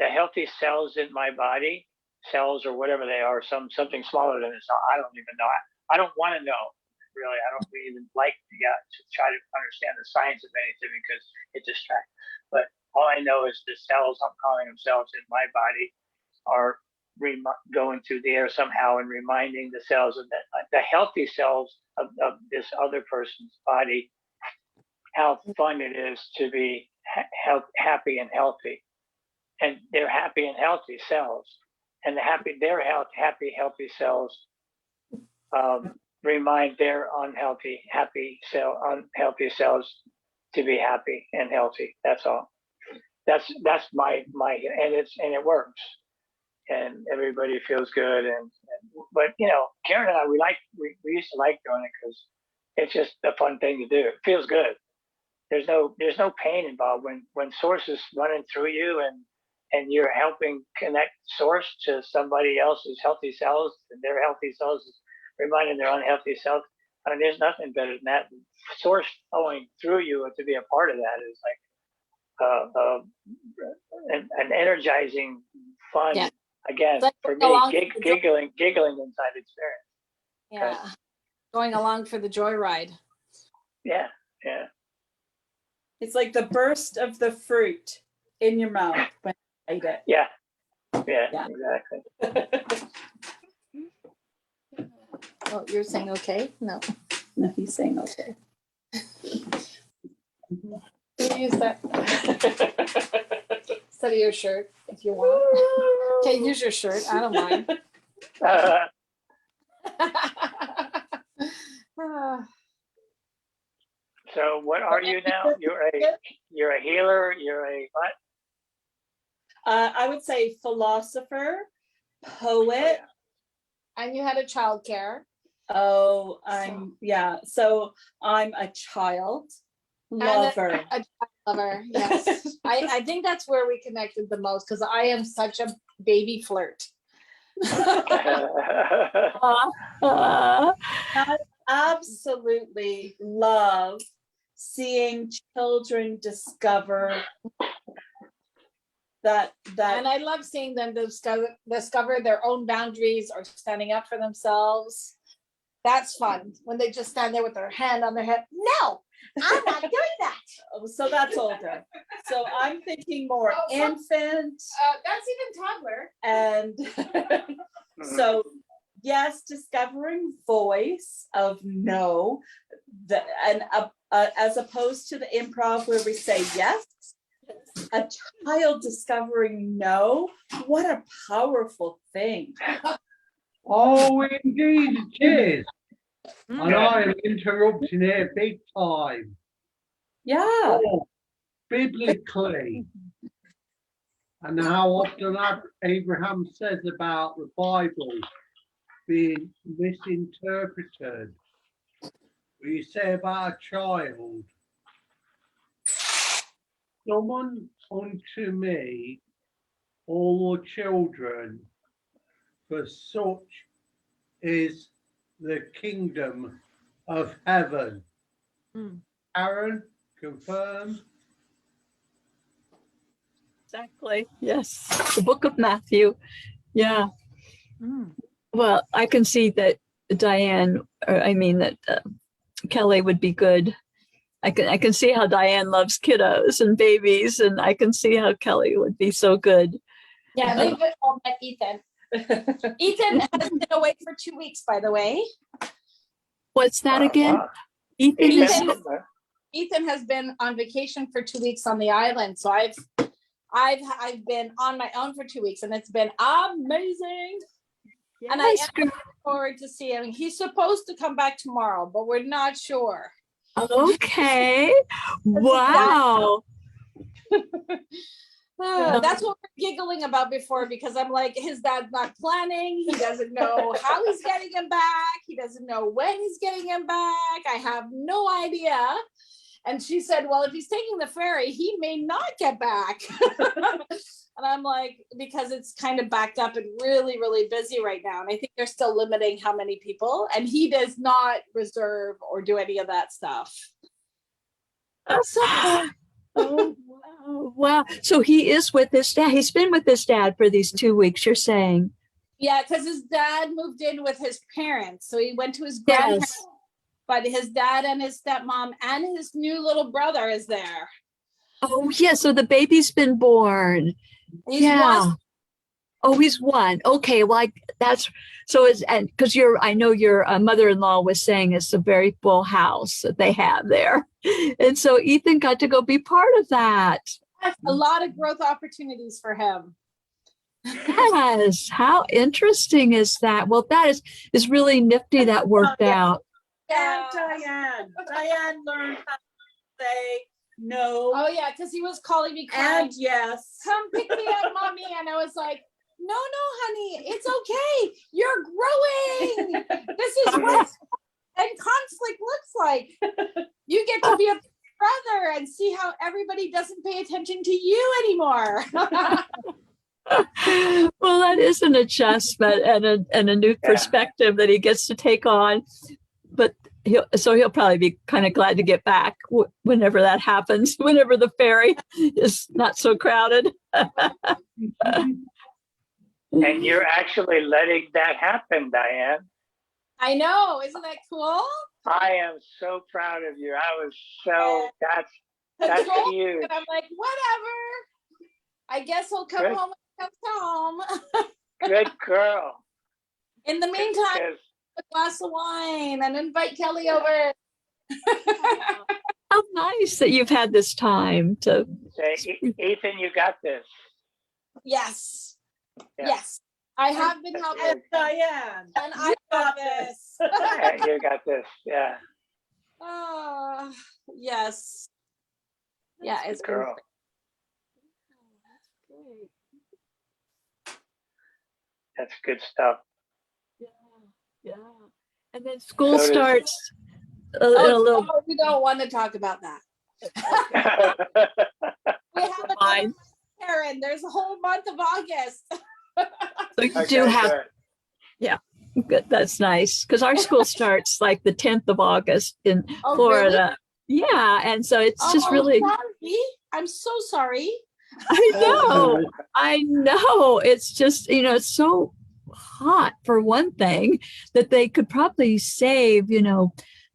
G: healthy cells in my body, cells or whatever they are, something smaller than this. I don't even know. I don't want to know. Really, I don't even like to try to understand the science of anything because it distracts. But all I know is the cells, I'm calling them cells in my body, are going through the air somehow and reminding the cells of the healthy cells of this other person's body how fun it is to be happy and healthy. And they're happy and healthy cells, and happy healthy cells remind their unhealthy selves to be happy and healthy. That's all. That's my and it works, and everybody feels good. But Karen and I, we used to like doing it because it's just a fun thing to do. It feels good. There's no pain involved when source is running through you and you're helping connect source to somebody else's healthy cells, and their healthy cells is reminding their unhealthy self. I mean, there's nothing better than that. Source flowing through you, and to be a part of that is like an energizing, fun.
D: Yeah.
G: Again,
D: Like
G: for me, giggling inside experience.
D: Yeah, going along for the joyride.
G: Yeah.
F: It's like the burst of the fruit in your mouth when you eat it.
G: Yeah,
F: Yeah.
G: exactly.
D: Oh, you're saying okay? No.
F: No, he's saying okay.
D: Use that instead of your shirt if you want. Okay, use your shirt. I don't mind.
G: So what are you now? You're a healer. You're a what?
F: I would say philosopher, poet.
D: And you had a childcare.
F: Oh, so I'm a child lover.
D: A child lover, yes. I think that's where we connected the most because I am such a baby flirt.
F: I absolutely love seeing children discover that
D: And I love seeing them discover their own boundaries or standing up for themselves. That's fun when they just stand there with their hand on their head. No, I'm not doing that.
F: So that's older. So I'm thinking more infant.
D: That's even toddler.
F: And so yes, discovering voice of no, as opposed to the improv where we say yes. A child discovering no, what a powerful thing.
C: Oh, indeed it is. And I am interrupting here big time.
F: Yeah.
C: Oh, biblically. And how often Abraham says about the Bible being misinterpreted. What you say about a child. Summon unto me all children, for such is the kingdom of heaven. Aaron, confirm.
A: Exactly. Yes. The book of Matthew. Yeah. Well, I can see that Diane, that Kelly would be good. I can see how Diane loves kiddos and babies, and I can see how Kelly would be so good.
D: Yeah, they would all met Ethan. Ethan has been away for 2 weeks, by the way.
A: What's that again? Ethan
D: has been on vacation for 2 weeks on the island, so I've been on my own for 2 weeks, and it's been amazing.
A: Yes,
D: and I am looking forward to see him. He's supposed to come back tomorrow, but we're not sure.
A: Okay. Wow.
D: That's what we're giggling about before, because I'm like, his dad's not planning. He doesn't know how he's getting him back. He doesn't know when he's getting him back. I have no idea. And she said, well, if he's taking the ferry, he may not get back. And I'm like, because it's kind of backed up and really, really busy right now. And I think they're still limiting how many people. And he does not reserve or do any of that stuff.
A: Oh, wow. So he is with his dad. He's been with his dad for these 2 weeks, you're saying?
D: Yeah, because his dad moved in with his parents. So he went to his grandparents. Yes. But his dad and his stepmom and his new little brother is there.
A: Oh, yeah. So the baby's been born.
D: He's one.
A: Oh, he's one. Okay. Well, that's so it's, and because I know your mother-in-law was saying it's a very full house that they have there. And so Ethan got to go be part of that.
D: A lot of growth opportunities for him.
A: Yes. How interesting is that? Well, that is really nifty that worked out.
F: And Diane learned how to say no
D: Oh yeah, because he was calling me crying.
F: and yes.
D: Come pick me up, mommy. And I was like, no, honey, it's okay. You're growing. This is what and conflict looks like. You get to be a brother and see how everybody doesn't pay attention to you anymore.
A: Well, that is an adjustment and a new perspective that he gets to take on. But he'll probably be kind of glad to get back whenever that happens, whenever the ferry is not so crowded.
G: And you're actually letting that happen, Diane.
D: I know, isn't that cool?
G: I am so proud of you. I was so, that's
D: Control,
G: huge.
D: and I'm like, whatever. I guess he'll come
G: Good.
D: home when he comes home.
G: Good girl.
D: In the meantime,
G: Because
D: a glass of wine and invite Kelly over.
A: How nice that you've had this time to.
G: say, Ethan, you got this.
D: Yes.
G: Yeah.
D: Yes. I have been helping.
F: And Diane,
D: And I got this.
G: Yeah, you got this. Yeah.
D: Oh, yes. Yeah, it's been
G: Girl. That's good stuff.
A: Yeah. And then school
G: So does-
A: starts in a little.
D: Oh, we don't want to talk about that. We have another
A: Fine.
D: month, Karen. There's a whole month of August.
A: So you
G: Okay,
A: do have
G: good.
A: good. That's nice because our school starts like the 10th of August in
D: Oh,
A: Florida. Yeah, and so it's just really.
D: Sorry. I'm so sorry.
A: I know. It's just it's so hot for one thing that they could probably save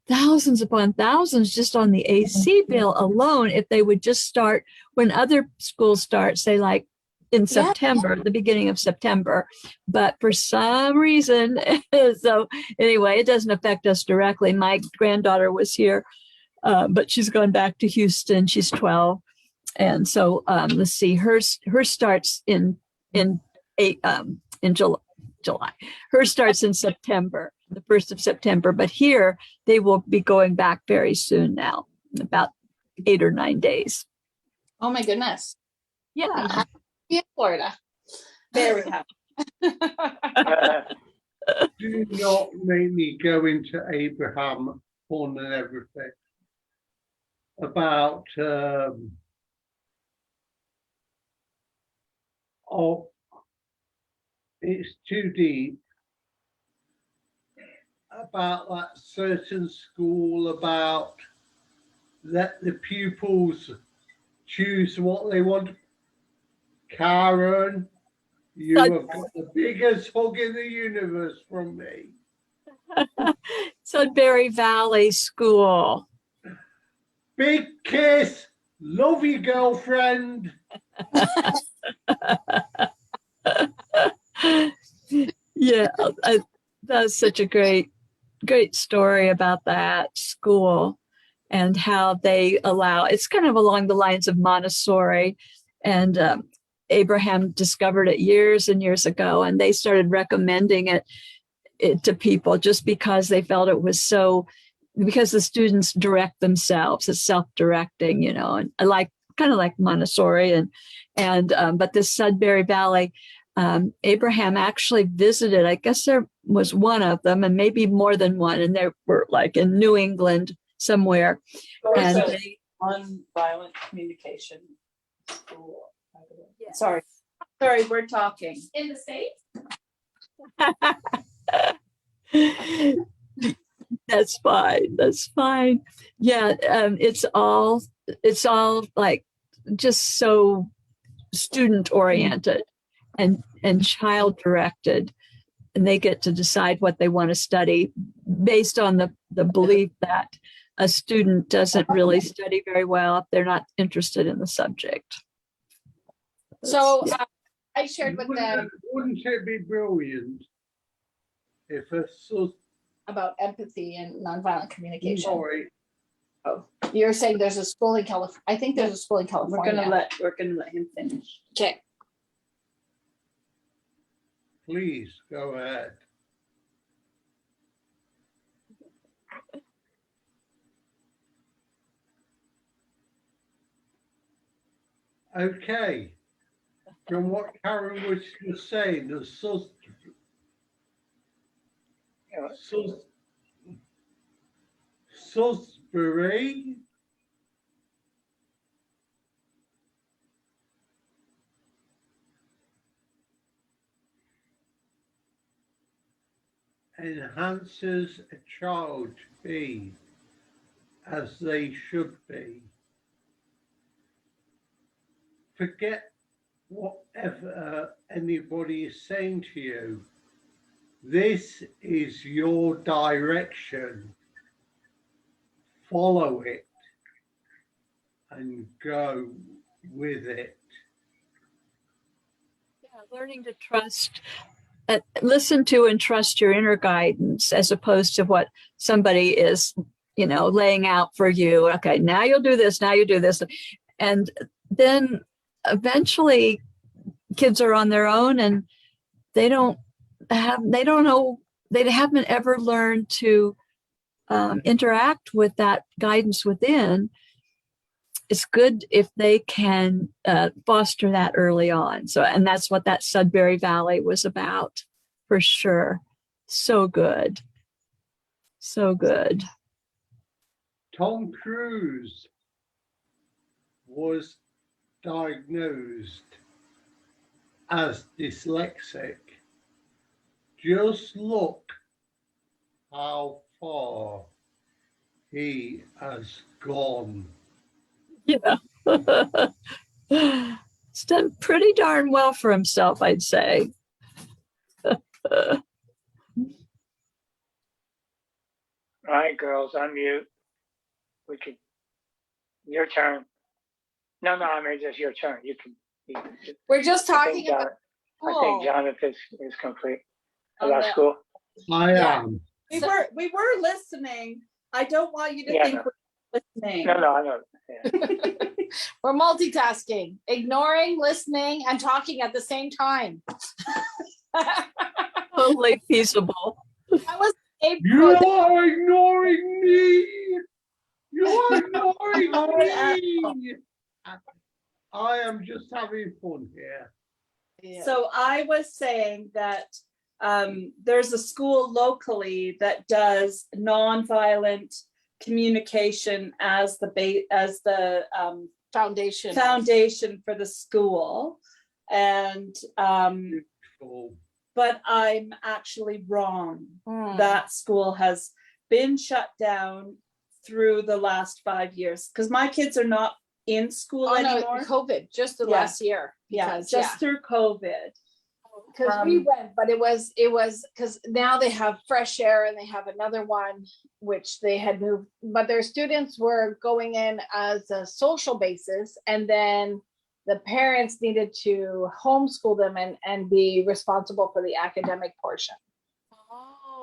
A: thousands upon thousands just on the AC bill alone if they would just start when other schools start, say like in September, the beginning of September. But for some reason, so anyway, it doesn't affect us directly. My granddaughter was here, but she's gone back to Houston. She's 12. And so let's see, hers starts in July. Hers starts in September, the 1st of September. But here they will be going back very soon now, about 8 or 9 days.
D: Oh my goodness.
A: Yeah.
D: I'm happy to be in Florida.
F: very happy.
C: Do not make me go into Abraham fun and everything about it's too deep, about that certain school, about let the pupils choose what they want. Karen, you have got the biggest hug in the universe from me.
A: Sudbury Valley School.
C: Big kiss. Love you, girlfriend.
A: Yeah, that's such a great story about that school and how they allow, it's kind of along the lines of Montessori, and Abraham discovered it years and years ago, and they started recommending it to people just because they felt it was because the students direct themselves. It's self-directing, and I like kind of like Montessori, and but this Sudbury Valley, Abraham actually visited, I guess there was one of them and maybe more than one, and they were like in New England somewhere. And they,
F: Nonviolent communication school.
A: Yes.
F: Sorry, we're talking.
D: In the States?
A: That's fine. Yeah, it's all like just so student oriented and child directed, and they get to decide what they want to study based on the belief that a student doesn't really study very well if they're not interested in the subject.
D: So I shared with them
C: Wouldn't it be brilliant if a
D: about empathy and nonviolent communication.
C: sorry,
D: You're saying there's a school in California. I think there's a school in
F: We're
D: California.
F: gonna let him finish.
D: Okay.
C: Please go ahead. Okay. From what Karen was just saying, the Salisbury enhances a child to be as they should be. Forget whatever anybody is saying to you. This is your direction. Follow it and go with it.
A: Yeah, learning to trust, listen to and trust your inner guidance as opposed to what somebody is, laying out for you. Okay, now you'll do this, now you do this. And then eventually kids are on their own and they don't know, they haven't ever learned to interact with that guidance within. It's good if they can foster that early on. So, and that's what that Sudbury Valley was about, for sure. So good. So good.
C: Tom Cruise was diagnosed as dyslexic. Just look how far he has gone.
A: Yeah. He's done pretty darn well for himself, I'd say.
G: All right, girls, unmute. Your turn. No, I mean, just your turn. You can.
D: We're just talking about
G: I think Jonathan is complete about school.
C: I am.
F: We were listening. I don't want you to think we're listening.
G: No, I know. Yeah.
D: We're multitasking, ignoring, listening, and talking at the same time.
A: Totally feasible.
D: That was
C: You are ignoring me. You are ignoring me. I am just having fun here.
F: Yeah. So I was saying that there's a school locally that does nonviolent communication as the foundation for the school, and but I'm actually wrong. That school has been shut down through the last 5 years because my kids are not in school anymore.
D: No, COVID, just the last year.
F: Through COVID.
D: Because we went, but it was because now they have Fresh Air and they have another one which they had moved, but their students were going in as a social basis, and then the parents needed to homeschool them and be responsible for the academic portion.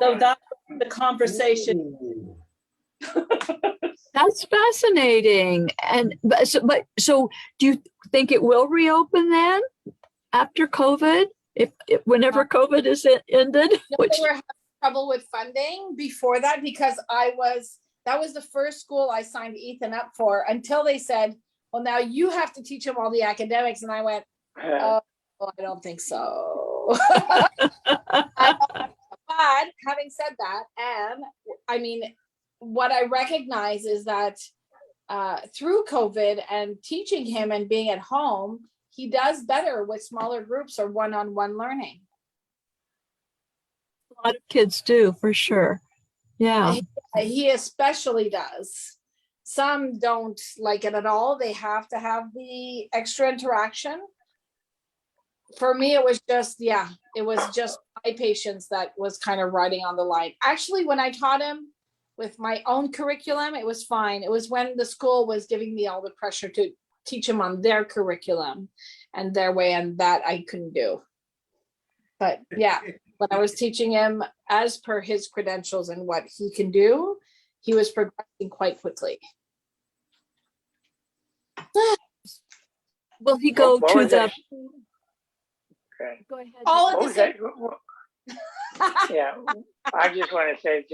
F: So that's the conversation.
A: That's fascinating. And so do you think it will reopen then after COVID? If whenever COVID is ended?
D: No, they were having trouble with funding before that because that was the first school I signed Ethan up for until they said, well, now you have to teach him all the academics. And I went, oh, I don't think so. But having said that, and I mean, what I recognize is that through COVID and teaching him and being at home, he does better with smaller groups or one-on-one learning.
A: A lot of kids do, for sure. Yeah.
D: He especially does. Some don't like it at all. They have to have the extra interaction. For me, it was just my patience that was kind of riding on the line. Actually, when I taught him with my own curriculum, it was fine. It was when the school was giving me all the pressure to teach him on their curriculum and their way, and that I couldn't do. But yeah, when I was teaching him as per his credentials and what he can do, he was progressing quite quickly.
A: Will he go to the...
G: Okay.
A: Go ahead.
D: All
G: What
D: at the
G: was
D: same.
G: that? Yeah, I just want to say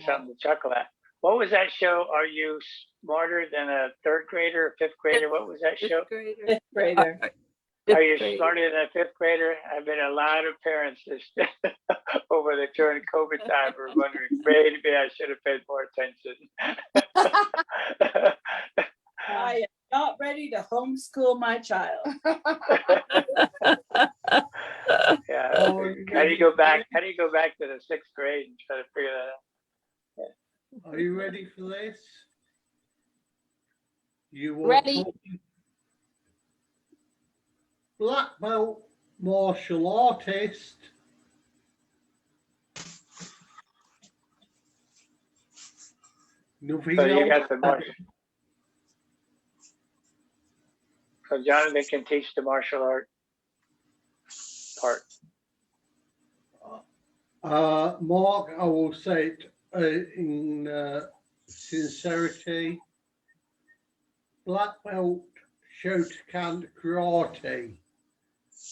G: something to chuckle at. What was that show? Are you smarter than a third grader or fifth grader? What was that show?
F: Fifth grader.
G: Are you smarter than a fifth grader? I've been a lot of parents this over the during COVID time were wondering, maybe I should have paid more attention.
F: I am not ready to homeschool my child.
G: Yeah.
C: Oh,
G: How do you go back? How do you go back to the sixth grade and try to figure that out?
C: Are you ready for this? You are
D: Ready.
C: talking black belt martial artist. Nothing
G: So you
C: else.
G: got the martial. So Jonathan can teach the martial art part.
C: Mark, I will say it in sincerity. Black belt Shotokan karate.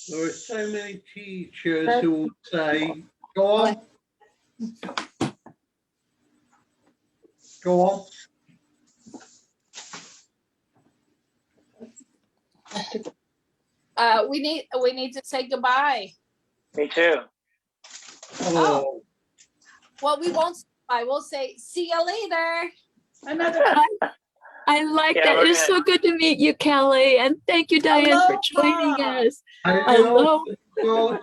C: There are so many teachers who will say, "Go on, go on."
D: We need to say goodbye.
G: Me too.
C: Oh,
D: Well, we won't say goodbye. We'll say see you later.
F: Another
A: I like
G: Yeah,
A: that.
G: we're
A: It was so good to meet you, Kelly. And thank you, Diane, for joining
F: Aloha.
A: us.
C: I
A: Hello.
C: love